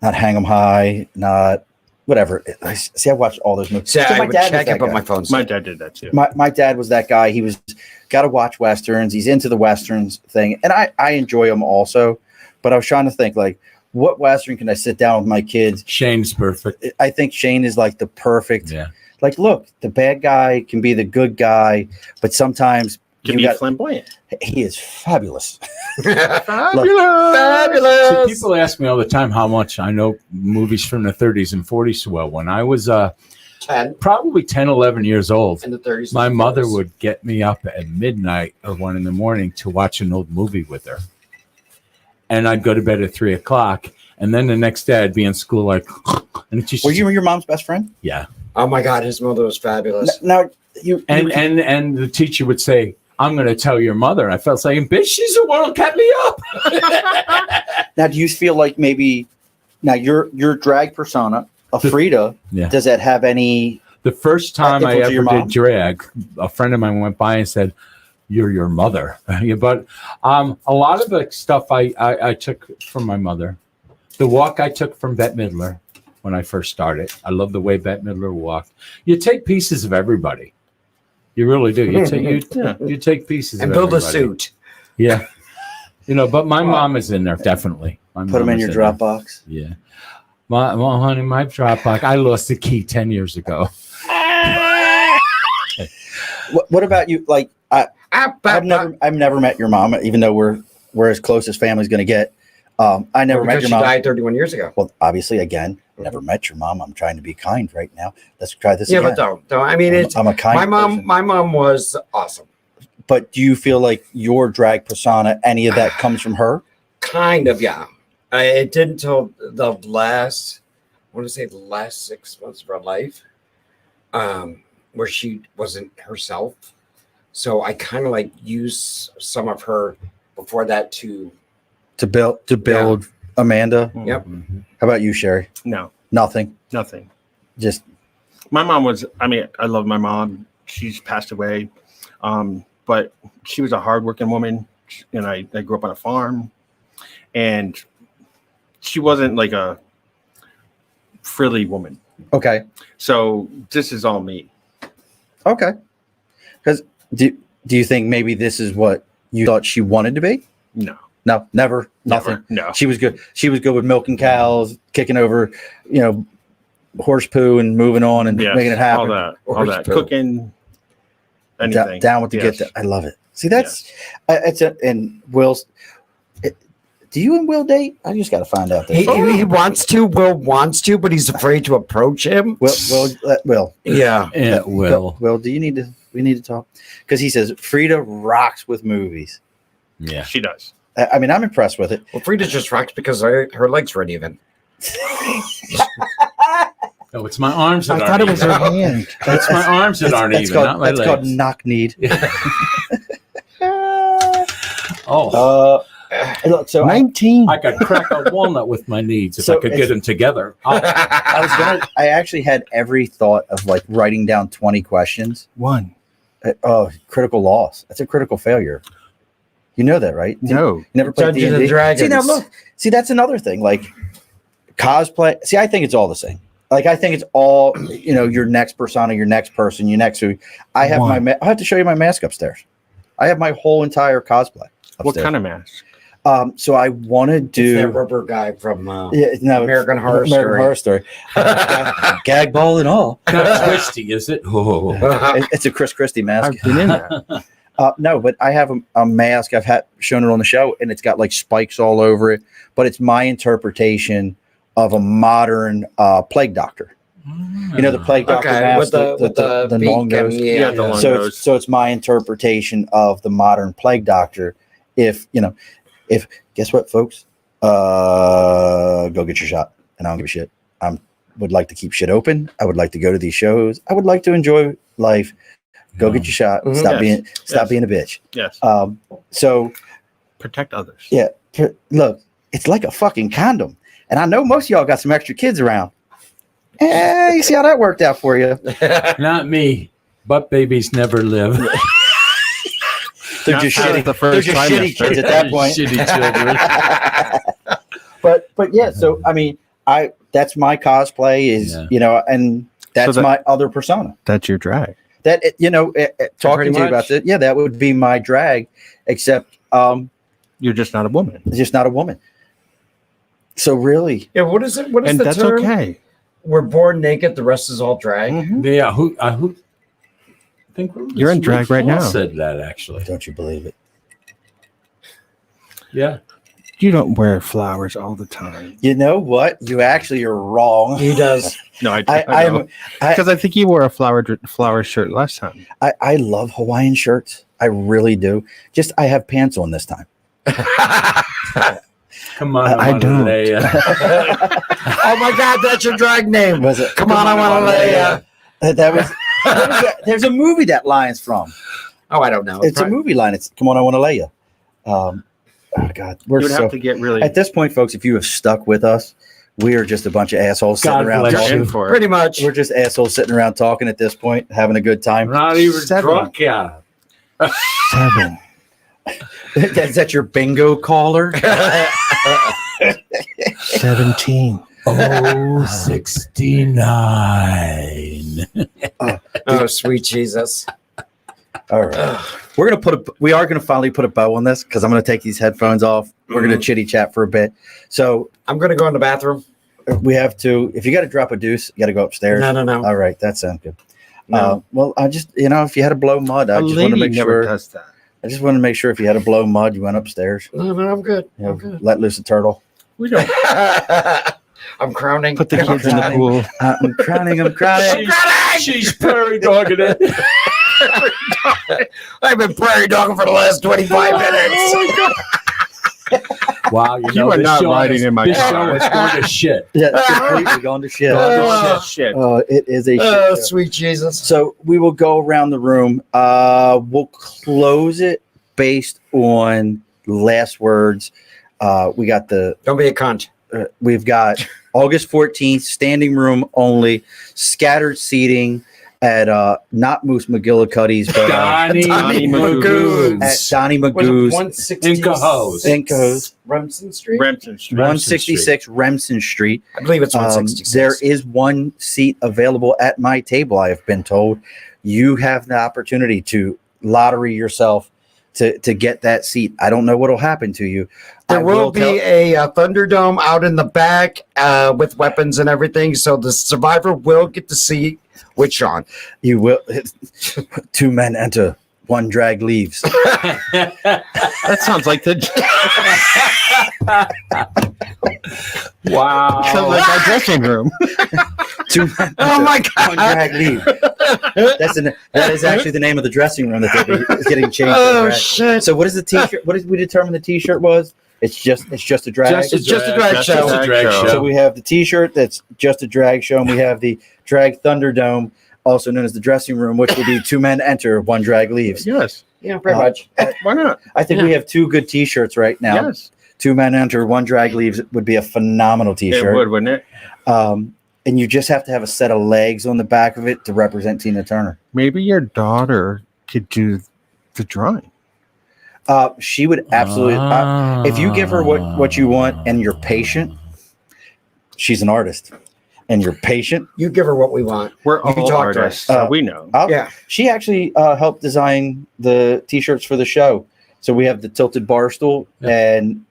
Hang 'em High, not whatever. I watched all those movies. So my dad check up on my phone. My dad did that too. My dad was that guy. He was got to watch westerns. He's into the westerns thing, and I enjoy them also. But I was trying to think like, what western can I sit down with my kids? Shane's perfect. I think Shane is like the perfect. Yeah. Like, look, the bad guy can be the good guy, but sometimes can be flamboyant. He is fabulous. Fabulous. So people ask me all the time how much I know movies from the 30s and 40s. Well, when I was 10, 11 years old, in the 30s, my mother would get me up at midnight or 1 a.m. to watch an old movie with her. And I'd go to bed at 3 o'clock. And then the next day I'd be in school like, and were you your mom's best friend? Yeah. Oh my God, his mother was fabulous. Now and the teacher would say, I'm going to tell your mother. I felt saying, bitch, she's the one who kept me up. Now, do you feel like maybe now your drag persona of Freda, does that have any? The first time I ever did drag, a friend of mine went by and said, you're your mother. But a lot of the stuff I took from my mother. The walk I took from Bette Midler when I first started. I love the way Bette Midler walked. You take pieces of everybody. You really do. You take pieces and of build everybody. a suit. Yeah. But my mom is in there, definitely. Put them in your Dropbox. Yeah. Honey, my Dropbox. I lost the key 10 years ago. What about you? Like, I've never met your mom, even though we're as close as family's going to get. I never met your mom. She died 31 years ago. Well, obviously, again, never met your mom. I'm trying to be kind right now. Let's try this again. Yeah, but don't. I mean, I'm a kind person. My mom was awesome. But do you feel like your drag persona, any of that comes from her? Kind of, yeah. It didn't until the last 6 months of her life, where she wasn't herself. So I kind of like used some of her before that to build Amanda. Yep. How about you, Cherri? No. Nothing. Just my mom was. I mean, I love my mom. She's passed away, but she was a hardworking woman, and I grew up on a farm, and she wasn't like a frilly woman. Okay. So this is all me. Okay. Because do you think maybe this is what you thought she wanted to be? No, never, nothing. No. She was good. She was good with milking cows, kicking over, horse poo and moving on and making it happen. All that. Cooking, anything. Down with the get. I love it. See, that's and Will's. Do you and Will date? I just got to find out. He wants to. Will wants to, but he's afraid to approach him. Will. Yeah. Will. Will, do you need to? We need to talk because he says Freda rocks with movies. Yeah, she does. I mean, I'm impressed with it. Well, Freda just rocks because her legs weren't even. No, it's my arms that I aren't thought it was her hand. It's my arms that aren't even, not my legs. That's called knock-kneed. Look, so 19. I could crack a walnut with my knees if I could get them together. I actually had every thought of like writing down 20 questions. 1. Critical loss. That's a critical failure. You know that, right? No. You never played Dungeons and D&D? Dragons. See, now look. See, that's another thing. Like cosplay. See, I think it's all the same. Like I think it's all, your next persona, your next person, your next who. I have I have to show you my mask upstairs. I have my whole entire cosplay upstairs. What kind of mask? So I want to do that rubber guy from American Horror Story. Gag ball and all. Not twisty, is it? Oh. It's a Chris Christie mask. I've been in that. No, but I have a mask. I've shown it on the show, and it's got like spikes all over it. But it's my interpretation of a modern plague doctor. The plague doctor mask with the long nose. The long nose. So it's my interpretation of the modern plague doctor. If guess what, folks, go get your shot, and I don't give a shit. I would like to keep shit open. I would like to go to these shows. I would like to enjoy life. Go get your shot. Stop being a bitch. Yes. So protect others. Yeah. Look, it's like a fucking condom. And I know most of y'all got some extra kids around. You see how that worked out for you. Not me. Butt babies never live. They're just shitty kids at that point. Shitty children. but yeah, so I mean, that's my cosplay is, and that's my other persona. That's your drag. That talking to you about this, that would be my drag, except you're just not a woman. Just not a woman. So really, what is it? What is and the that's term? Okay. We're born naked. The rest is all drag. Mm-hmm. Yeah. Who? I think you're in drag right now. Said that actually. Don't you believe it? Yeah. You don't wear flowers all the time. You know what? You actually are wrong. He does. No, I because I think you wore a flower shirt last time. I love Hawaiian shirts. I really do. Just I have pants on this time. Come on, I don't. Oh my God, that's your drag name. Was it? Come on, I want to lay ya. That was. There's a movie that line's from. Oh, I don't know. It's a movie line. It's Come On, I Want to Lay Ya. Oh God, you would have to get really. At this point, folks, if you have stuck with us, we are just a bunch of assholes sitting around talking. Pretty much, we're just assholes sitting around talking at this point, having a good time. Not even drunk, yeah. 7. Is that your bingo caller? 17. Oh, 69. Oh, sweet Jesus. All right. We are gonna finally put a bow on this because I'm gonna take these headphones off. We're gonna chitty chat for a bit. So I'm gonna go in the bathroom. We have to. If you got to drop a deuce, you got to go upstairs. No. All right, that sounds good. No. Well, I just if you had to blow mud, I just want to make sure. Does that. I just want to make sure if you had to blow mud, you went upstairs. No, I'm good. I'm good. Let loose a turtle. We don't. I'm crowning. Put the kids in the pool. I'm crowning. She's prairie dogging it. I've been prairie dogging for the last 25 minutes. Wow, you are not riding in my this car. show is going to shit. Yeah, it's completely going to shit. Shit. It is a shit. Oh, show. sweet Jesus. So we will go around the room. We'll close it based on last words. We got Don't be a cunt. We've got August 14th, standing room only, scattered seating at not Moose McGillicuddy's, but Donnie Magoo's. at Donnie Magoo's. 166 in Cohoes. Remsen Street? 166 Remsen Street. I believe it's 166. There is one seat available at my table, I have been told. You have the opportunity to lottery yourself to get that seat. I don't know what will happen to you. There will be a Thunderdome out in the back with weapons and everything, so the survivor will get to see with Sean. You will. 2 men enter, 1 drag leaves. That sounds like the. Wow. Sounds like our dressing room. 2 men Oh my God. 1 drag leave. That is actually the name of the dressing room that is getting changed. Oh shit! So what is the t-shirt? What did we determine the t-shirt was? It's just a drag. It's just a drag show. Just a drag show. So we have the t-shirt that's just a drag show, and we have the drag Thunderdome, also known as the dressing room, which will be 2 men enter, 1 drag leaves. Yes. Yeah, pretty much. Why not? I think we have 2 good t-shirts right now. Yes. 2 men enter, 1 drag leaves would be a phenomenal t-shirt. It would, wouldn't it? And you just have to have a set of legs on the back of it to represent Tina Turner. Maybe your daughter could do the drawing. She would absolutely. If you give her what you want and you're patient, she's an artist. And you're patient. You give her what we want. We're You all talk to her. artists, so we know. Yeah. She actually helped design the T-shirts for the show. So we have the tilted bar stool, and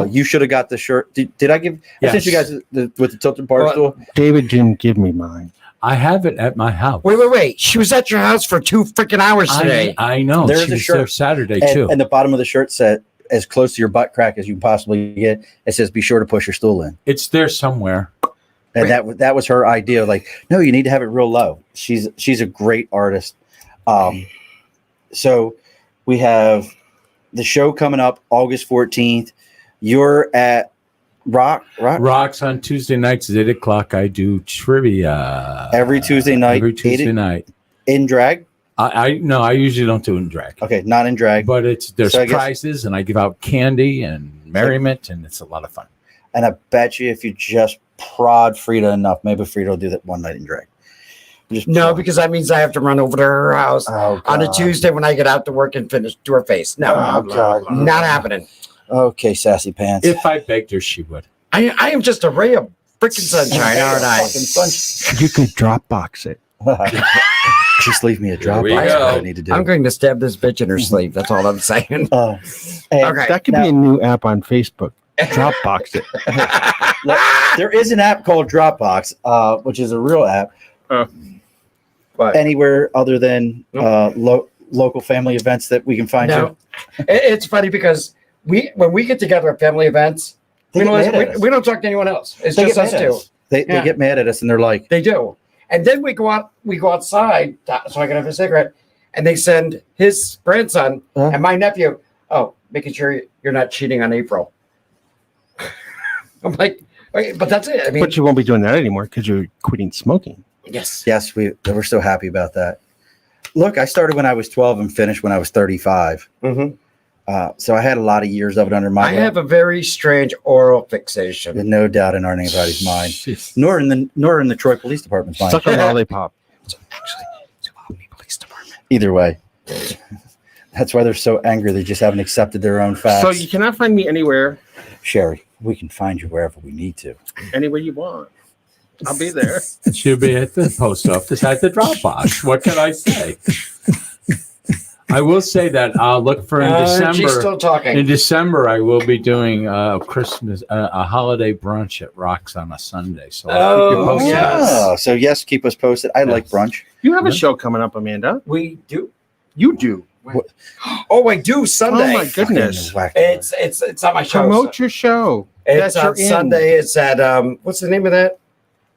you should have got the shirt. Did I give? Yes. I sent you guys with the tilted bar stool. David didn't give me mine. I have it at my house. Wait. She was at your house for 2 freaking hours today. I know. There's She a was shirt. there Saturday And, too. and the bottom of the shirt said, "As close to your butt crack as you can possibly get." It says, "Be sure to push your stool in." It's there somewhere. And that was her idea. Like, no, you need to have it real low. She's a great artist. So we have the show coming up August 14th. You're at Rocks on Tuesday nights at 8:00. I do trivia every Tuesday night. Every Tuesday night in drag. I usually don't do it in drag. Okay, not in drag. But there's So I guess- prizes, and I give out candy and merriment, and it's a lot of fun. And I bet you if you just prod Freda enough, maybe Freda will do that one night in drag. No, because that means I have to run over to her house on a Tuesday when I get out to work and do her face. No, not happening. Okay, sassy pants. If I begged her, she would. I am just a ray of freaking sunshine, aren't I? You could Dropbox it. Just leave me a drop we box. go. What I need to do. I'm going to stab this bitch in her sleeve. That's all I'm saying. And Okay. That could be a new app on Facebook. Dropbox it. there is an app called Dropbox, which is a real app. But Anywhere other than local family events that we can find you. It's funny because when we get together at family events, They we get mad at us. don't talk to anyone else. It's They just get us mad at two. us. They Yeah. get mad at us and they're like, They do. And then we go outside so I can have a cigarette, and they send his grandson and my nephew, making sure you're not cheating on April. I'm like, okay, but that's it. I mean, But you won't be doing that anymore because you're quitting smoking. yes. yes, we're so happy about that. Look, I started when I was 12 and finished when I was 35. Mm-hmm. So I had a lot of years of it under my I belt. have a very strange oral fixation. There's no doubt in anybody's mind, Jeez. nor in the Troy Police Department's mind. Suck a lollipop. Actually, it's about me police department. Either way, that's why they're so angry. They just haven't accepted their own facts. So you cannot find me anywhere, Cherri, we can find you wherever we need to. anywhere you want. I'll be there. She'll be at the post office at the Dropbox. What can I say? I will say that I'll look for in She's December. still talking. In December, I will be doing a holiday brunch at Rocks on a Sunday. So I'll keep you posted. yes. So yes, keep us posted. I like brunch. You have a Yeah. show coming up, Amanda. We do. You do. Oh, I do Sunday. Oh my goodness. Fucking whack. It's on my show. Promote your show. It's that you're on in. Sunday. It's at what's the name of that?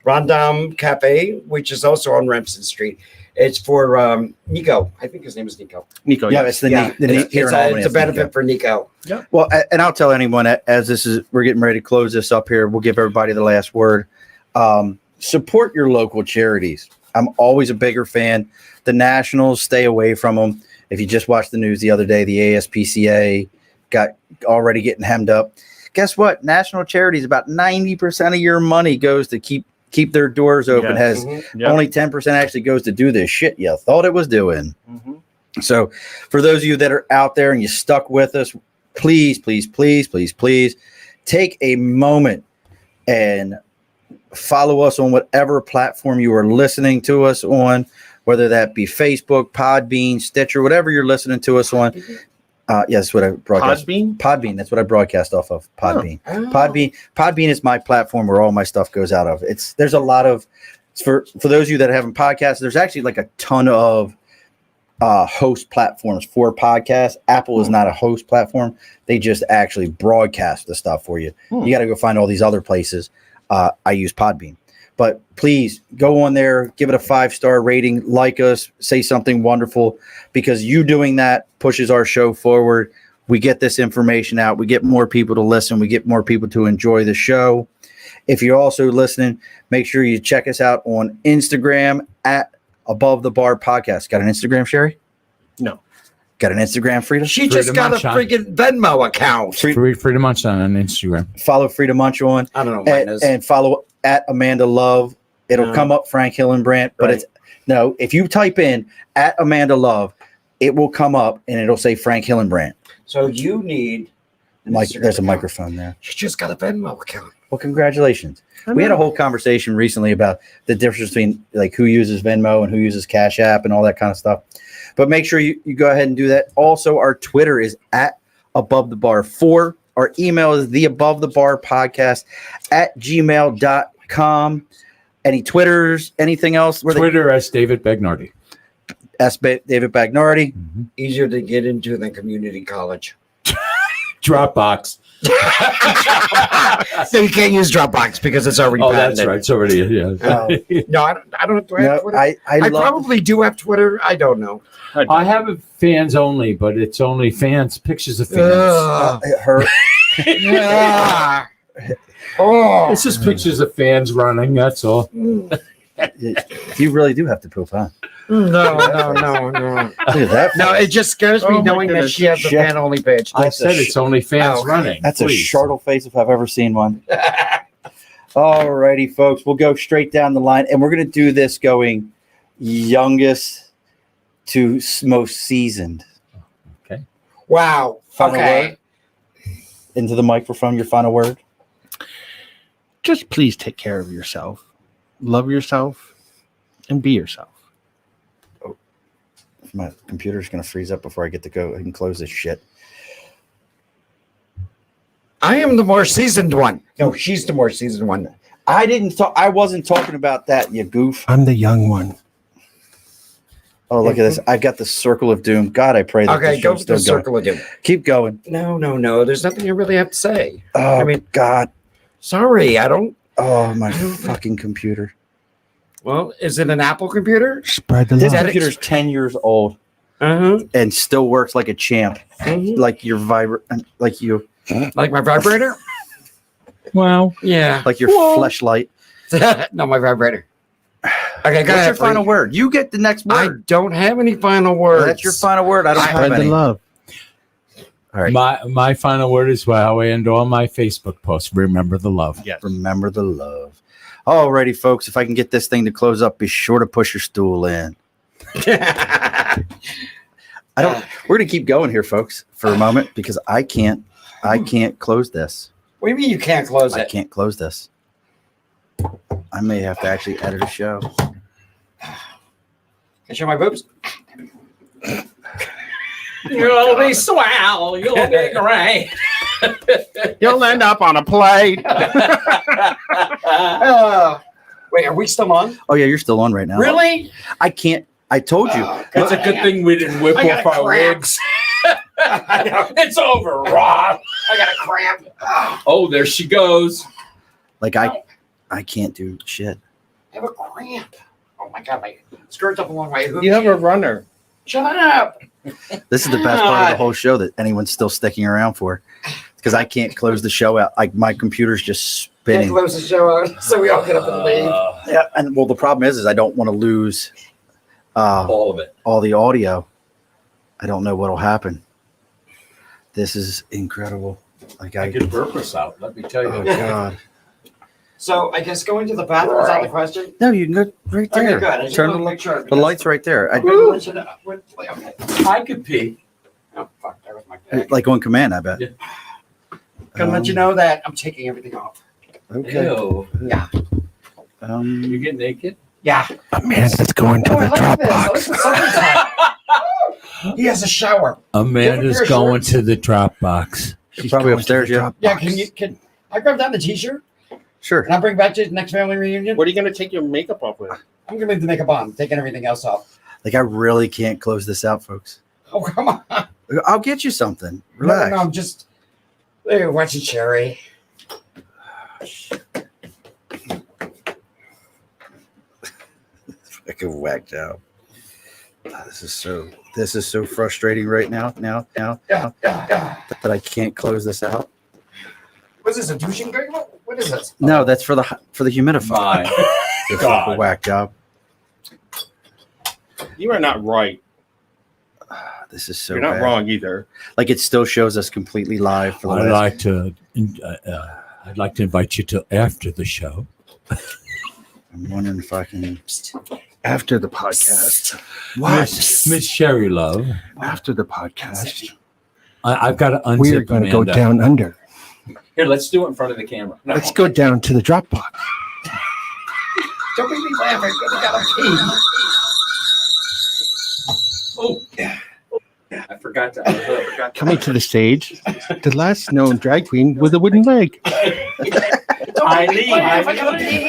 Rondam Cafe, which is also on Remsen Street. It's for Nico. I think his name is Nico. Nico. Yeah, yes. it's the Yeah, neat here in Albany. it's a benefit for Nico. Well, and I'll tell anyone as we're getting ready to close this up here. We'll give everybody the last word. Support your local charities. I'm always a bigger fan. The Nationals, stay away from them. If you just watched the news the other day, the ASPCA got already getting hemmed up. Guess what? National charities, about 90% of your money goes to keep their doors open. Yes. Has Yep. only 10% actually goes to do this shit you thought it was doing. Mhm. So for those of you that are out there and you stuck with us, please, please, please, please, please take a moment and follow us on whatever platform you are listening to us on, whether that be Facebook, Podbean, Stitcher, whatever you're listening to us on. Yes, what I broadcast. Podbean. That's what I broadcast off of. Podbean. Podbean is my platform where all my stuff goes out of. There's a lot of for those of you that haven't podcasted. There's actually like a ton of host platforms for podcasts. Apple is not a host platform. They just actually broadcast the stuff for you. You got to go find all these other places. I use Podbean. But please go on there, give it a 5-star rating, like us, say something wonderful, because you doing that pushes our show forward. We get this information out. We get more people to listen. We get more people to enjoy the show. If you're also listening, make sure you check us out on Instagram at Above the Bar Podcast. Got an Instagram, Cherri? No. Got an Instagram, Freda? She just got a Munchon. freaking Venmo account. Freda Munchon on Instagram. Follow Freda Munchon I don't know what mine is. and follow at Amanda Love. It'll come up Frank Hillenbrandt, but Right. it's no. If you type in at Amanda Love, it will come up and it'll say Frank Hillenbrand. So you need There's a microphone there. You just got a Venmo account. Well, congratulations. We had a whole conversation recently about the difference between like who uses Venmo and who uses Cash App and all that kind of stuff. But make sure you go ahead and do that. Also, our Twitter is at Above the Bar 4. Our email is theabovethebarpodcast@gmail.com. Any Twitters, anything else? Twitter as David Bagnardi. David Bagnardi. Mm-hmm. Easier to get into than community college. Dropbox. So you can't use Dropbox because it's already patented. That's right. It's already, yeah. No, I don't have Twitter. I probably do have Twitter. I don't know. I have a fans only, but it's only fans, pictures of fans. it hurt. Yeah. Oh. It's just pictures of fans running, that's all. You really do have to poop, huh? No. Look at that. No, it just scares me Oh, my knowing that goodness. she has a Shit. fan only page. I said it's only fans Oh, running. That's please. a shartle face if I've ever seen one. All righty, folks. We'll go straight down the line, and we're going to do this going youngest to most seasoned. Okay. Wow. Final Okay. word? Into the microphone, your final word. Just please take care of yourself, love yourself, and be yourself. My computer's going to freeze up before I get to go and close this shit. I am the more seasoned one. No, she's the more seasoned one. I wasn't talking about that, you goof. I'm the young one. Oh, look at this. I got the circle of doom. God, I pray that Okay, this go show's to the still going. circle of doom. Keep going. No. There's nothing you really have to say. Oh, I mean- God. Sorry, I don't. Oh, my fucking computer. Well, is it an Apple computer? Spread the This love. computer's 10 years old Uh-huh. and still works like a champ. Like your like Like my vibrator? Wow. Yeah. like your fleshlight. No, my vibrator. Okay, go What's ahead. your final word? You get the next I word. don't have any final words. That's your final word. I don't have Spread the any. love. All right. My final word is how I end all my Facebook posts. Remember the love. Yes. Remember the love. Alrighty, folks. If I can get this thing to close up, be sure to push your stool in. We're gonna keep going here, folks, for a moment because I can't close this. What do you mean you can't close I it? can't close this. I may have to actually edit a show. Can I show my boobs? You'll be swell. You'll be great. You'll end up on a plate. Wait, are we still on? Oh yeah, you're still on right now. Really? I can't. I told you. It's a good thing we didn't whip I got off our cramp. wigs. It's over, Rob. I got a cramp. Oh, there she goes. Like I can't do shit. I have a cramp. Oh my God, my skirt's up along my hoof. You have a runner. Shut up. This is the best part of the whole show that anyone's still sticking around for, because I can't close the show out. Like my computer's just Can't spinning. close the show out, so we all get up and leave. Yeah, and well, the problem is I don't want to lose All of it. all the audio. I don't know what'll happen. This is incredible. Like I could burp us out. Let me tell oh you. God. So I guess going to the bathroom is out of the question. No, you can go right Okay, there. good. I just Turn wanted to the, make sure. the lights right there. Okay. I could pee. Oh, fuck, there was my bag. Like on command, I bet. Yeah. Gonna let you know that I'm taking everything off. Okay. Ew. Yeah. You get naked? Yeah. Amanda's going to Oh, I the like this. I like Dropbox. the sun's hot. He has a shower. Amanda's Give her going shorts. to the Dropbox. She's probably going upstairs, to the yeah. Yeah, Dropbox. can I grab that in the t-shirt? Sure. And I'll bring back to the next family reunion? What are you going to take your makeup off with? I'm gonna leave the makeup on, taking everything else off. Like I really can't close this out, folks. Oh, come on. I'll get you something. No, Relax. I'm just watching Cherri. Fucking whacked out. This is so frustrating right now. Now Yeah. that I can't close this out. What's this, a douching thing? What is this? No, that's for the humidifier. My You God. fucking whack job. You are not right. This is so You're not bad. wrong either. Like it still shows us completely live for the I'd last. I'd like to invite you to after the show. I'm wondering if I can. After the podcast. Miss Cherri, love. After the podcast, I've got to unzip. we are going to go down under. Here, let's do it in front of the camera. No. Let's go down to the drop box. Don't make me laugh. I gotta pee. Oh, yeah. I forgot to. Coming to the stage, the last known drag queen with a wooden leg. I leave. I gotta pee.